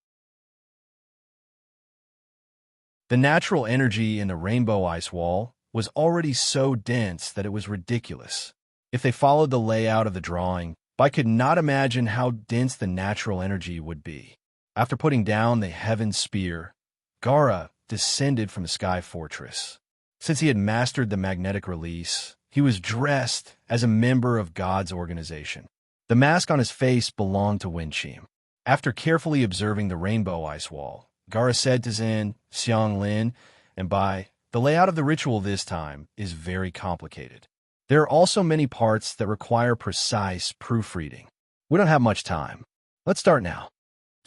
The natural energy in the rainbow ice wall was already so dense that it was ridiculous. If they followed the layout of the drawing, I could not imagine how dense the natural energy would be. After putting down the Heaven Spear, Gaara descended from the Sky Fortress. Since he had mastered the magnetic release, he was dressed as a member of God's organization. The mask on his face belonged to Winchim. After carefully observing the rainbow ice wall, Gaara said to Zen, Xianglin, and Bai, the layout of the ritual this time is very complicated. There are also many parts that require precise proofreading. We don't have much time. Let's start now.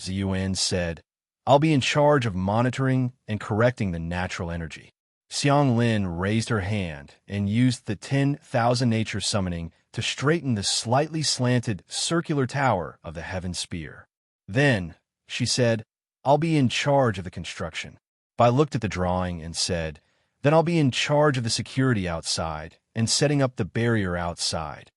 Ziyuan said, I'll be in charge of monitoring and correcting the natural energy. Xianglin raised her hand and used the 10,000 nature summoning to straighten the slightly slanted circular tower of the Heaven Spear. Then, she said, I'll be in charge of the construction. Bai looked at the drawing and said, then I'll be in charge of the security outside and setting up the barrier outside.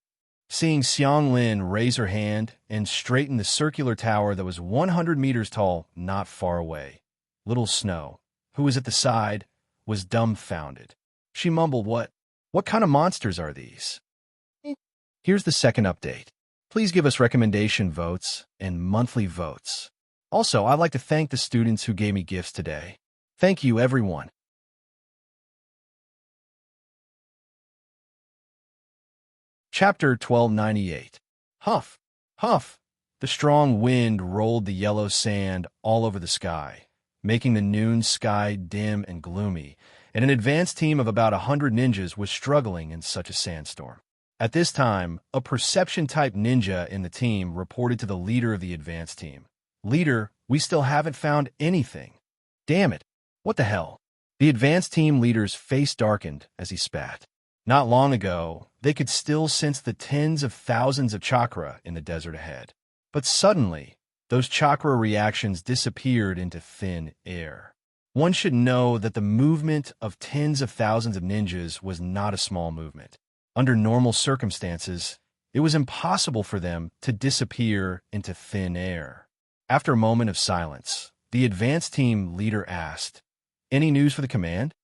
Seeing Xianglin raise her hand and straighten the circular tower that was 100 meters tall not far away, Little Snow, who was at the side, was dumbfounded. She mumbled, What kind of monsters are these? Here's the second update. Please give us recommendation votes and monthly votes. Also, I'd like to thank the students who gave me gifts today. Thank you, everyone. Chapter 1298. Huff, huff. The strong wind rolled the yellow sand all over the sky, making the noon sky dim and gloomy, and an advanced team of about 100 ninjas was struggling in such a sandstorm. At this time, a perception-type ninja in the team reported to the leader of the advanced team. Leader, we still haven't found anything. Damn it. What the hell? The advanced team leader's face darkened as he spat. Not long ago, they could still sense the tens of thousands of chakra in the desert ahead. But suddenly, those chakra reactions disappeared into thin air. One should know that the movement of tens of thousands of ninjas was not a small movement. Under normal circumstances, it was impossible for them to disappear into thin air. After a moment of silence, the advanced team leader asked, Any news for the command?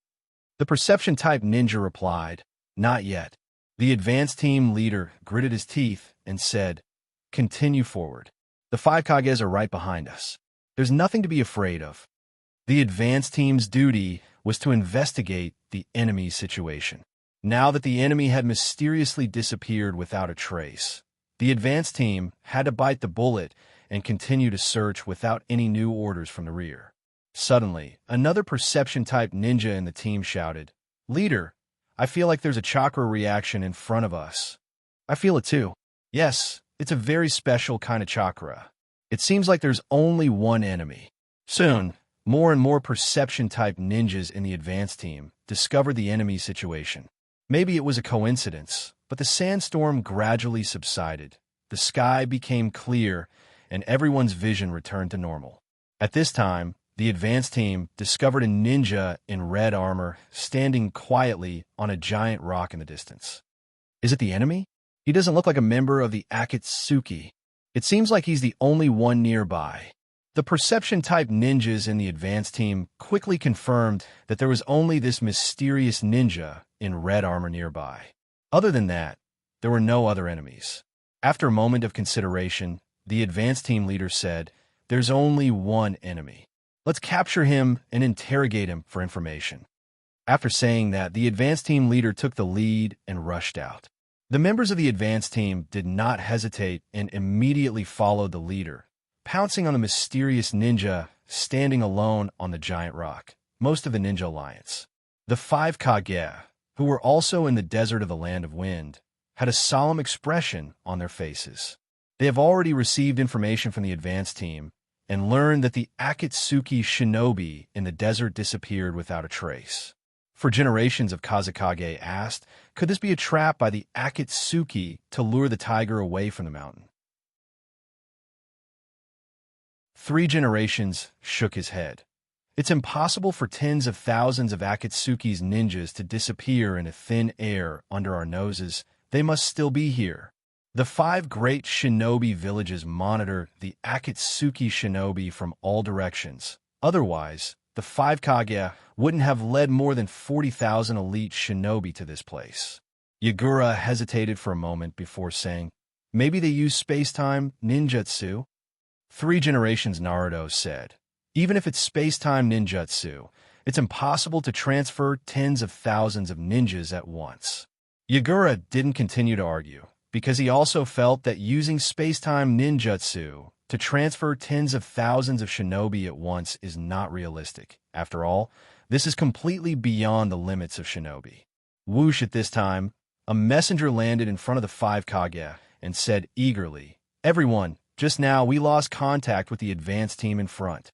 The perception-type ninja replied, Not yet. The advanced team leader gritted his teeth and said, Continue forward. The 5 Kages are right behind us. There's nothing to be afraid of. The advanced team's duty was to investigate the enemy's situation. Now that the enemy had mysteriously disappeared without a trace, the advanced team had to bite the bullet and continue to search without any new orders from the rear. Suddenly, another perception-type ninja in the team shouted, Leader, I feel like there's a chakra reaction in front of us. I feel it too. Yes, it's a very special kind of chakra. It seems like there's only one enemy. Soon, more and more perception-type ninjas in the advanced team discovered the enemy's situation. Maybe it was a coincidence, but the sandstorm gradually subsided. The sky became clear, and everyone's vision returned to normal. At this time, the advanced team discovered a ninja in red armor standing quietly on a giant rock in the distance. Is it the enemy? He doesn't look like a member of the Akatsuki. It seems like he's the only one nearby. The perception-type ninjas in the advanced team quickly confirmed that there was only this mysterious ninja in red armor nearby. Other than that, there were no other enemies. After a moment of consideration, the advanced team leader said, There's only one enemy. Let's capture him and interrogate him for information. After saying that, the advanced team leader took the lead and rushed out. The members of the advanced team did not hesitate and immediately followed the leader, pouncing on the mysterious ninja standing alone on the giant rock, most of the ninja alliance. The 5 Kage, who were also in the desert of the Land of Wind, had a solemn expression on their faces. They have already received information from the advance team and learned that the Akatsuki shinobi in the desert disappeared without a trace. For generations of Kazekage asked, could this be a trap by the Akatsuki to lure the tiger away from the mountain? 3 generations shook his head. It's impossible for tens of thousands of Akatsuki's ninjas to disappear into thin air under our noses. They must still be here. The 5 great shinobi villages monitor the Akatsuki shinobi from all directions. Otherwise, the 5 Kage wouldn't have led more than 40,000 elite shinobi to this place. Yagura hesitated for a moment before saying, maybe they use space-time ninjutsu? 3 generations, Naruto said. Even if it's space-time ninjutsu, it's impossible to transfer tens of thousands of ninjas at once. Yagura didn't continue to argue, because he also felt that using space-time ninjutsu to transfer tens of thousands of shinobi at once is not realistic. After all, this is completely beyond the limits of shinobi. Whoosh, at this time, a messenger landed in front of the 5 Kage and said eagerly, everyone, just now we lost contact with the advance team in front.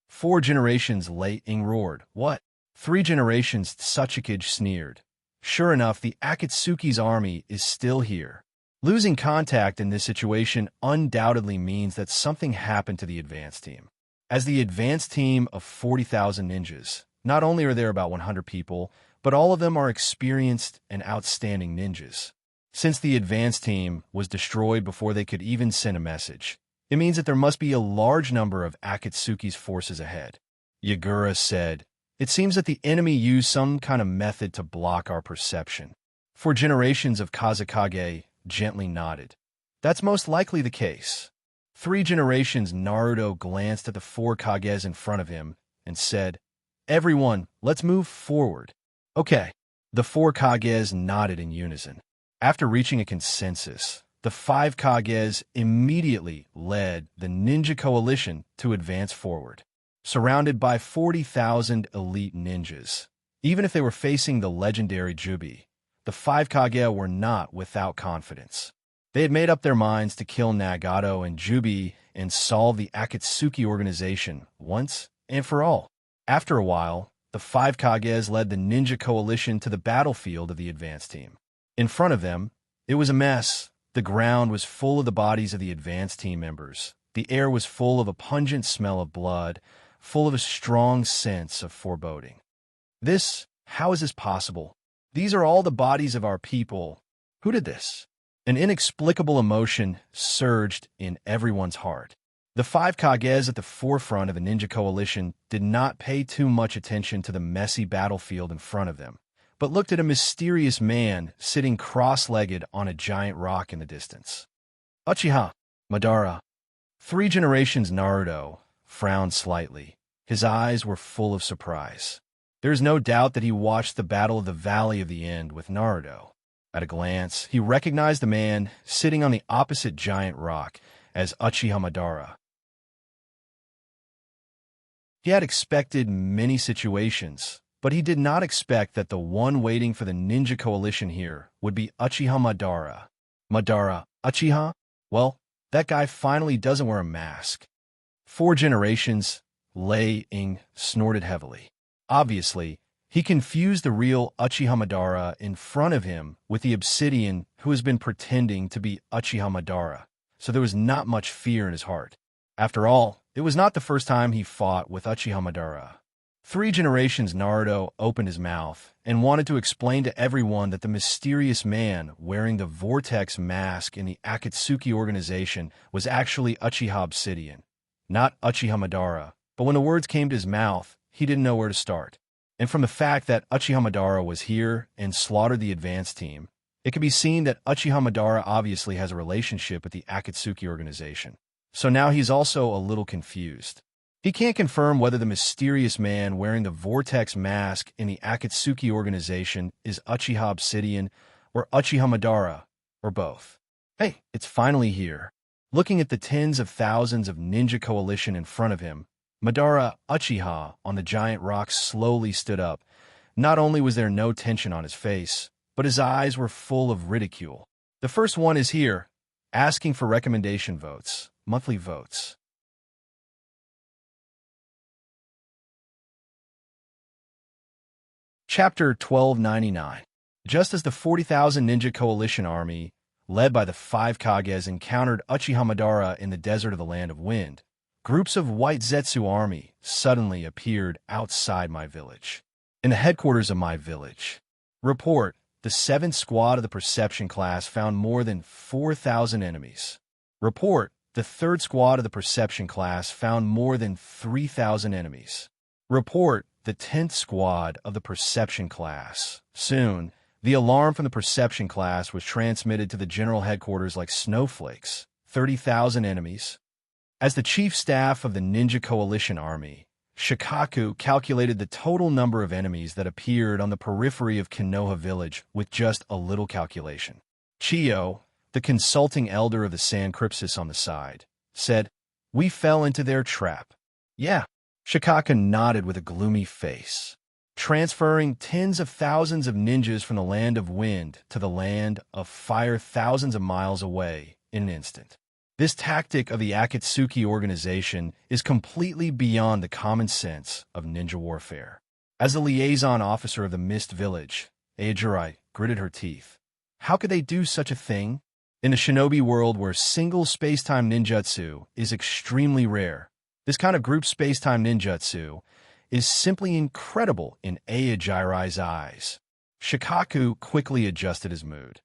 4 generations, Lei Ing roared. What? 3 generations, Tsuchikage sneered. Sure enough, the Akatsuki's army is still here. Losing contact in this situation undoubtedly means that something happened to the advance team. As the advance team of 40,000 ninjas, not only are there about 100 people, but all of them are experienced and outstanding ninjas. Since the advance team was destroyed before they could even send a message, it means that there must be a large number of Akatsuki's forces ahead. Yagura said, it seems that the enemy used some kind of method to block our perception. 4 generations of Kazekage gently nodded. That's most likely the case. 3 generations, Naruto glanced at the 4 Kages in front of him and said, everyone, let's move forward. Okay. The 4 Kages nodded in unison. After reaching a consensus, the 5 Kages immediately led the ninja coalition to advance forward. Surrounded by 40,000 elite ninjas, even if they were facing the legendary Jubi, the 5 Kage were not without confidence. They had made up their minds to kill Nagato and Jubi and solve the Akatsuki organization once and for all. After a while, the 5 Kages led the ninja coalition to the battlefield of the advance team. In front of them, it was a mess. The ground was full of the bodies of the advance team members. The air was full of a pungent smell of blood, full of a strong sense of foreboding. How is this possible? These are all the bodies of our people. Who did this? An inexplicable emotion surged in everyone's heart. The 5 Kages at the forefront of the ninja coalition did not pay too much attention to the messy battlefield in front of them, but looked at a mysterious man sitting cross-legged on a giant rock in the distance. Uchiha Madara. 3 generations, Naruto frowned slightly. His eyes were full of surprise. There is no doubt that he watched the Battle of the Valley of the End with Naruto. At a glance, he recognized the man sitting on the opposite giant rock as Uchiha Madara. He had expected many situations, but he did not expect that the one waiting for the ninja coalition here would be Uchiha Madara. Madara, Uchiha? Well, that guy finally doesn't wear a mask. 4 generations, Lei Ing snorted heavily. Obviously, he confused the real Uchiha Madara in front of him with the obsidian who has been pretending to be Uchiha Madara, so there was not much fear in his heart. After all, it was not the first time he fought with Uchiha Madara. 3 generations, Naruto opened his mouth and wanted to explain to everyone that the mysterious man wearing the vortex mask in the Akatsuki organization was actually Uchiha Obsidian, not Uchiha Madara, but when the words came to his mouth, he didn't know where to start. And from the fact that Uchiha Madara was here and slaughtered the advance team, it can be seen that Uchiha Madara obviously has a relationship with the Akatsuki organization. So now he's also a little confused. He can't confirm whether the mysterious man wearing the vortex mask in the Akatsuki organization is Uchiha Obsidian or Uchiha Madara, or both. Hey, it's finally here. Looking at the tens of thousands of ninja coalition in front of him, Madara Uchiha on the giant rock slowly stood up, Not only was there no tension on his face, but his eyes were full of ridicule. The first one is here, asking for recommendation votes, monthly votes. Chapter 1299. Just as the 40,000 ninja coalition army, led by the 5 Kages, encountered Uchiha Madara in the desert of the Land of Wind, groups of White Zetsu army suddenly appeared outside my village. In the headquarters of my village. Report, the 7th squad of the Perception class found more than 4,000 enemies. Report, the 3rd squad of the Perception class found more than 3,000 enemies. Report, the 10th squad of the Perception class. Soon, the alarm from the Perception class was transmitted to the general headquarters like snowflakes. 30,000 enemies. As the chief staff of the Ninja Coalition Army, Shikaku calculated the total number of enemies that appeared on the periphery of Konoha village with just a little calculation. Chiyo, the consulting elder of the Sand Crypsis on the side, said, "We fell into their trap." Yeah. Shikaku nodded with a gloomy face. Transferring tens of thousands of ninjas from the Land of Wind to the Land of Fire thousands of miles away in an instant. This tactic of the Akatsuki organization is completely beyond the common sense of ninja warfare. As the liaison officer of the Mist Village, Ajirai gritted her teeth. How could they do such a thing? In the shinobi world where single space-time ninjutsu is extremely rare, this kind of group space-time ninjutsu is simply incredible in Ajirai's eyes. Shikaku quickly adjusted his mood.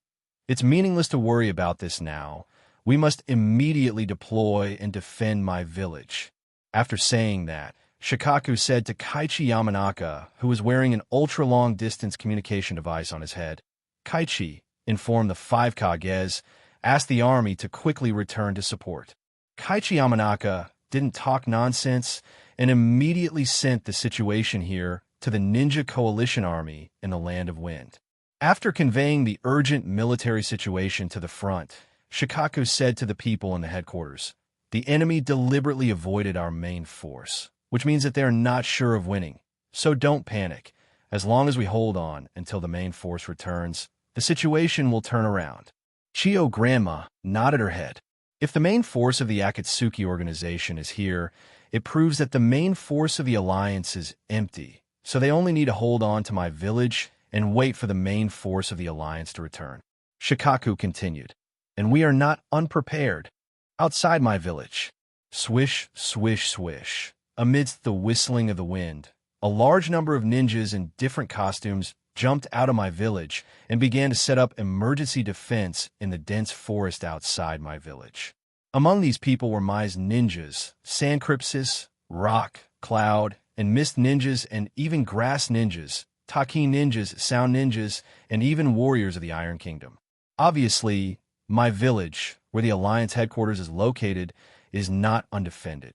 It's meaningless to worry about this now. We must immediately deploy and defend my village. After saying that, Shikaku said to Kaichi Yamanaka, who was wearing an ultra-long-distance communication device on his head. Kaichi informed the 5 Kages, asked the army to quickly return to support. Kaichi Yamanaka didn't talk nonsense and immediately sent the situation here to the Ninja Coalition Army in the Land of Wind. After conveying the urgent military situation to the front, Shikaku said to the people in the headquarters, "The enemy deliberately avoided our main force, which means that they are not sure of winning. So don't panic. As long as we hold on until the main force returns, the situation will turn around." Chiyo Grandma nodded her head. If the main force of the Akatsuki organization is here, it proves that the main force of the alliance is empty, so they only need to hold on to my village and wait for the main force of the alliance to return. Shikaku continued, "And we are not unprepared. Outside my village." Swish, swish, swish. Amidst the whistling of the wind, a large number of ninjas in different costumes jumped out of my village and began to set up emergency defense in the dense forest outside my village. Among these people were my ninjas, Sand Crypsis, Rock, Cloud, and Mist ninjas, and even Grass ninjas, Taki ninjas, Sound ninjas, and even warriors of the Iron Kingdom. Obviously, my village, where the Alliance headquarters is located, is not undefended.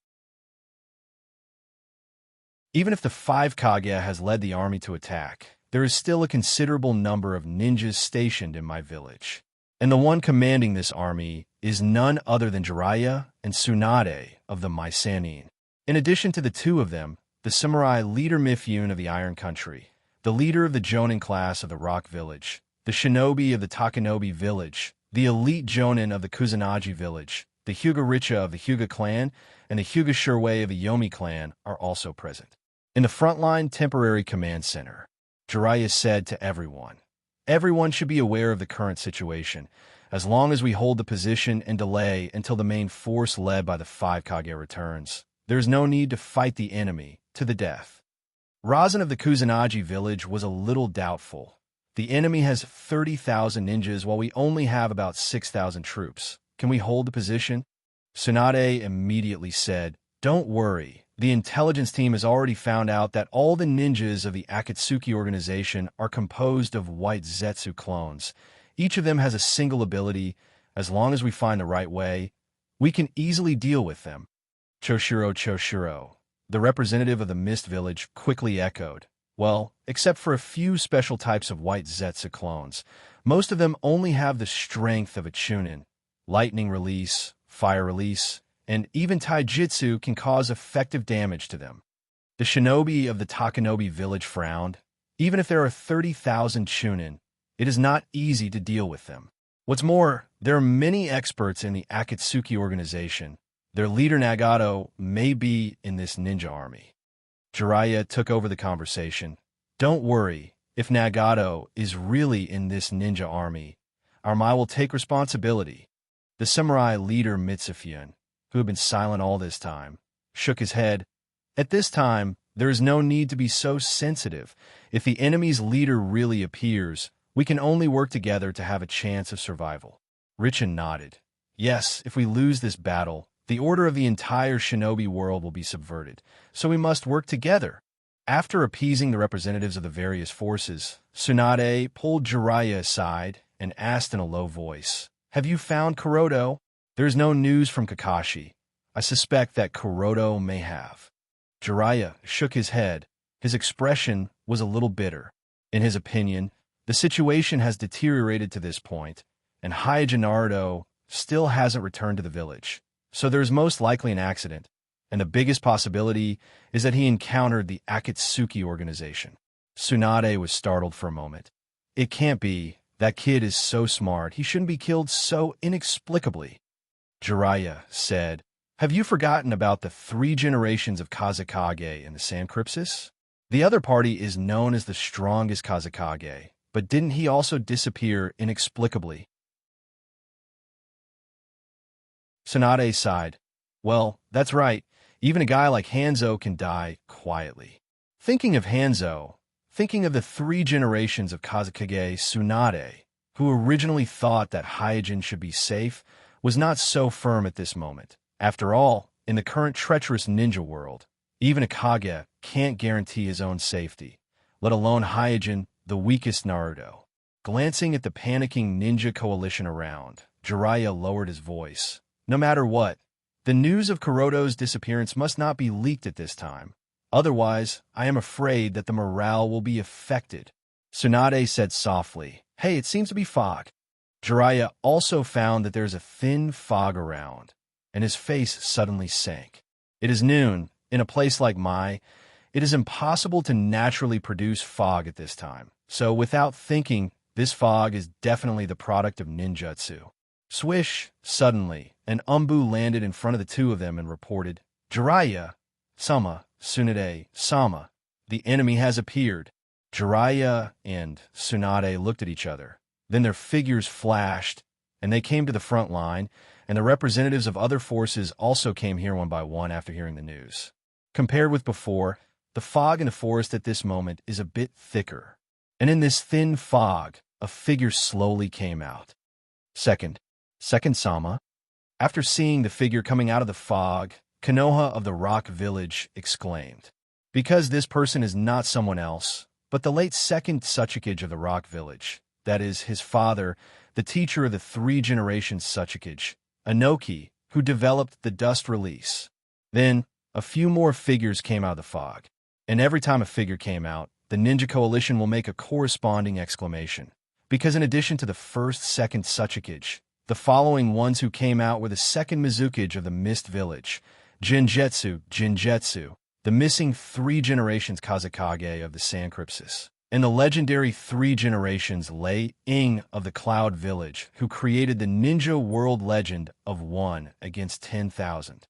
Even if the 5 Kage has led the army to attack, there is still a considerable number of ninjas stationed in my village. And the one commanding this army is none other than Jiraiya and Tsunade of the Mysanin. In addition to the two of them, the samurai leader Mifune of the Iron Country, the leader of the Jonin class of the Rock Village, the shinobi of the Takanobi Village, the elite Jonin of the Kusanagi Village, the Hyuga Richa of the Hyuga clan, and the Hyuga Shirwei of the Yomi clan are also present. In the frontline temporary command center, Jiraiya said to everyone, "Everyone should be aware of the current situation. As long as we hold the position and delay until the main force led by the 5 Kage returns, there is no need to fight the enemy to the death." Razan of the Kusanagi village was a little doubtful. The enemy has 30,000 ninjas while we only have about 6,000 troops. Can we hold the position? Tsunade immediately said, "Don't worry. The intelligence team has already found out that all the ninjas of the Akatsuki organization are composed of White Zetsu clones. Each of them has a single ability. As long as we find the right way, we can easily deal with them." Choshiro, the representative of the Mist Village, quickly echoed, "Well, except for a few special types of White Zetsu clones, most of them only have the strength of a Chunin. Lightning release, fire release, and even taijutsu can cause effective damage to them." The shinobi of the Takanobi village frowned. Even if there are 30,000 Chunin, it is not easy to deal with them. What's more, there are many experts in the Akatsuki organization. Their leader Nagato may be in this ninja army. Jiraiya took over the conversation. Don't worry, if Nagato is really in this ninja army, our Mai will take responsibility. The samurai leader Mitsufian, who had been silent all this time, shook his head. At this time, there is no need to be so sensitive. If the enemy's leader really appears, we can only work together to have a chance of survival. Richin nodded. Yes, if we lose this battle, the order of the entire shinobi world will be subverted, so we must work together. After appeasing the representatives of the various forces, Tsunade pulled Jiraiya aside and asked in a low voice, "Have you found Kuroto?" "There is no news from Kakashi. I suspect that Kuroto may have." Jiraiya shook his head. His expression was a little bitter. In his opinion, the situation has deteriorated to this point, and Hyuga Naruto still hasn't returned to the village. So there's most likely an accident, and the biggest possibility is that he encountered the Akatsuki organization. Tsunade was startled for a moment. It can't be. That kid is so smart. He shouldn't be killed so inexplicably. Jiraiya said, "Have you forgotten about the 3 generations of Kazekage in the Sand Crypsis? The other party is known as the strongest Kazekage, but didn't he also disappear inexplicably?" Tsunade sighed. "Well, that's right. Even a guy like Hanzo can die quietly." Thinking of Hanzo, thinking of the 3 generations of Kazekage, Tsunade, who originally thought that Hyuga should be safe, was not so firm at this moment. After all, in the current treacherous ninja world, even a Kage can't guarantee his own safety, let alone Hyuga, the weakest Naruto. Glancing at the panicking ninja coalition around, Jiraiya lowered his voice. "No matter what, the news of Kuroto's disappearance must not be leaked at this time. Otherwise, I am afraid that the morale will be affected." Tsunade said softly, "Hey, it seems to be fog." Jiraiya also found that there's a thin fog around, and his face suddenly sank. It is noon. In a place like Mai, it is impossible to naturally produce fog at this time. So without thinking, this fog is definitely the product of ninjutsu. Swish! Suddenly, an Umbu landed in front of the two of them and reported, "Jiraiya, Sama, Tsunade, Sama, the enemy has appeared." Jiraiya and Tsunade looked at each other. Then their figures flashed, and they came to the front line, and the representatives of other forces also came here one by one after hearing the news. Compared with before, the fog in the forest at this moment is a bit thicker, and in this thin fog, a figure slowly came out. Second Sama. After seeing the figure coming out of the fog, Konoha of the Rock Village exclaimed, "Because this person is not someone else, but the late second Tsuchikage of the Rock Village, that is, his father, the teacher of the 3 generations Tsuchikage, Inoki, who developed the dust release." Then, a few more figures came out of the fog, and every time a figure came out, the Ninja Coalition will make a corresponding exclamation. Because in addition to the first, second Tsuchikage, the following ones who came out were the second Mizukage of the Mist Village, Jinjetsu, the missing 3 generations Kazekage of the Sand Crypsis, and the legendary 3 generations Lei Ing of the Cloud Village, who created the ninja world legend of 1 against 10,000.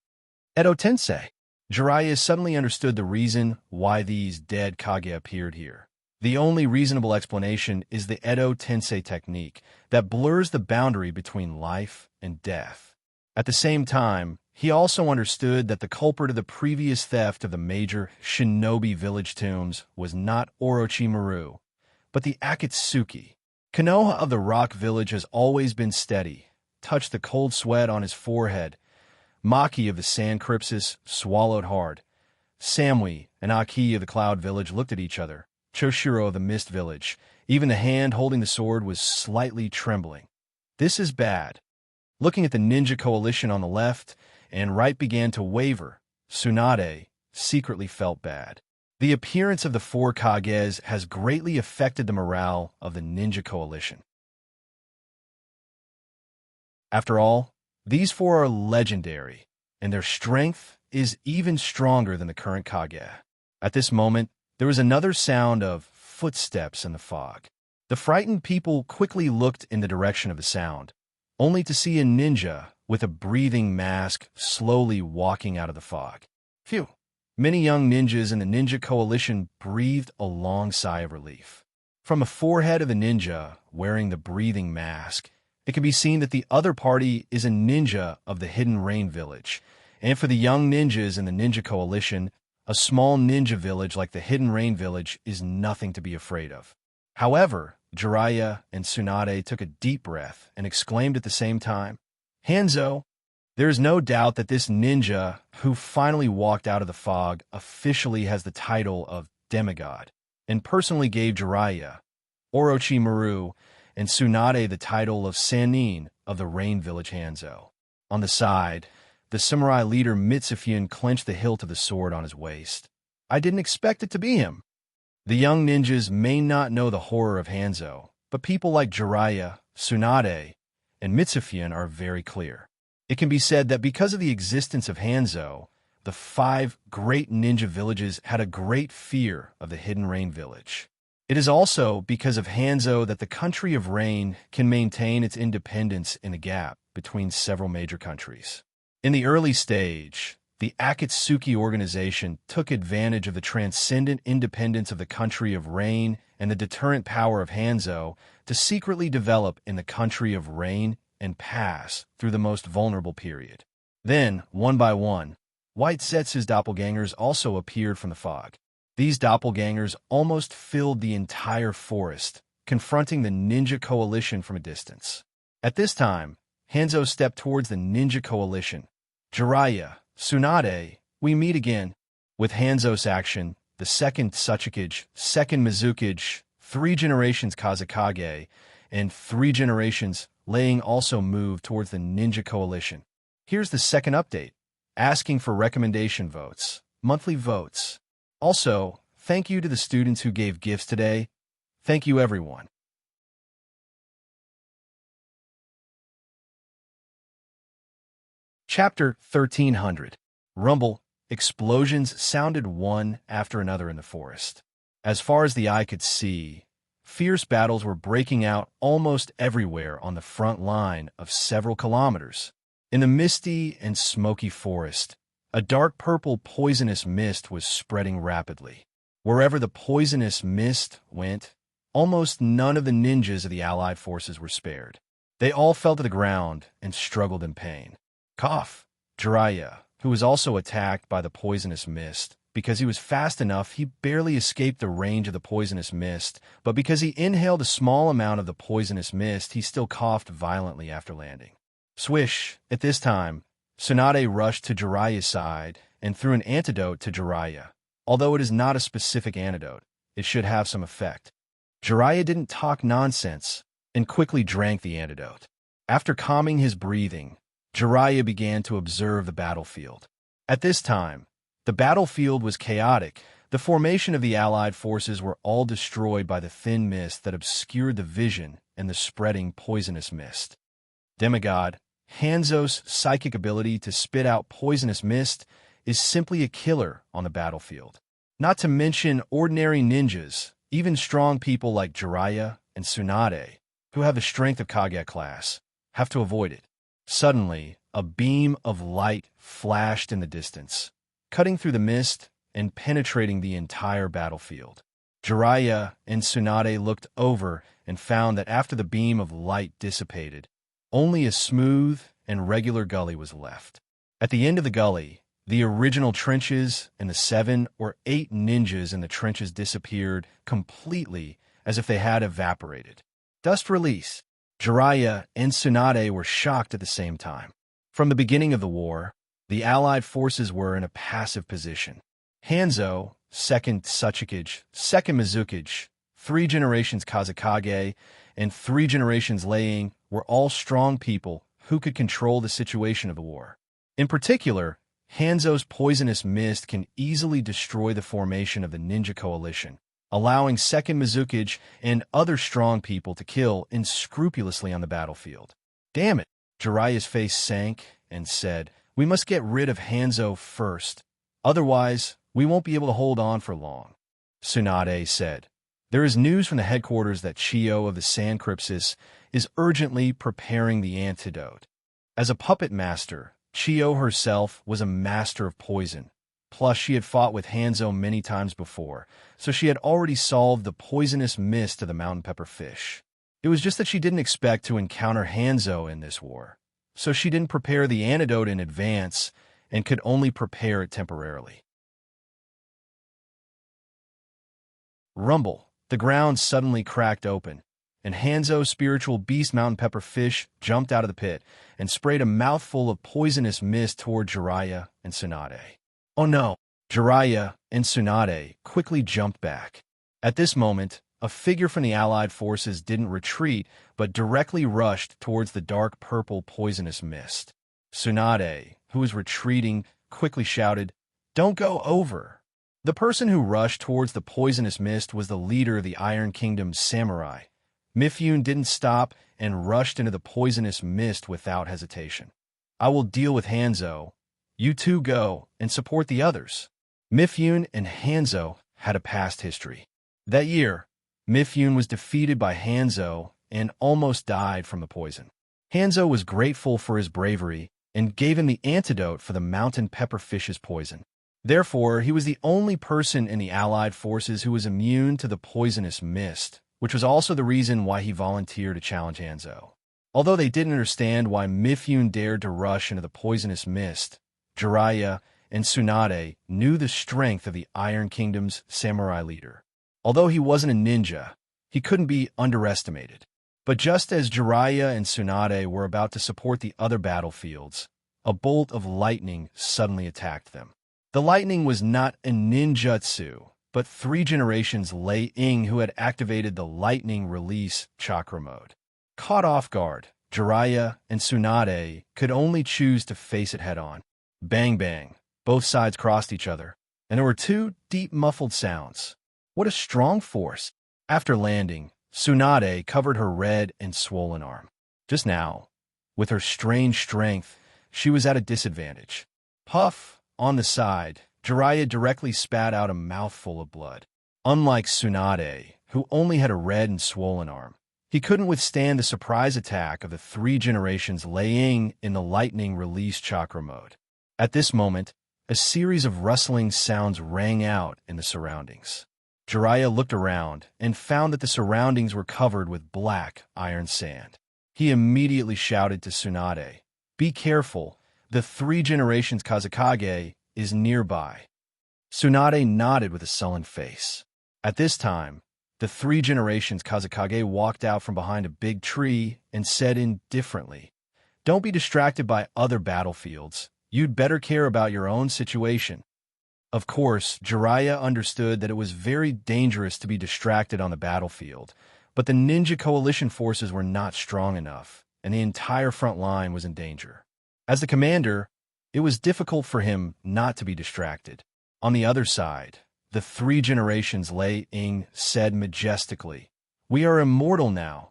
Edo Tensei. Jiraiya suddenly understood the reason why these dead Kage appeared here. The only reasonable explanation is the Edo Tensei technique that blurs the boundary between life and death. At the same time, he also understood that the culprit of the previous theft of the major shinobi village tombs was not Orochimaru, but the Akatsuki. Konoha of the Rock Village has always been steady, touched the cold sweat on his forehead. Maki of the Sand Crypsis swallowed hard. Samui and Aki of the Cloud Village looked at each other. Choshiro of the Mist Village, even the hand holding the sword was slightly trembling. This is bad. Looking at the Ninja Coalition on the left and right began to waver, Tsunade secretly felt bad. The appearance of the 4 Kages has greatly affected the morale of the Ninja Coalition. After all, these 4 are legendary, and their strength is even stronger than the current Kage. At this moment, there was another sound of footsteps in the fog. The frightened people quickly looked in the direction of the sound, only to see a ninja with a breathing mask slowly walking out of the fog. Phew! Many young ninjas in the Ninja Coalition breathed a long sigh of relief. From the forehead of the ninja wearing the breathing mask, it can be seen that the other party is a ninja of the Hidden Rain Village, and for the young ninjas in the Ninja Coalition, a small ninja village like the Hidden Rain Village is nothing to be afraid of. However, Jiraiya and Tsunade took a deep breath and exclaimed at the same time, "Hanzo!" There is no doubt that this ninja, who finally walked out of the fog, officially has the title of demigod, and personally gave Jiraiya, Orochimaru, and Tsunade the title of Sannin of the Rain Village Hanzo. On the side, the samurai leader Mitsufian clenched the hilt of the sword on his waist. I didn't expect it to be him. The young ninjas may not know the horror of Hanzo, but people like Jiraiya, Tsunade, and Mitsufian are very clear. It can be said that because of the existence of Hanzo, the 5 great ninja villages had a great fear of the Hidden Rain Village. It is also because of Hanzo that the country of Rain can maintain its independence in the gap between several major countries. In the early stage, the Akatsuki organization took advantage of the transcendent independence of the country of Rain and the deterrent power of Hanzo to secretly develop in the country of Rain and pass through the most vulnerable period. Then, one by one, White Zetsu's doppelgangers also appeared from the fog. These doppelgangers almost filled the entire forest, confronting the Ninja Coalition from a distance. At this time, Hanzo stepped towards the Ninja Coalition. Jiraiya, Tsunade, we meet again. With Hanzo's action, the second Tsuchikage, second Mizukage, 3 generations Kazekage, and 3 generations Laying also moved towards the Ninja Coalition. Here's the second update, asking for recommendation votes, monthly votes. Also, thank you to the students who gave gifts today. Thank you, everyone. Chapter 1300. Rumble. Explosions sounded one after another in the forest. As far as the eye could see, fierce battles were breaking out almost everywhere on the front line of several kilometers. In the misty and smoky forest, a dark purple poisonous mist was spreading rapidly. Wherever the poisonous mist went, almost none of the ninjas of the allied forces were spared. They all fell to the ground and struggled in pain. Cough. Jiraiya, who was also attacked by the poisonous mist, because he was fast enough, he barely escaped the range of the poisonous mist, but because he inhaled a small amount of the poisonous mist, he still coughed violently after landing. Swish! At this time, Tsunade rushed to Jiraiya's side and threw an antidote to Jiraiya. Although it is not a specific antidote, it should have some effect. Jiraiya didn't talk nonsense and quickly drank the antidote. After calming his breathing, Jiraiya began to observe the battlefield. At this time, the battlefield was chaotic. The formation of the allied forces were all destroyed by the thin mist that obscured the vision and the spreading poisonous mist. Demigod, Hanzo's psychic ability to spit out poisonous mist is simply a killer on the battlefield. Not to mention ordinary ninjas, even strong people like Jiraiya and Tsunade, who have the strength of Kage class, have to avoid it. Suddenly, a beam of light flashed in the distance, cutting through the mist and penetrating the entire battlefield. Jiraiya and Tsunade looked over and found that after the beam of light dissipated, only a smooth and regular gully was left. At the end of the gully, the original trenches and the 7 or 8 ninjas in the trenches disappeared completely as if they had evaporated. Dust release. Jiraiya and Tsunade were shocked at the same time. From the beginning of the war, the allied forces were in a passive position. Hanzo, second Tsuchikage, second Mizukage, 3 generations Kazekage, and 3 generations Laying were all strong people who could control the situation of the war. In particular, Hanzo's poisonous mist can easily destroy the formation of the Ninja Coalition, allowing second Mizukage and other strong people to kill unscrupulously on the battlefield. Damn it! Jiraiya's face sank and said, "We must get rid of Hanzo first. Otherwise, we won't be able to hold on for long." Tsunade said, There is news from the headquarters that Chio of the Sand Crypsis is urgently preparing the antidote. As a puppet master, Chio herself was a master of poison. Plus, she had fought with Hanzo many times before, so she had already solved the poisonous mist of the mountain pepper fish. It was just that she didn't expect to encounter Hanzo in this war, so she didn't prepare the antidote in advance and could only prepare it temporarily. Rumble. The ground suddenly cracked open, and Hanzo's spiritual beast mountain pepper fish jumped out of the pit and sprayed a mouthful of poisonous mist toward Jiraiya and Tsunade. Oh no! Jiraiya and Tsunade quickly jumped back. At this moment, a figure from the allied forces didn't retreat, but directly rushed towards the dark purple poisonous mist. Tsunade, who was retreating, quickly shouted, "Don't go over!" The person who rushed towards the poisonous mist was the leader of the Iron Kingdom's samurai. Mifune didn't stop and rushed into the poisonous mist without hesitation. "I will deal with Hanzo. You two go and support the others." Mifune and Hanzo had a past history. That year, Mifune was defeated by Hanzo and almost died from the poison. Hanzo was grateful for his bravery and gave him the antidote for the mountain pepper fish's poison. Therefore, he was the only person in the allied forces who was immune to the poisonous mist, which was also the reason why he volunteered to challenge Hanzo. Although they didn't understand why Mifune dared to rush into the poisonous mist, Jiraiya and Tsunade knew the strength of the Iron Kingdom's samurai leader. Although he wasn't a ninja, he couldn't be underestimated. But just as Jiraiya and Tsunade were about to support the other battlefields, a bolt of lightning suddenly attacked them. The lightning was not a ninjutsu, but 3 generations Lei Ying who had activated the lightning release chakra mode. Caught off guard, Jiraiya and Tsunade could only choose to face it head-on. Bang bang, both sides crossed each other, and there were 2 deep muffled sounds. What a strong force! After landing, Tsunade covered her red and swollen arm. Just now, with her strange strength, she was at a disadvantage. Puff! On the side, Jiraiya directly spat out a mouthful of blood. Unlike Tsunade, who only had a red and swollen arm, he couldn't withstand the surprise attack of the 3 generations Lei Ying in the lightning release chakra mode. At this moment, a series of rustling sounds rang out in the surroundings. Jiraiya looked around and found that the surroundings were covered with black iron sand. He immediately shouted to Tsunade, "Be careful! The 3 generations Kazekage is nearby." Tsunade nodded with a sullen face. At this time, the 3 generations Kazekage walked out from behind a big tree and said indifferently, "Don't be distracted by other battlefields. You'd better care about your own situation." Of course, Jiraiya understood that it was very dangerous to be distracted on the battlefield, but the ninja coalition forces were not strong enough, and the entire front line was in danger. As the commander, it was difficult for him not to be distracted. On the other side, the 3 generations Lei Ying said majestically, "We are immortal now.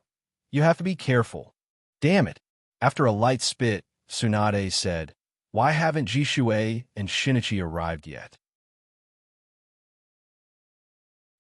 You have to be careful." "Damn it." After a light spit, Tsunade said, "Why haven't Jishuei and Shinichi arrived yet?"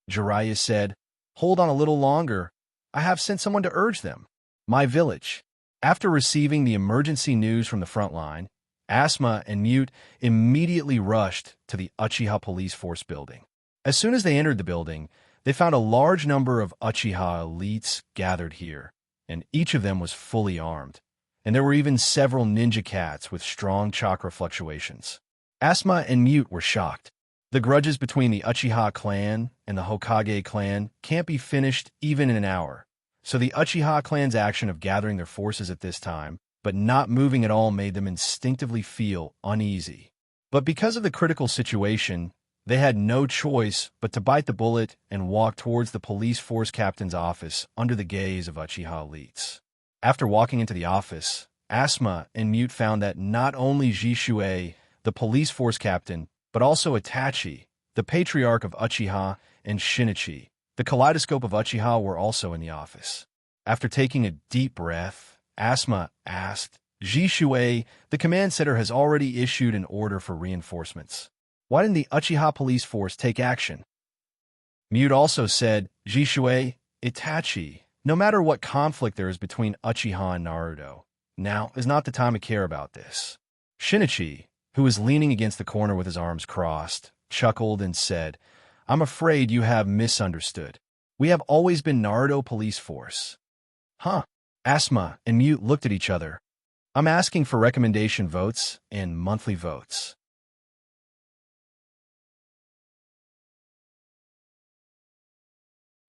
Jiraiya said, "Hold on a little longer. I have sent someone to urge them." My village. After receiving the emergency news from the front line, Asma and Mute immediately rushed to the Uchiha Police Force building. As soon as they entered the building, they found a large number of Uchiha elites gathered here, and each of them was fully armed. And there were even several ninja cats with strong chakra fluctuations. Asma and Mute were shocked. The grudges between the Uchiha clan and the Hokage clan can't be finished even in an hour. So the Uchiha clan's action of gathering their forces at this time, but not moving at all, made them instinctively feel uneasy. But because of the critical situation, they had no choice but to bite the bullet and walk towards the police force captain's office under the gaze of Uchiha elites. After walking into the office, Asma and Mute found that not only Jishuei, the police force captain, but also Itachi, the patriarch of Uchiha, and Shinichi, the kaleidoscope of Uchiha, were also in the office. After taking a deep breath, Asma asked, "Jishuei, the command center has already issued an order for reinforcements. Why didn't the Uchiha police force take action?" Mute also said, Jishui, Itachi, no matter what conflict there is between Uchiha and Naruto, now is not the time to care about this. Shinichi, who was leaning against the corner with his arms crossed, chuckled and said, I'm afraid you have misunderstood. We have always been Naruto police force. Huh? Asma and Mute looked at each other. I'm asking for recommendation votes and monthly votes.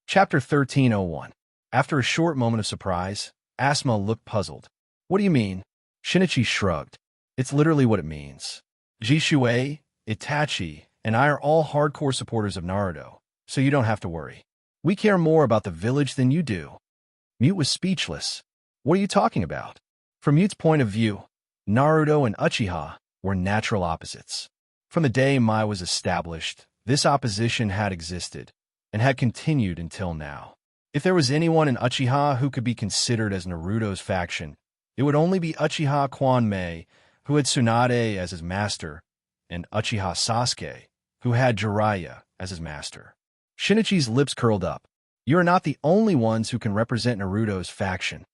Chapter 1301. After a short moment of surprise, Asma looked puzzled. What do you mean? Shinichi shrugged. It's literally what it means. Jishui, Itachi, and I are all hardcore supporters of Naruto, so you don't have to worry. We care more about the village than you do. Mute was speechless. What are you talking about? From Mute's point of view, Naruto and Uchiha were natural opposites. From the day Mai was established, this opposition had existed, and had continued until now. If there was anyone in Uchiha who could be considered as Naruto's faction, it would only be Uchiha Kwanmei, who had Tsunade as his master, and Uchiha Sasuke, who had Jiraiya as his master. Shinichi's lips curled up. You are not the only ones who can represent Naruto's faction.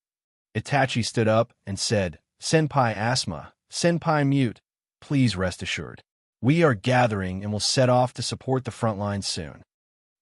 Itachi stood up and said, Senpai Asma, Senpai Mute, please rest assured. We are gathering and will set off to support the front line soon.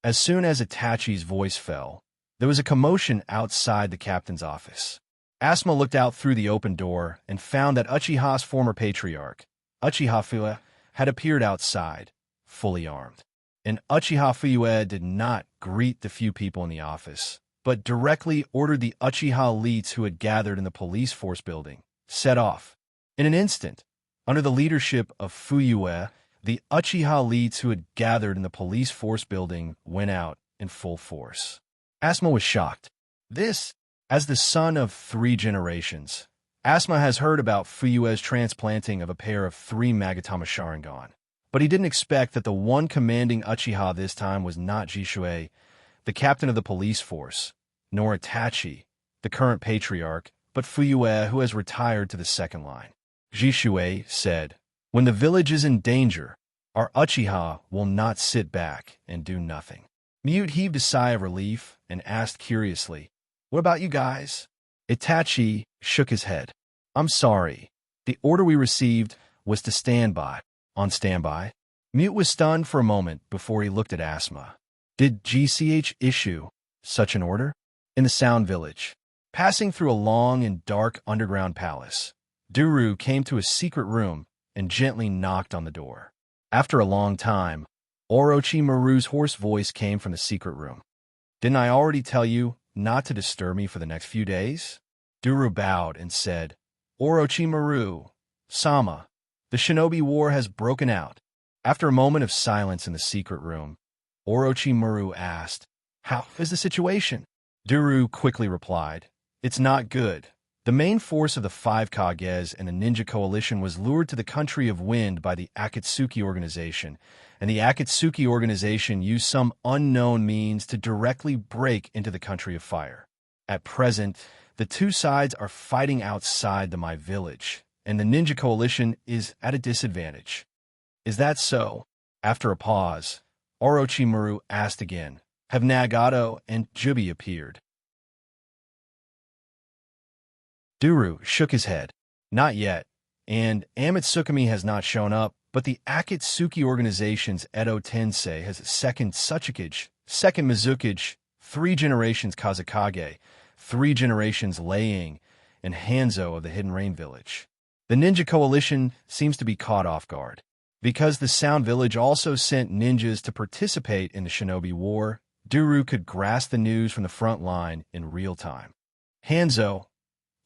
As soon as Itachi's voice fell, there was a commotion outside the captain's office. Asma looked out through the open door and found that Uchiha's former patriarch, Uchiha Fuyue, had appeared outside, fully armed. And Uchiha Fuyue did not greet the few people in the office, but directly ordered the Uchiha elites who had gathered in the police force building, set off. In an instant, under the leadership of Fuyue, the Uchiha elites who had gathered in the police force building went out in full force. Asma was shocked. This, as the son of 3 generations, Asma has heard about Fuyue's transplanting of a pair of 3 Magatama Sharingan. But he didn't expect that the one commanding Uchiha this time was not Jishui, the captain of the police force, nor Itachi, the current patriarch, but Fuyue, who has retired to the second line. Jishui said, When the village is in danger, our Uchiha will not sit back and do nothing. Mute heaved a sigh of relief and asked curiously, What about you guys? Itachi shook his head. I'm sorry. The order we received was to stand by. On standby? Mute was stunned for a moment before he looked at Asma. Did GCH issue such an order? In the Sound Village, passing through a long and dark underground palace, Duru came to a secret room and gently knocked on the door. After a long time, Orochimaru's hoarse voice came from the secret room. Didn't I already tell you not to disturb me for the next few days? Duru bowed and said, Orochimaru, Sama, the shinobi war has broken out. After a moment of silence in the secret room, Orochimaru asked, How is the situation? Duru quickly replied, It's not good. The main force of the 5 Kages and the Ninja Coalition was lured to the Country of Wind by the Akatsuki organization, and the Akatsuki organization used some unknown means to directly break into the Country of Fire. At present, the 2 sides are fighting outside the My Village, and the Ninja Coalition is at a disadvantage. Is that so? After a pause, Orochimaru asked again, Have Nagato and Jubi appeared? Duru shook his head. Not yet, and Amitsukami has not shown up, but the Akatsuki organization's Edo Tensei has a second Tsuchikage, second Mizukage, 3 generations Kazekage, 3 generations Laying, and Hanzo of the Hidden Rain Village. The Ninja Coalition seems to be caught off guard. Because the Sound Village also sent ninjas to participate in the Shinobi War, Duru could grasp the news from the front line in real time. Hanzo,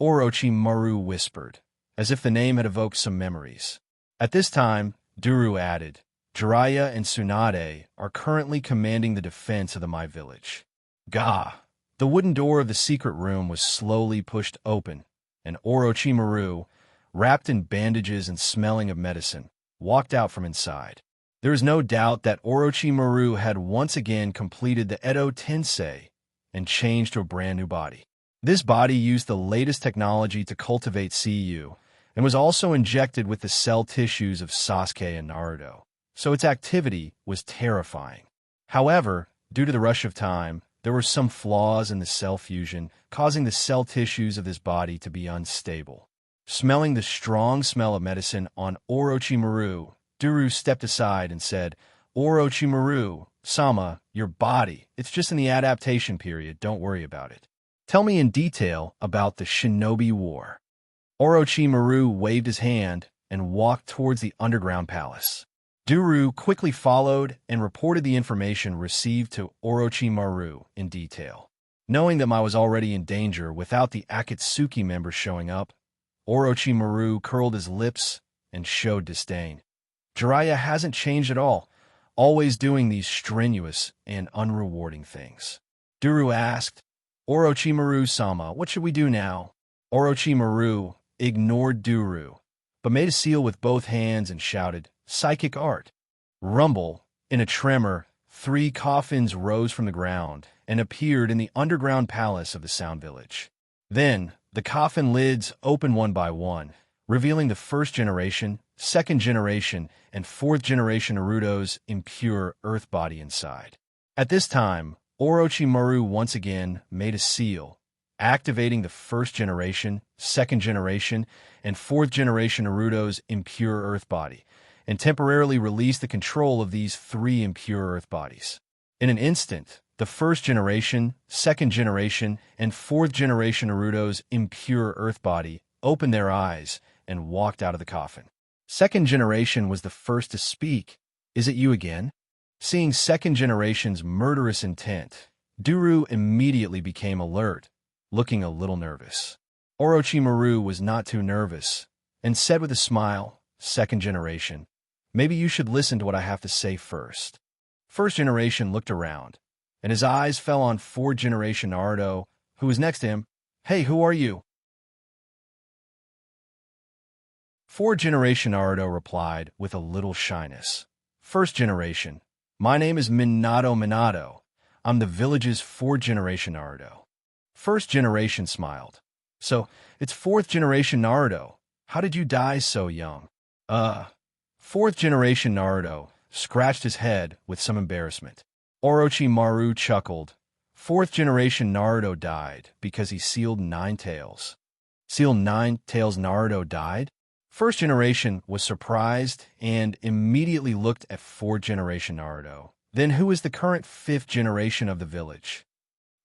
Orochimaru whispered, as if the name had evoked some memories. At this time, Duru added, Jiraiya and Tsunade are currently commanding the defense of the My Village. Gah! The wooden door of the secret room was slowly pushed open, and Orochimaru, wrapped in bandages and smelling of medicine, walked out from inside. There is no doubt that Orochimaru had once again completed the Edo Tensei and changed to a brand new body. This body used the latest technology to cultivate CU, and was also injected with the cell tissues of Sasuke and Naruto, so its activity was terrifying. However, Due to the rush of time, there were some flaws in the cell fusion, causing the cell tissues of his body to be unstable. Smelling the strong smell of medicine on Orochimaru, Duru stepped aside and said, Orochimaru, Sama, your body, it's just in the adaptation period, don't worry about it. Tell me in detail about the Shinobi War. Orochimaru waved his hand and walked towards the underground palace. Duru quickly followed and reported the information received to Orochimaru in detail. Knowing that I was already in danger without the Akatsuki members showing up, Orochimaru curled his lips and showed disdain. Jiraiya hasn't changed at all, always doing these strenuous and unrewarding things. Duru asked, Orochimaru-sama, what should we do now? Orochimaru ignored Duru, but made a seal with both hands and shouted, Psychic art. Rumble, in a tremor, 3 coffins rose from the ground and appeared in the underground palace of the Sound Village. Then, the coffin lids opened one by one, revealing the first generation, second generation, and fourth generation Naruto's impure earth body inside. At this time, Orochimaru once again made a seal, activating the first generation, second generation, and fourth generation Naruto's impure earth body, and temporarily released the control of these 3 impure earth bodies. In an instant, the first generation, second generation, and fourth generation Naruto's impure earth body opened their eyes and walked out of the coffin. Second generation was the first to speak. Is it you again? Seeing second generation's murderous intent, Duru immediately became alert, looking a little nervous. Orochimaru was not too nervous, and said with a smile, Second generation, maybe you should listen to what I have to say first. First generation looked around, and his eyes fell on fourth generation Naruto, who was next to him. Hey, who are you? Fourth generation Naruto replied with a little shyness. First generation, my name is Minato. I'm the village's fourth generation Naruto. First generation smiled. So, it's fourth generation Naruto. How did you die so young? Fourth generation Naruto scratched his head with some embarrassment. Orochimaru chuckled. Fourth generation Naruto died because he sealed 9 tails. Sealed 9 tails Naruto died? First generation was surprised and immediately looked at fourth generation Naruto. Then who is the current 5th generation of the village?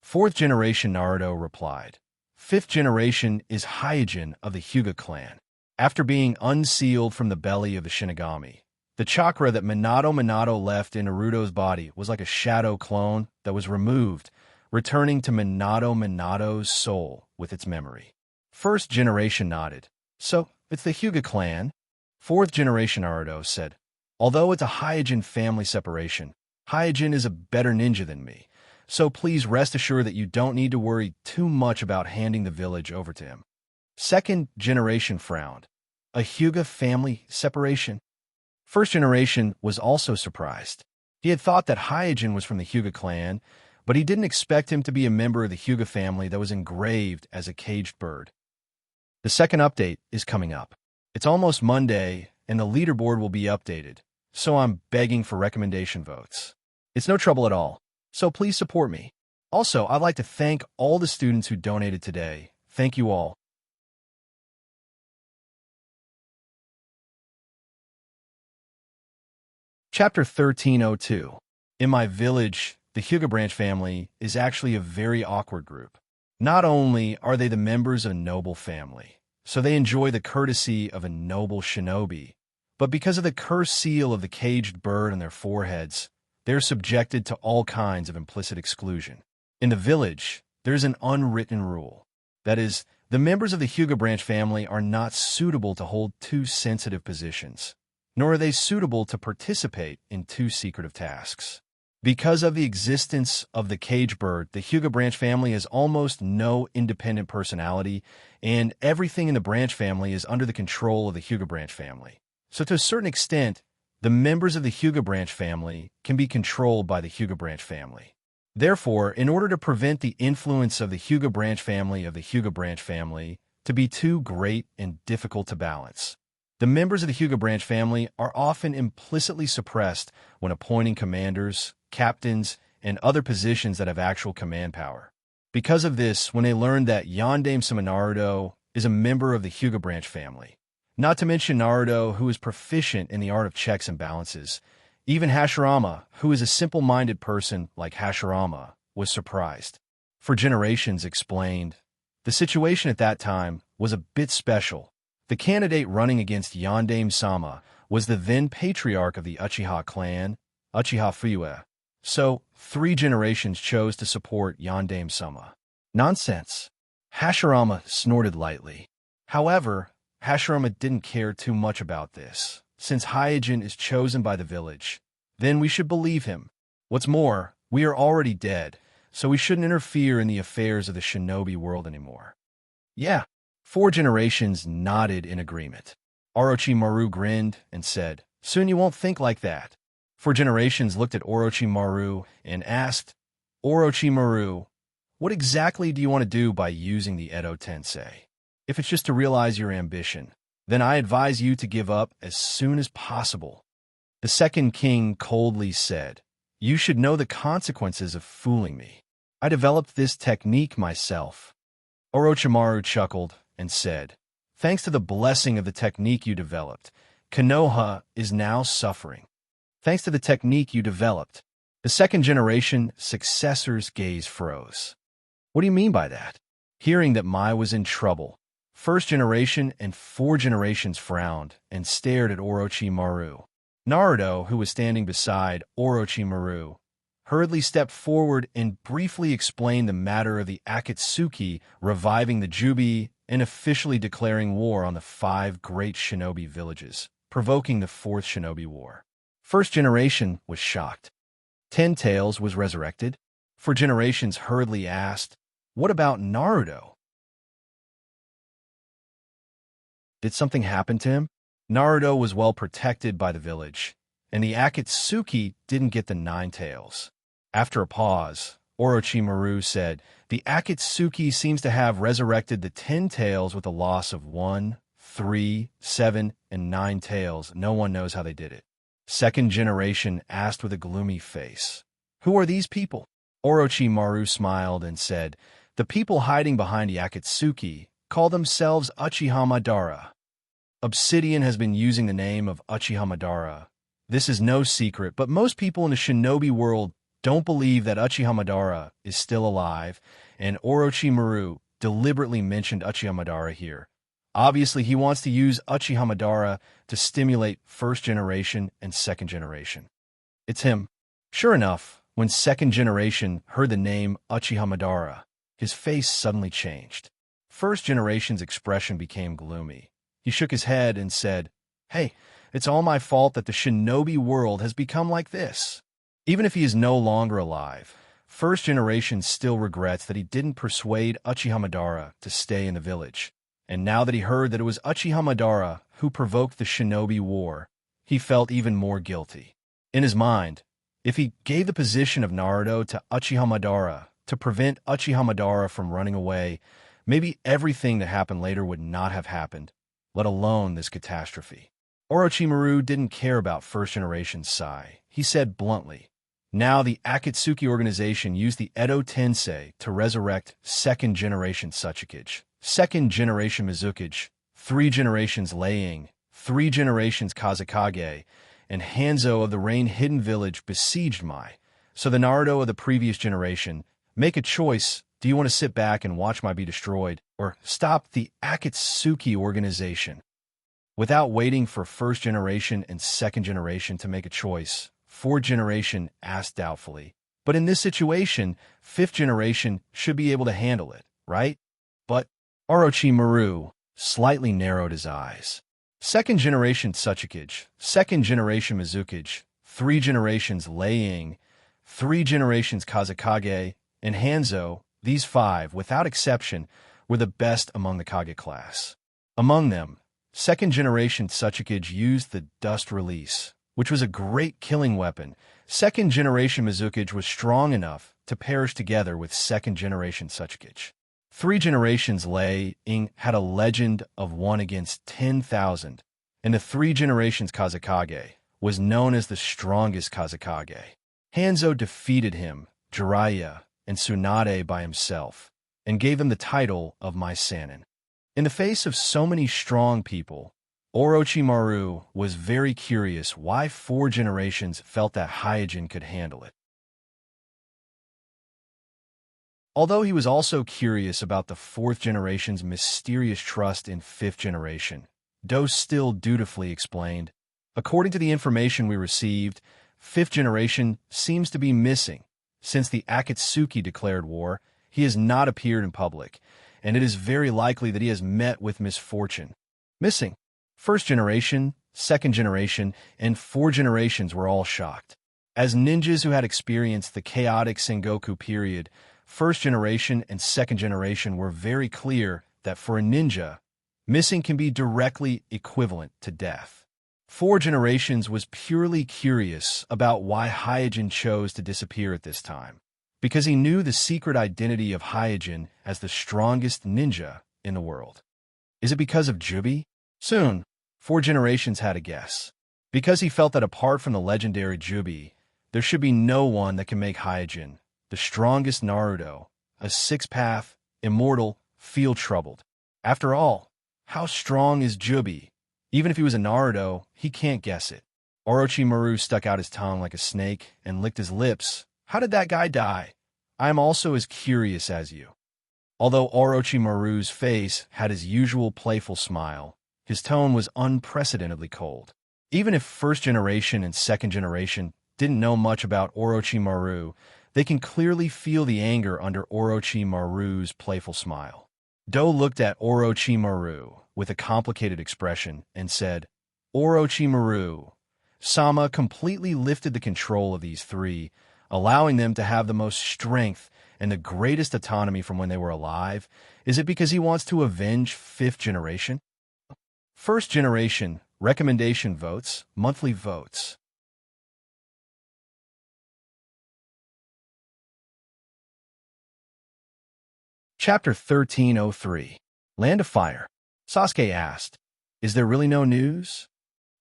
Fourth generation Naruto replied. 5th generation is Hyojin of the Hyuga clan. After being unsealed from the belly of the Shinigami, the chakra that Minato left in Naruto's body was like a shadow clone that was removed, returning to Minato's soul with its memory. First generation nodded. So, it's the Hyuga clan? Fourth generation Naruto said, although it's a Hyojin family separation, Hyojin is a better ninja than me, so please rest assured that you don't need to worry too much about handing the village over to him. Second generation frowned. A Hyuga family separation? First generation was also surprised. He had thought that Hyojin was from the Hyuga clan, but he didn't expect him to be a member of the Hyuga family that was engraved as a caged bird. The second update is coming up. It's almost Monday, and the leaderboard will be updated, so I'm begging for recommendation votes. It's no trouble at all, so please support me. Also, I'd like to thank all the students who donated today. Thank you all. Chapter 1302. In my village, the Hyuga branch family is actually a very awkward group. Not only are they the members of a noble family, so they enjoy the courtesy of a noble shinobi, but because of the cursed seal of the caged bird on their foreheads, they're subjected to all kinds of implicit exclusion. In the village, there's an unwritten rule. That is, the members of the Hyuga branch family are not suitable to hold 2 sensitive positions, nor are they suitable to participate in 2 secretive tasks. Because of the existence of the cage bird, the Hyuga branch family has almost no independent personality, and everything in the branch family is under the control of the Hyuga branch family. So to a certain extent, the members of the Hyuga branch family can be controlled by the Hyuga branch family. Therefore, in order to prevent the influence of the Hyuga branch family to be too great and difficult to balance, the members of the Hyuga branch family are often implicitly suppressed when appointing commanders, captains, and other positions that have actual command power. Because of this, when they learned that Yandame-sama Naruto is a member of the Hyuga branch family, not to mention Naruto, who is proficient in the art of checks and balances, even Hashirama, who is a simple-minded person like Hashirama, was surprised. For generations explained, the situation at that time was a bit special. The candidate running against Yandame-sama was the then patriarch of the Uchiha clan, Uchiha Fuyue. So, 3 generations chose to support Yandame-sama. Nonsense. Hashirama snorted lightly. However, Hashirama didn't care too much about this. Since Hyojin is chosen by the village, then we should believe him. What's more, we are already dead, so we shouldn't interfere in the affairs of the shinobi world anymore. Yeah. 4 generations nodded in agreement. Orochimaru grinned and said, "Soon you won't think like that." 4 generations looked at Orochimaru and asked, "Orochimaru, what exactly do you want to do by using the Edo Tensei? If it's just to realize your ambition, then I advise you to give up as soon as possible." The second king coldly said, "You should know the consequences of fooling me. I developed this technique myself." Orochimaru chuckled and said, "Thanks to the blessing of the technique you developed, Konoha is now suffering. Thanks to the technique you developed." The second generation successor's gaze froze. What do you mean by that? Hearing that Mai was in trouble, first generation and 4 generations frowned and stared at Orochimaru. Naruto, who was standing beside Orochimaru, hurriedly stepped forward and briefly explained the matter of the Akatsuki reviving the Jubi and officially declaring war on the 5 great shinobi villages, provoking the 4th shinobi war. First generation was shocked. 10 Tails was resurrected. 4 generations hurriedly asked, "What about Naruto? Did something happen to him?" Naruto was well protected by the village, and the Akatsuki didn't get the 9 tails. After a pause, Orochimaru said, "The Akatsuki seems to have resurrected the 10 tails with a loss of 1, 3, 7, and 9 tails. No one knows how they did it." Second generation asked with a gloomy face, "Who are these people?" Orochimaru smiled and said, "The people hiding behind the Akatsuki call themselves Uchiha Madara. Obsidian has been using the name of Uchiha Madara. This is no secret, but most people in the shinobi world don't believe that Uchiha Madara is still alive, and Orochimaru deliberately mentioned Uchiha Madara here. Obviously, he wants to use Uchiha Madara to stimulate first generation and second generation. It's him." Sure enough, when second generation heard the name Uchiha Madara, his face suddenly changed. First generation's expression became gloomy. He shook his head and said, "Hey, it's all my fault that the shinobi world has become like this." Even if he is no longer alive, first generation still regrets that he didn't persuade Uchiha Madara to stay in the village. And now that he heard that it was Uchiha Madara who provoked the shinobi war, he felt even more guilty. In his mind, if he gave the position of Naruto to Uchiha Madara to prevent Uchiha Madara from running away, maybe everything that happened later would not have happened, let alone this catastrophe. Orochimaru didn't care about first generation's sigh. He said bluntly, "Now the Akatsuki organization used the Edo Tensei to resurrect second generation Tsuchikage, second generation Mizukage, 3 generations Laying, 3 generations Kazekage, and Hanzo of the Rain Hidden Village besieged Mai. So the Naruto of the previous generation, make a choice. Do you want to sit back and watch Mai be destroyed, or stop the Akatsuki organization?" Without waiting for first generation and second generation to make a choice, 4th generation asked doubtfully, "But in this situation, 5th generation should be able to handle it, right?" But Orochimaru slightly narrowed his eyes. Second generation Tsuchikage, second generation Mizukage, 3 generations Laying, 3 generations Kazekage, and Hanzo, these 5, without exception, were the best among the Kage class. Among them, second generation Tsuchikage used the Dust Release, which was a great killing weapon. Second generation Mizukage was strong enough to perish together with second generation Tsuchikage. 3 generations Laying had a legend of 1 against 10,000, and the 3 generations Kazekage was known as the strongest Kazekage. Hanzo defeated him, Jiraiya, and Tsunade by himself, and gave him the title of my Sannin. In the face of so many strong people, Orochimaru was very curious why 4 generations felt that Hyojin could handle it. Although he was also curious about the 4th generation's mysterious trust in 5th generation, Do still dutifully explained, according to the information we received, 5th generation seems to be missing. Since the Akatsuki declared war, he has not appeared in public, and it is very likely that he has met with misfortune. Missing. 1st generation, 2nd generation, and 4 generations were all shocked. As ninjas who had experienced the chaotic Sengoku period, 1st generation and 2nd generation were very clear that for a ninja, missing can be directly equivalent to death. 4 generations was purely curious about why Hyojin chose to disappear at this time, because he knew the secret identity of Hyojin as the strongest ninja in the world. Is it because of Jubi? Soon, 4 generations had a guess. Because he felt that apart from the legendary Jubi, there should be no one that can make Hyojin, the strongest Naruto, a 6-path, immortal, feel troubled. After all, how strong is Jubi? Even if he was a Naruto, he can't guess it. Orochimaru stuck out his tongue like a snake and licked his lips. How did that guy die? I am also as curious as you. Although Orochimaru's face had his usual playful smile, his tone was unprecedentedly cold. Even if 1st generation and 2nd generation didn't know much about Orochimaru, they can clearly feel the anger under Orochimaru's playful smile. Do looked at Orochimaru with a complicated expression and said, Orochimaru, Sama completely lifted the control of these 3, allowing them to have the most strength and the greatest autonomy from when they were alive. Is it because he wants to avenge 5th generation? 1st generation, recommendation votes, monthly votes. Chapter 1303, Land of Fire. Sasuke asked, Is there really no news?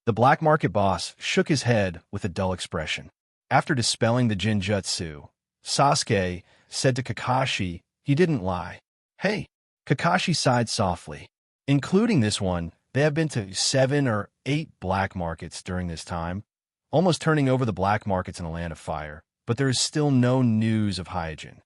The black market boss shook his head with a dull expression. After dispelling the Jinjutsu, Sasuke said to Kakashi he didn't lie. Hey, Kakashi sighed softly. Including this one, they have been to 7 or 8 black markets during this time, almost turning over the black markets in the Land of Fire, but there is still no news of Hyojin.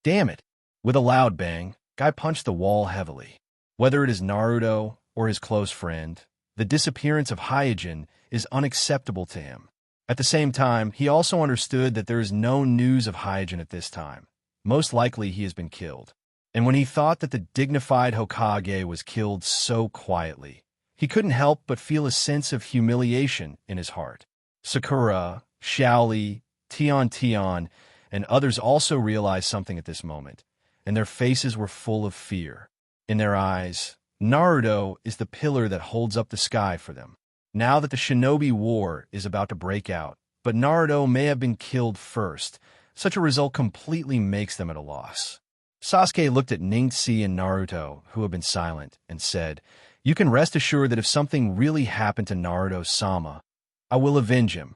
Damn it! With a loud bang, Guy punched the wall heavily. Whether it is Naruto or his close friend, the disappearance of Hyojin is unacceptable to him. At the same time, he also understood that there is no news of Hyojin at this time. Most likely he has been killed. And when he thought that the dignified Hokage was killed so quietly, he couldn't help but feel a sense of humiliation in his heart. Sakura, Xiaoli, Tian, and others also realized something at this moment, and their faces were full of fear. In their eyes, Naruto is the pillar that holds up the sky for them. Now that the Shinobi War is about to break out, but Naruto may have been killed first, such a result completely makes them at a loss. Sasuke looked at Ningxi and Naruto, who had been silent, and said, You can rest assured that if something really happened to Naruto-sama, I will avenge him.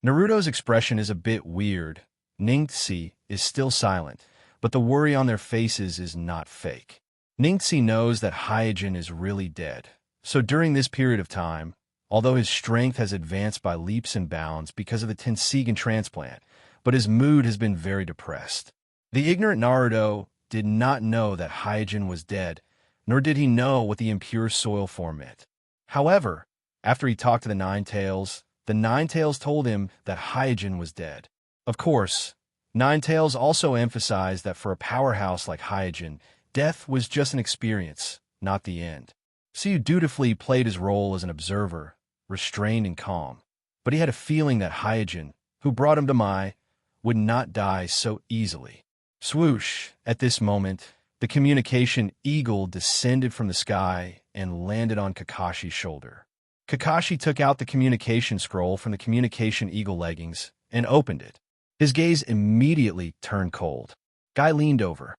Naruto's expression is a bit weird. Ningxi is still silent, but the worry on their faces is not fake. Ningxi knows that Hyojin is really dead, so during this period of time, although his strength has advanced by leaps and bounds because of the Tenseigan transplant, but his mood has been very depressed. The ignorant Naruto did not know that Hyojin was dead, nor did he know what the impure soil form meant. However, after he talked to the Nine Tails told him that Hyojin was dead. Of course, Nine Tails also emphasized that for a powerhouse like Hyojin, death was just an experience, not the end. Tsu dutifully played his role as an observer, restrained and calm, but he had a feeling that Hyojin, who brought him to Mai, would not die so easily. Swoosh! At this moment, the communication eagle descended from the sky and landed on Kakashi's shoulder. Kakashi took out the communication scroll from the communication eagle leggings and opened it. His gaze immediately turned cold. Guy leaned over.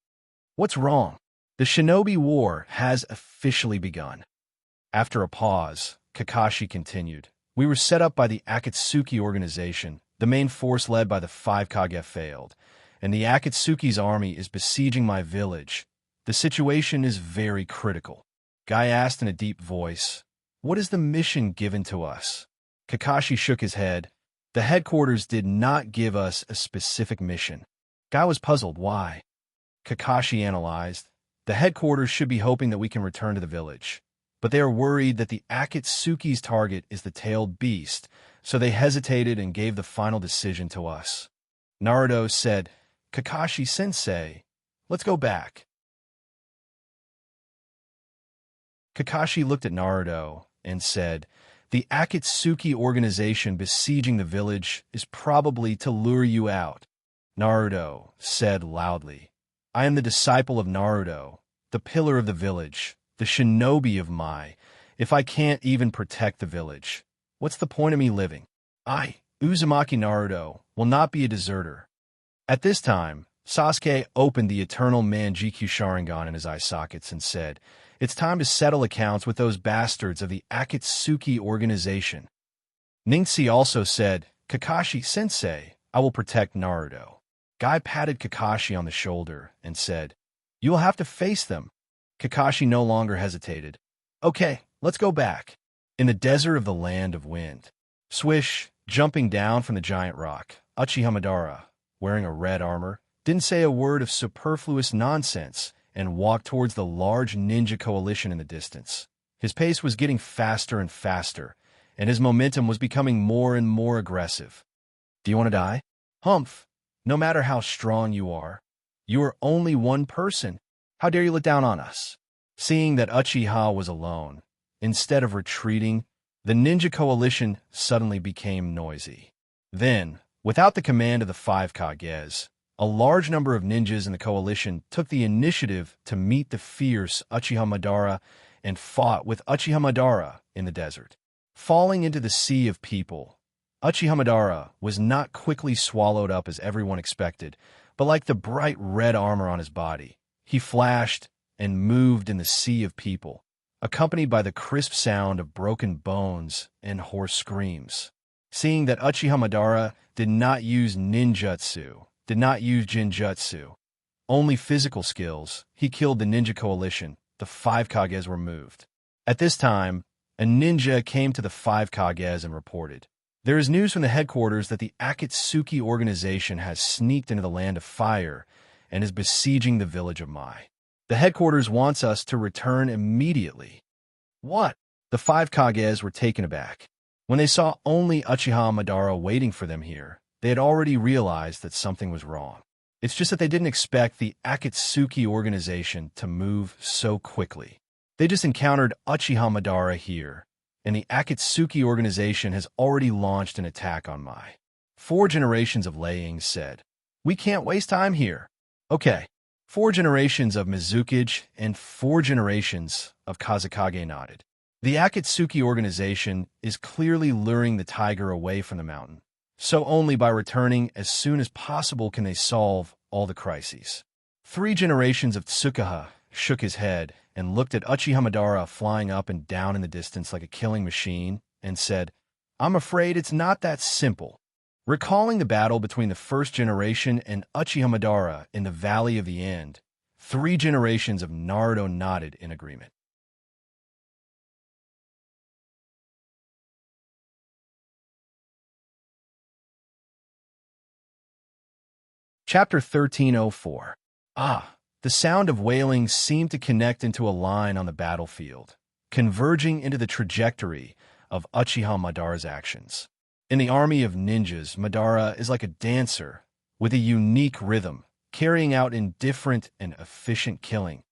What's wrong? The Shinobi War has officially begun. After a pause, Kakashi continued. We were set up by the Akatsuki organization, The main force led by the 5 Kage failed, and the Akatsuki's army is besieging my village. The situation is very critical. Guy asked in a deep voice, "What is the mission given to us?" Kakashi shook his head. "The headquarters did not give us a specific mission." Guy was puzzled. Why? Kakashi analyzed. "The headquarters should be hoping that we can return to the village. But they are worried that the Akatsuki's target is the tailed beast, so they hesitated and gave the final decision to us." Naruto said, "Kakashi-sensei, let's go back." Kakashi looked at Naruto and said, "The Akatsuki organization besieging the village is probably to lure you out." Naruto said loudly, "I am the disciple of Naruto, the pillar of the village, the shinobi of Mai. If I can't even protect the village, what's the point of me living? I, Uzumaki Naruto, will not be a deserter." At this time, Sasuke opened the eternal Manjikyu Sharingan in his eye sockets and said, "It's time to settle accounts with those bastards of the Akatsuki organization." Ningxi also said, "Kakashi-sensei, I will protect Naruto." Guy patted Kakashi on the shoulder and said, "You will have to face them." Kakashi no longer hesitated. "Okay, let's go back." In the desert of the land of wind, swish, jumping down from the giant rock, Uchiha Madara, wearing a red armor, didn't say a word of superfluous nonsense and walked towards the large ninja coalition in the distance. His pace was getting faster and faster, and his momentum was becoming more and more aggressive. "Do you want to die? Humph! No matter how strong you are only one person. How dare you look down on us?" Seeing that Uchiha was alone, instead of retreating, the ninja coalition suddenly became noisy. Then, without the command of the 5 Kages, a large number of ninjas in the coalition took the initiative to meet the fierce Uchiha Madara and fought with Uchiha Madara in the desert. Falling into the sea of people, Uchiha Madara was not quickly swallowed up as everyone expected, but like the bright red armor on his body, he flashed and moved in the sea of people, accompanied by the crisp sound of broken bones and hoarse screams. Seeing that Uchiha Madara did not use ninjutsu, did not use jinjutsu, only physical skills, he killed the ninja coalition. The 5 Kages were moved. At this time, a ninja came to the 5 Kages and reported, "There is news from the headquarters that the Akatsuki organization has sneaked into the land of fire and is besieging the village of Mai. The headquarters wants us to return immediately." "What?" The 5 Kages were taken aback. When they saw only Uchiha Madara waiting for them here, they had already realized that something was wrong. It's just that they didn't expect the Akatsuki organization to move so quickly. They just encountered Uchiha Madara here, and the Akatsuki organization has already launched an attack on Mai. 4 generations of Leiying said, "We can't waste time here." Okay, 4 generations of Mizukage and 4 generations of Kazekage nodded. The Akatsuki organization is clearly luring the tiger away from the mountain, so only by returning as soon as possible can they solve all the crises. 3 generations of Tsukuha shook his head and looked at Uchiha Madara flying up and down in the distance like a killing machine and said, "I'm afraid it's not that simple." Recalling the battle between the first generation and Uchiha Madara in the Valley of the End, 3 generations of Naruto nodded in agreement. Chapter 1304. The sound of wailing seemed to connect into a line on the battlefield, converging into the trajectory of Uchiha Madara's actions. In the army of ninjas, Madara is like a dancer with a unique rhythm, carrying out indifferent and efficient killing.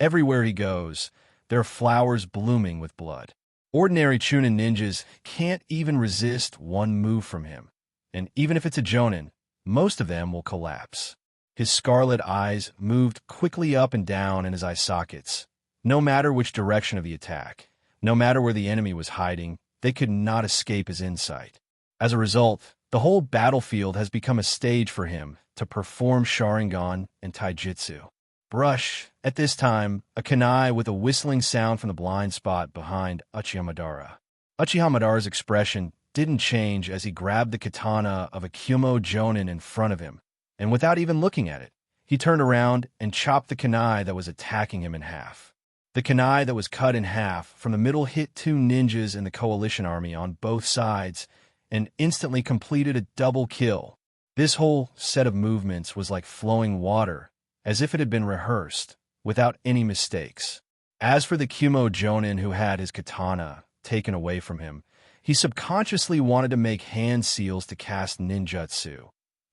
Everywhere he goes, there are flowers blooming with blood. Ordinary Chunin ninjas can't even resist one move from him, and even if it's a Jonin, most of them will collapse. His scarlet eyes moved quickly up and down in his eye sockets. No matter which direction of the attack, no matter where the enemy was hiding, they could not escape his insight. As a result, the whole battlefield has become a stage for him to perform Sharingan and Taijutsu. Brush, at this time, a kunai with a whistling sound from the blind spot behind Uchiha Madara. Uchiha Madara's expression didn't change as he grabbed the katana of a Kyumo Jonin in front of him, and without even looking at it, he turned around and chopped the kunai that was attacking him in half. The kunai that was cut in half from the middle hit two ninjas in the coalition army on both sides and instantly completed a double kill. This whole set of movements was like flowing water, as if it had been rehearsed, without any mistakes. As for the Kyumo Jonin who had his katana taken away from him, he subconsciously wanted to make hand seals to cast ninjutsu.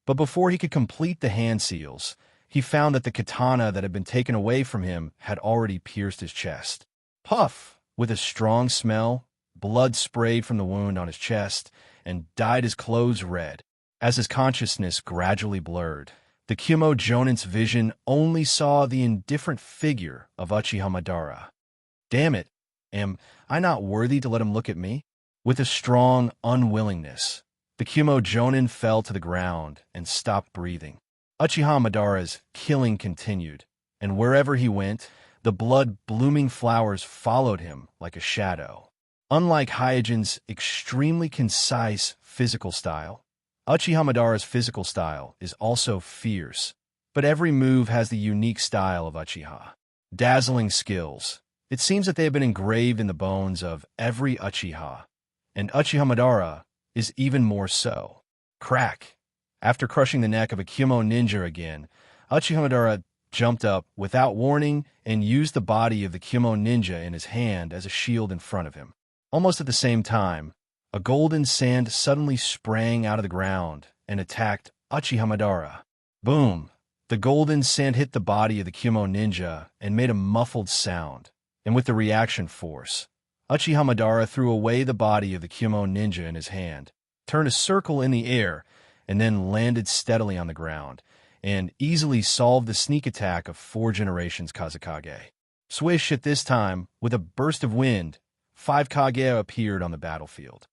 But before he could complete the hand seals, he found that the katana that had been taken away from him had already pierced his chest. Puff! With a strong smell, blood sprayed from the wound on his chest and dyed his clothes red. As his consciousness gradually blurred, the Kyumo Jonin's vision only saw the indifferent figure of Uchiha Madara. Damn it, am I not worthy to let him look at me? With a strong unwillingness, the Kyumo Jonin fell to the ground and stopped breathing. Uchiha Madara's killing continued, and wherever he went, the blood-blooming flowers followed him like a shadow. Unlike Hyojin's extremely concise physical style, Uchiha Madara's physical style is also fierce, but every move has the unique style of Uchiha. Dazzling skills. It seems that they have been engraved in the bones of every Uchiha, and Uchiha Madara is even more so. Crack! After crushing the neck of a Kyumo ninja again, Uchiha Madara jumped up without warning and used the body of the Kyumo ninja in his hand as a shield in front of him. Almost at the same time, a golden sand suddenly sprang out of the ground and attacked Uchiha Madara. Boom! The golden sand hit the body of the Kyumo ninja and made a muffled sound, and with the reaction force, Uchiha Madara threw away the body of the Kyumo ninja in his hand, turned a circle in the air, and then landed steadily on the ground, and easily solved the sneak attack of 4 generations Kazekage. Swish at this time, with a burst of wind, 5 Kage appeared on the battlefield.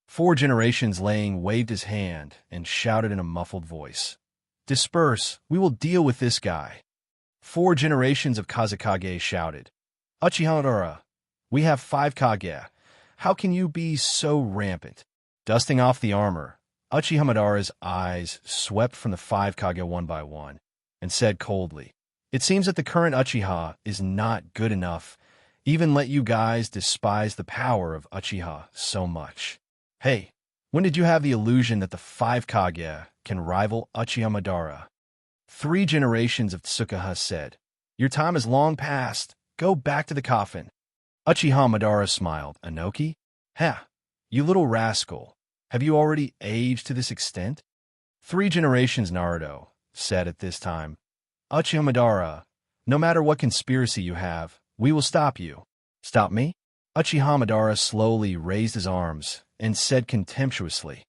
4 generations Laying waved his hand and shouted in a muffled voice, "Disperse, we will deal with this guy." 4 generations of Kazekage shouted, "Uchiha Madara, we have 5 Kage. How can you be so rampant?" Dusting off the armor, Uchiha Madara's eyes swept from the 5 Kage one by one, and said coldly, "It seems that the current Uchiha is not good enough, even let you guys despise the power of Uchiha so much. Hey, when did you have the illusion that the 5 Kage can rival Uchiha Madara?" 3 generations of Tsukuha said, "Your time has long passed. Go back to the coffin." Uchiha Madara smiled. "Anoki? Ha! You little rascal. Have you already aged to this extent?" 3 generations Naruto said at this time, "Uchiha Madara, no matter what conspiracy you have, we will stop you." "Stop me?" Uchiha Madara slowly raised his arms and said contemptuously,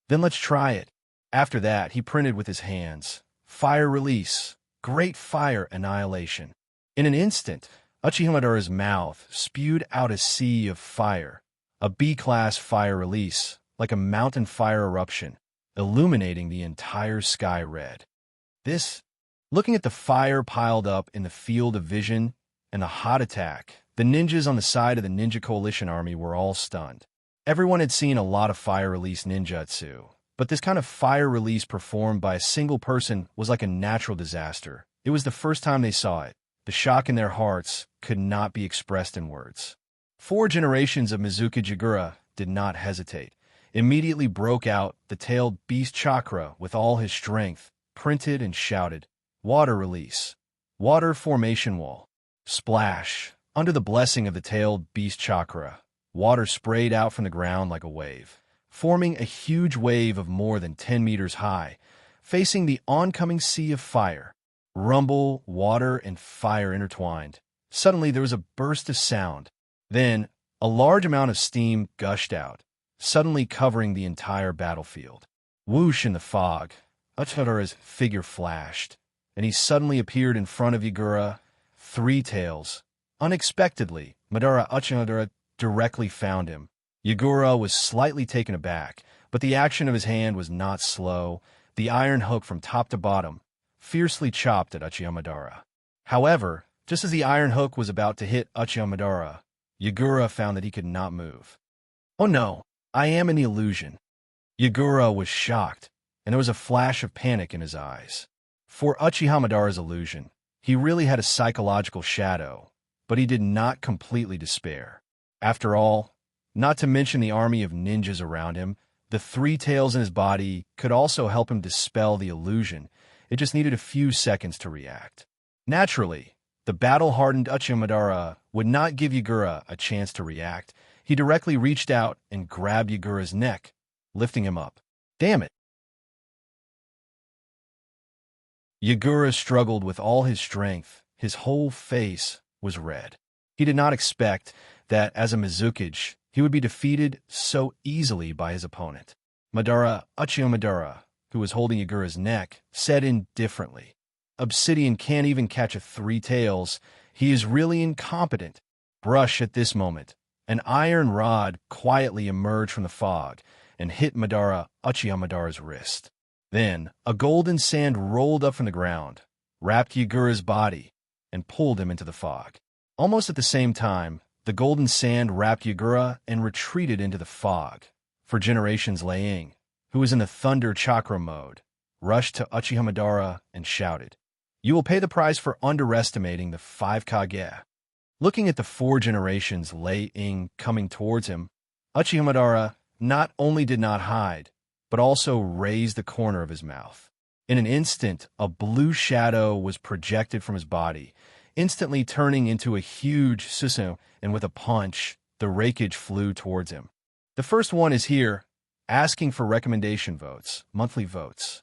"Then let's try it." After that, he printed with his hands, "Fire release, great fire annihilation." In an instant, Uchiha Madara's mouth spewed out a sea of fire, a B-class fire release, like a mountain fire eruption, illuminating the entire sky red. Looking at the fire piled up in the field of vision and the hot attack, the ninjas on the side of the Ninja Coalition army were all stunned. Everyone had seen a lot of fire release ninjutsu, but this kind of fire release performed by a single person was like a natural disaster. It was the first time they saw it. The shock in their hearts could not be expressed in words. 4 generations of Mizuki Jigura did not hesitate. Immediately broke out the tailed beast chakra with all his strength, printed and shouted, "Water release. Water formation wall." Splash! Under the blessing of the tailed beast chakra, water sprayed out from the ground like a wave, forming a huge wave of more than 10 meters high, facing the oncoming sea of fire. Rumble, water, and fire intertwined. Suddenly there was a burst of sound. Then, a large amount of steam gushed out, suddenly covering the entire battlefield. Whoosh in the fog, Uchiha's figure flashed, and he suddenly appeared in front of Yagura, 3 tails. Unexpectedly, Uchiha directly found him. Yagura was slightly taken aback, but the action of his hand was not slow. The iron hook from top to bottom fiercely chopped at Uchiha Madara. However, just as the iron hook was about to hit Uchiha Madara, Yagura found that he could not move. "Oh no, I am an illusion." Yagura was shocked, and there was a flash of panic in his eyes. For Uchiha Madara's illusion, he really had a psychological shadow, but he did not completely despair. After all, not to mention the army of ninjas around him, the three tails in his body could also help him dispel the illusion. It just needed a few seconds to react. Naturally, the battle-hardened Uchiha Madara would not give Yagura a chance to react. He directly reached out and grabbed Yagura's neck, lifting him up. Damn it! Yagura struggled with all his strength. His whole face was red. He did not expect that, as a Mizukage, he would be defeated so easily by his opponent. Uchiha Madara, who was holding Yagura's neck, said indifferently, "Obsidian can't even catch a three tails. He is really incompetent." Brush at this moment. An iron rod quietly emerged from the fog and hit Uchiha Madara's wrist. Then, a golden sand rolled up from the ground, wrapped Yagura's body, and pulled him into the fog. Almost at the same time, the golden sand wrapped Yagura and retreated into the fog. For generations, Liang, who was in the thunder chakra mode, rushed to Uchiha Madara and shouted, "You will pay the price for underestimating the 5 Kage." Looking at the 4 generations Liang coming towards him, Uchiha Madara not only did not hide, but also raised the corner of his mouth. In an instant, a blue shadow was projected from his body, instantly turning into a huge Susanoo, and with a punch, the Reikage flew towards him. The first one is here, asking for recommendation votes, monthly votes.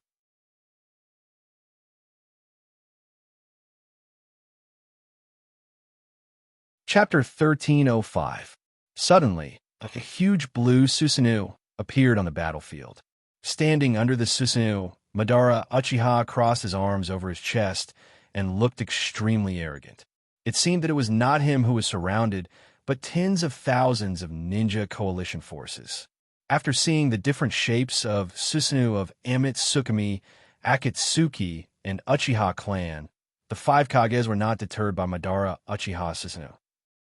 Chapter 1305. Suddenly, a huge blue Susanoo appeared on the battlefield. Standing under the Susanoo, Madara Uchiha crossed his arms over his chest and looked extremely arrogant. It seemed that it was not him who was surrounded, but tens of thousands of ninja coalition forces. After seeing the different shapes of Susanoo of Amitsukami, Akatsuki, and Uchiha clan, the 5 Kages were not deterred by Madara Uchiha Susanoo.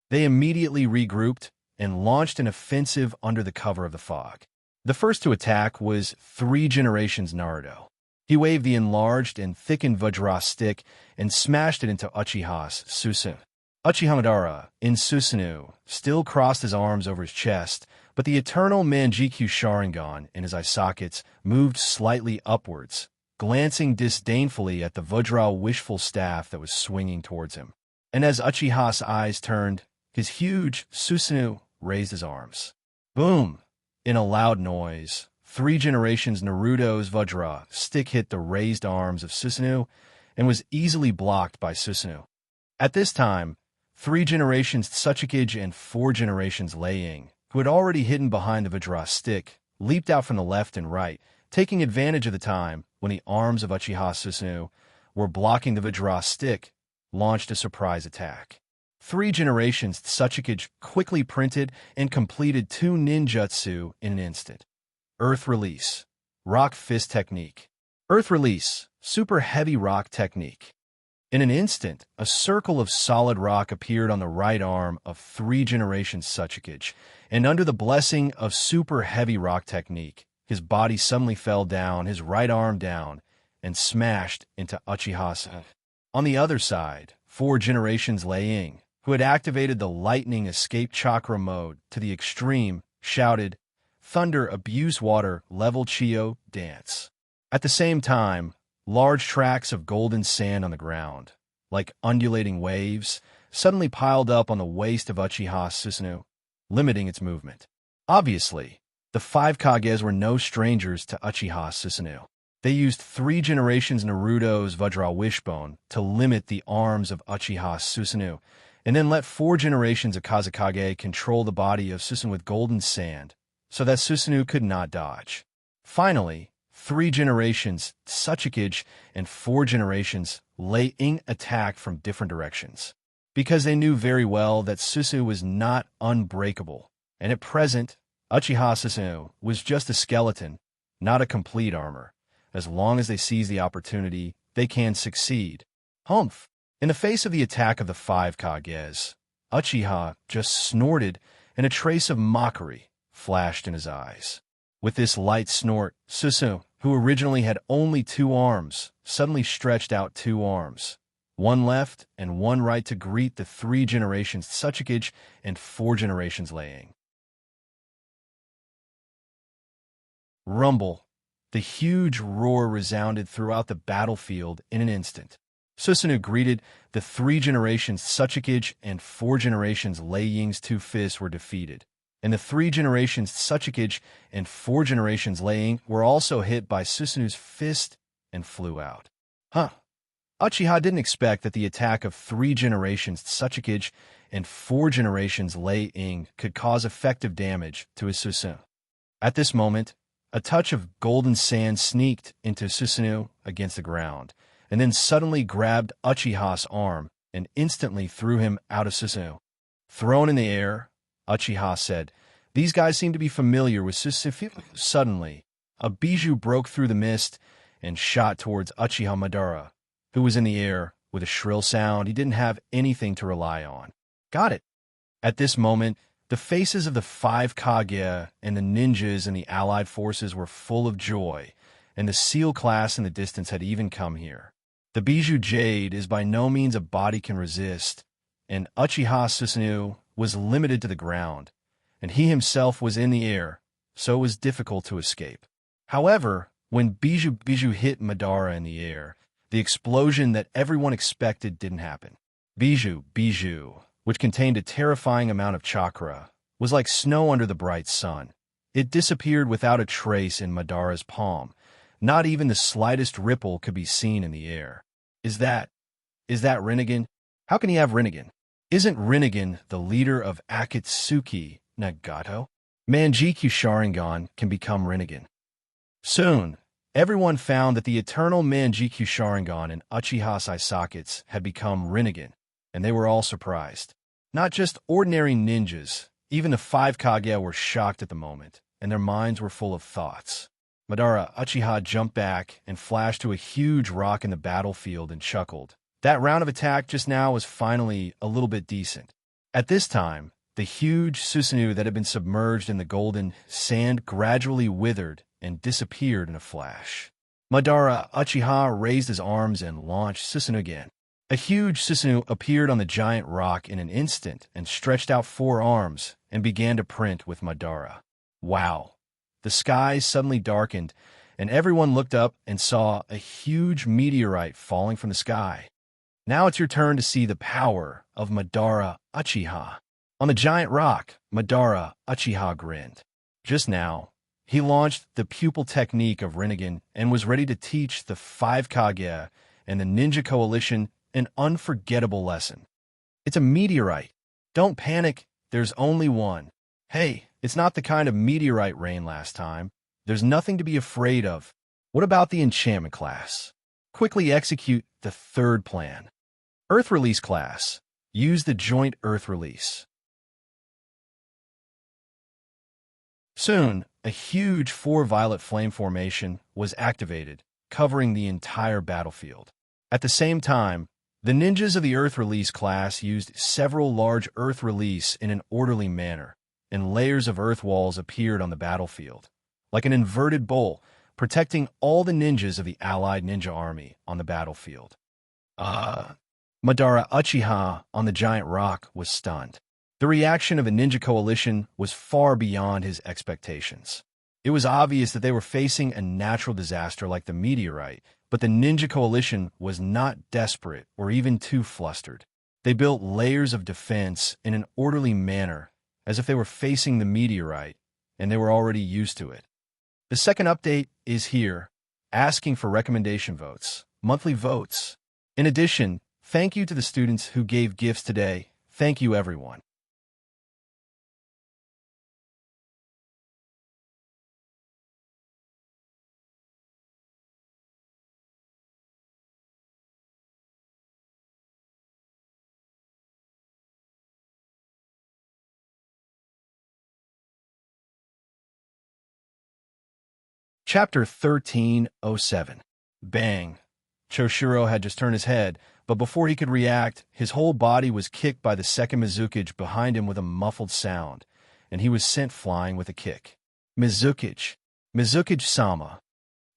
They immediately regrouped and launched an offensive under the cover of the fog. The first to attack was 3 generations Naruto. He waved the enlarged and thickened Vajra stick and smashed it into Uchiha's Susanoo. Uchiha Madara, in Susanoo, still crossed his arms over his chest, but the eternal Manjikyu Sharingan in his eye sockets moved slightly upwards, glancing disdainfully at the Vajra wishful staff that was swinging towards him. And as Uchiha's eyes turned, his huge Susanoo raised his arms. Boom! In a loud noise, 3 generations Naruto's Vajra stick hit the raised arms of Susanoo and was easily blocked by Susanoo. At this time, 3 generations Tsuchikage and 4 generations Liang, who had already hidden behind the Vajra stick, leaped out from the left and right, taking advantage of the time when the arms of Uchiha Susanoo were blocking the Vajra stick, launched a surprise attack. 3 generations Tsuchikage quickly printed and completed 2 ninjutsu in an instant. Earth Release, Rock Fist Technique. Earth Release, Super Heavy Rock Technique. In an instant, a circle of solid rock appeared on the right arm of 3 generations Tsuchikage, and under the blessing of Super Heavy Rock Technique, his body suddenly fell down, his right arm down, and smashed into Uchiha's. On the other side, 4 generations Liang, who had activated the lightning escape chakra mode to the extreme, shouted, "Thunder, abuse water, level Chio, dance." At the same time, large tracts of golden sand on the ground, like undulating waves, suddenly piled up on the waist of Uchiha Susanoo, limiting its movement. Obviously, the 5 Kages were no strangers to Uchiha Susanoo. They used 3 generations Naruto's Vajra Wishbone to limit the arms of Uchiha Susanoo, and then let 4 generations of Kazekage control the body of Susanoo with golden sand, so that Susanoo could not dodge. Finally, 3 generations Tsuchikage and 4 generations Liang attacked from different directions, because they knew very well that Susanoo was not unbreakable, and at present, Uchiha Susanoo was just a skeleton, not a complete armor. As long as they seize the opportunity, they can succeed. Humph! In the face of the attack of the 5 Kages, Uchiha just snorted, and a trace of mockery flashed in his eyes. With this light snort, Susanoo, who originally had only 2 arms, suddenly stretched out 2 arms, one left and one right, to greet the 3 generations Tsuchikage and 4 generations Laying. Rumble. The huge roar resounded throughout the battlefield in an instant. Susanoo greeted the 3 generations Tsuchikage and 4 generations Laying's 2 fists were defeated, and the 3 generations Tsuchikage and 4 generations Laying were also hit by Susanoo's fist and flew out. Uchiha didn't expect that the attack of 3 generations Tsuchikage and 4 generations Laying could cause effective damage to his Susanoo. At this moment, a touch of golden sand sneaked into Susanoo against the ground, and then suddenly grabbed Uchiha's arm and instantly threw him out of Susanoo. Thrown in the air, Uchiha said, "These guys seem to be familiar with Susanoo." Suddenly, a bijou broke through the mist and shot towards Uchiha Madara, who was in the air with a shrill sound. He didn't have anything to rely on. Got it. At this moment, the faces of the 5 Kage and the ninjas and the allied forces were full of joy, and the seal class in the distance had even come here. The bijou Jade is by no means a body can resist, and Uchiha Susanoo was limited to the ground, and he himself was in the air, so it was difficult to escape. However, when bijou hit Madara in the air, the explosion that everyone expected didn't happen. Bijou, which contained a terrifying amount of chakra, was like snow under the bright sun. It disappeared without a trace in Madara's palm. Not even the slightest ripple could be seen in the air. Is that Rinnegan? How can he have Rinnegan? Isn't Rinnegan the leader of Akatsuki Nagato? Manjikyu Sharingan can become Rinnegan. Soon, everyone found that the eternal Manjikyu Sharingan and Uchiha's eye sockets had become Rinnegan, and they were all surprised. Not just ordinary ninjas, even the 5 Kage were shocked at the moment, and their minds were full of thoughts. Madara Uchiha jumped back and flashed to a huge rock in the battlefield and chuckled. That round of attack just now was finally a little bit decent. At this time, the huge Susanoo that had been submerged in the golden sand gradually withered and disappeared in a flash. Madara Uchiha raised his arms and launched Susanoo again. A huge Susanoo appeared on the giant rock in an instant and stretched out 4 arms and began to print with Madara. Wow! The sky suddenly darkened, and everyone looked up and saw a huge meteorite falling from the sky. Now it's your turn to see the power of Madara Uchiha. On the giant rock, Madara Uchiha grinned. Just now, he launched the pupil technique of Rinnegan and was ready to teach the 5 Kage and the Ninja Coalition an unforgettable lesson. It's a meteorite. Don't panic, there's only one. Hey, it's not the kind of meteorite rain last time. There's nothing to be afraid of. What about the enchantment class? Quickly execute the 3rd plan. Earth Release class. Use the joint Earth Release. Soon, a huge 4 violet flame formation was activated, covering the entire battlefield. At the same time, the ninjas of the Earth Release class used several large Earth Release in an orderly manner, and layers of earth walls appeared on the battlefield, like an inverted bowl, protecting all the ninjas of the allied ninja army on the battlefield. Madara Uchiha on the giant rock was stunned. The reaction of the ninja coalition was far beyond his expectations. It was obvious that they were facing a natural disaster like the meteorite, but the ninja coalition was not desperate or even too flustered. They built layers of defense in an orderly manner, as if they were facing the meteorite, and they were already used to it. The second update is here, asking for recommendation votes, monthly votes. In addition, thank you to the students who gave gifts today. Thank you, everyone. Chapter 1307. Bang. Choshiro had just turned his head, But before he could react, his whole body was kicked by the second Mizukage behind him with a muffled sound, and he was sent flying with a kick. Mizukage. Mizukage-sama.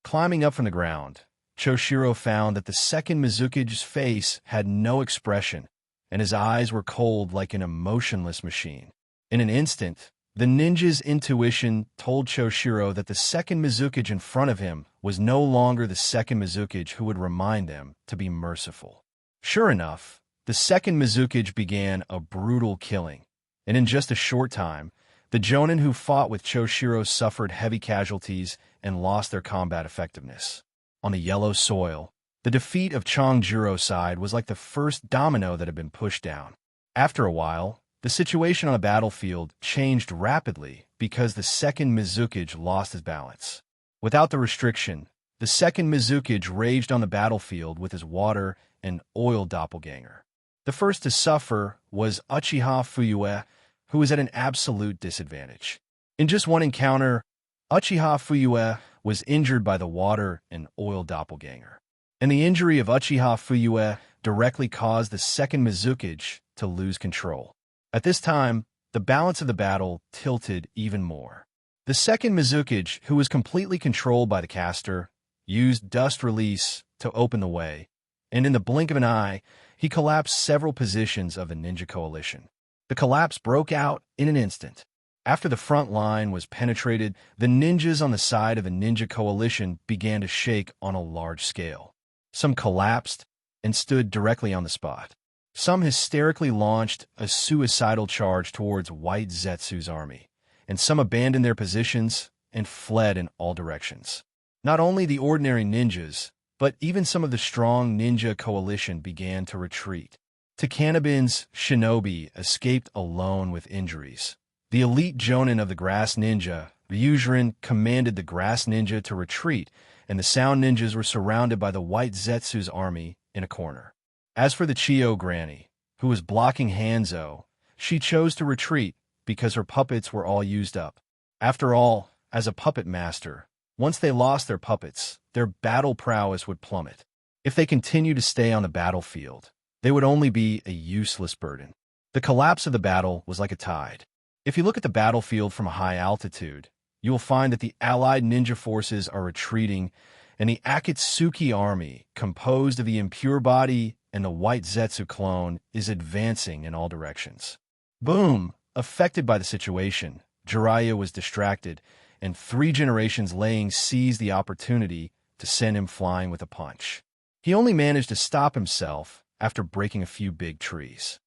Climbing up from the ground, Choshiro found that the second Mizukage's face had no expression, and his eyes were cold like an emotionless machine. In an instant, the ninja's intuition told Choshiro that the second Mizukage in front of him was no longer the second Mizukage who would remind them to be merciful. Sure enough, the second Mizukage began a brutal killing, and in just a short time, the Jonin who fought with Choshiro suffered heavy casualties and lost their combat effectiveness. On the yellow soil, the defeat of Chongjiro's side was like the first domino that had been pushed down. After a while, the situation on the battlefield changed rapidly because the second Mizukage lost his balance. Without the restriction, the second Mizukage raged on the battlefield with his water and oil doppelganger. The first to suffer was Uchiha Fuyue, who was at an absolute disadvantage. In just one encounter, Uchiha Fuyue was injured by the water and oil doppelganger. And the injury of Uchiha Fuyue directly caused the second Mizukage to lose control. At this time, the balance of the battle tilted even more. The second Mizukage, who was completely controlled by the caster, used Dust Release to open the way, and in the blink of an eye, he collapsed several positions of the Ninja Coalition. The collapse broke out in an instant. After the front line was penetrated, the ninjas on the side of the Ninja Coalition began to shake on a large scale. Some collapsed and stood directly on the spot. Some hysterically launched a suicidal charge towards White Zetsu's army, and some abandoned their positions and fled in all directions. Not only the ordinary ninjas, but even some of the strong Ninja Coalition began to retreat. Takanabin's shinobi escaped alone with injuries. The elite Jonin of the Grass Ninja, Ryujirin, commanded the Grass Ninja to retreat, and the Sound Ninjas were surrounded by the White Zetsu's army in a corner. As for the Chiyo Granny, who was blocking Hanzo, she chose to retreat because her puppets were all used up. After all, as a puppet master, once they lost their puppets, their battle prowess would plummet. If they continued to stay on the battlefield, they would only be a useless burden. The collapse of the battle was like a tide. If you look at the battlefield from a high altitude, you will find that the allied ninja forces are retreating, and the Akatsuki army, composed of the Impure Body and the White Zetsu clone, is advancing in all directions. Boom! Affected by the situation, Jiraiya was distracted, and 3 generations laying seized the opportunity to send him flying with a punch. He only managed to stop himself after breaking a few big trees.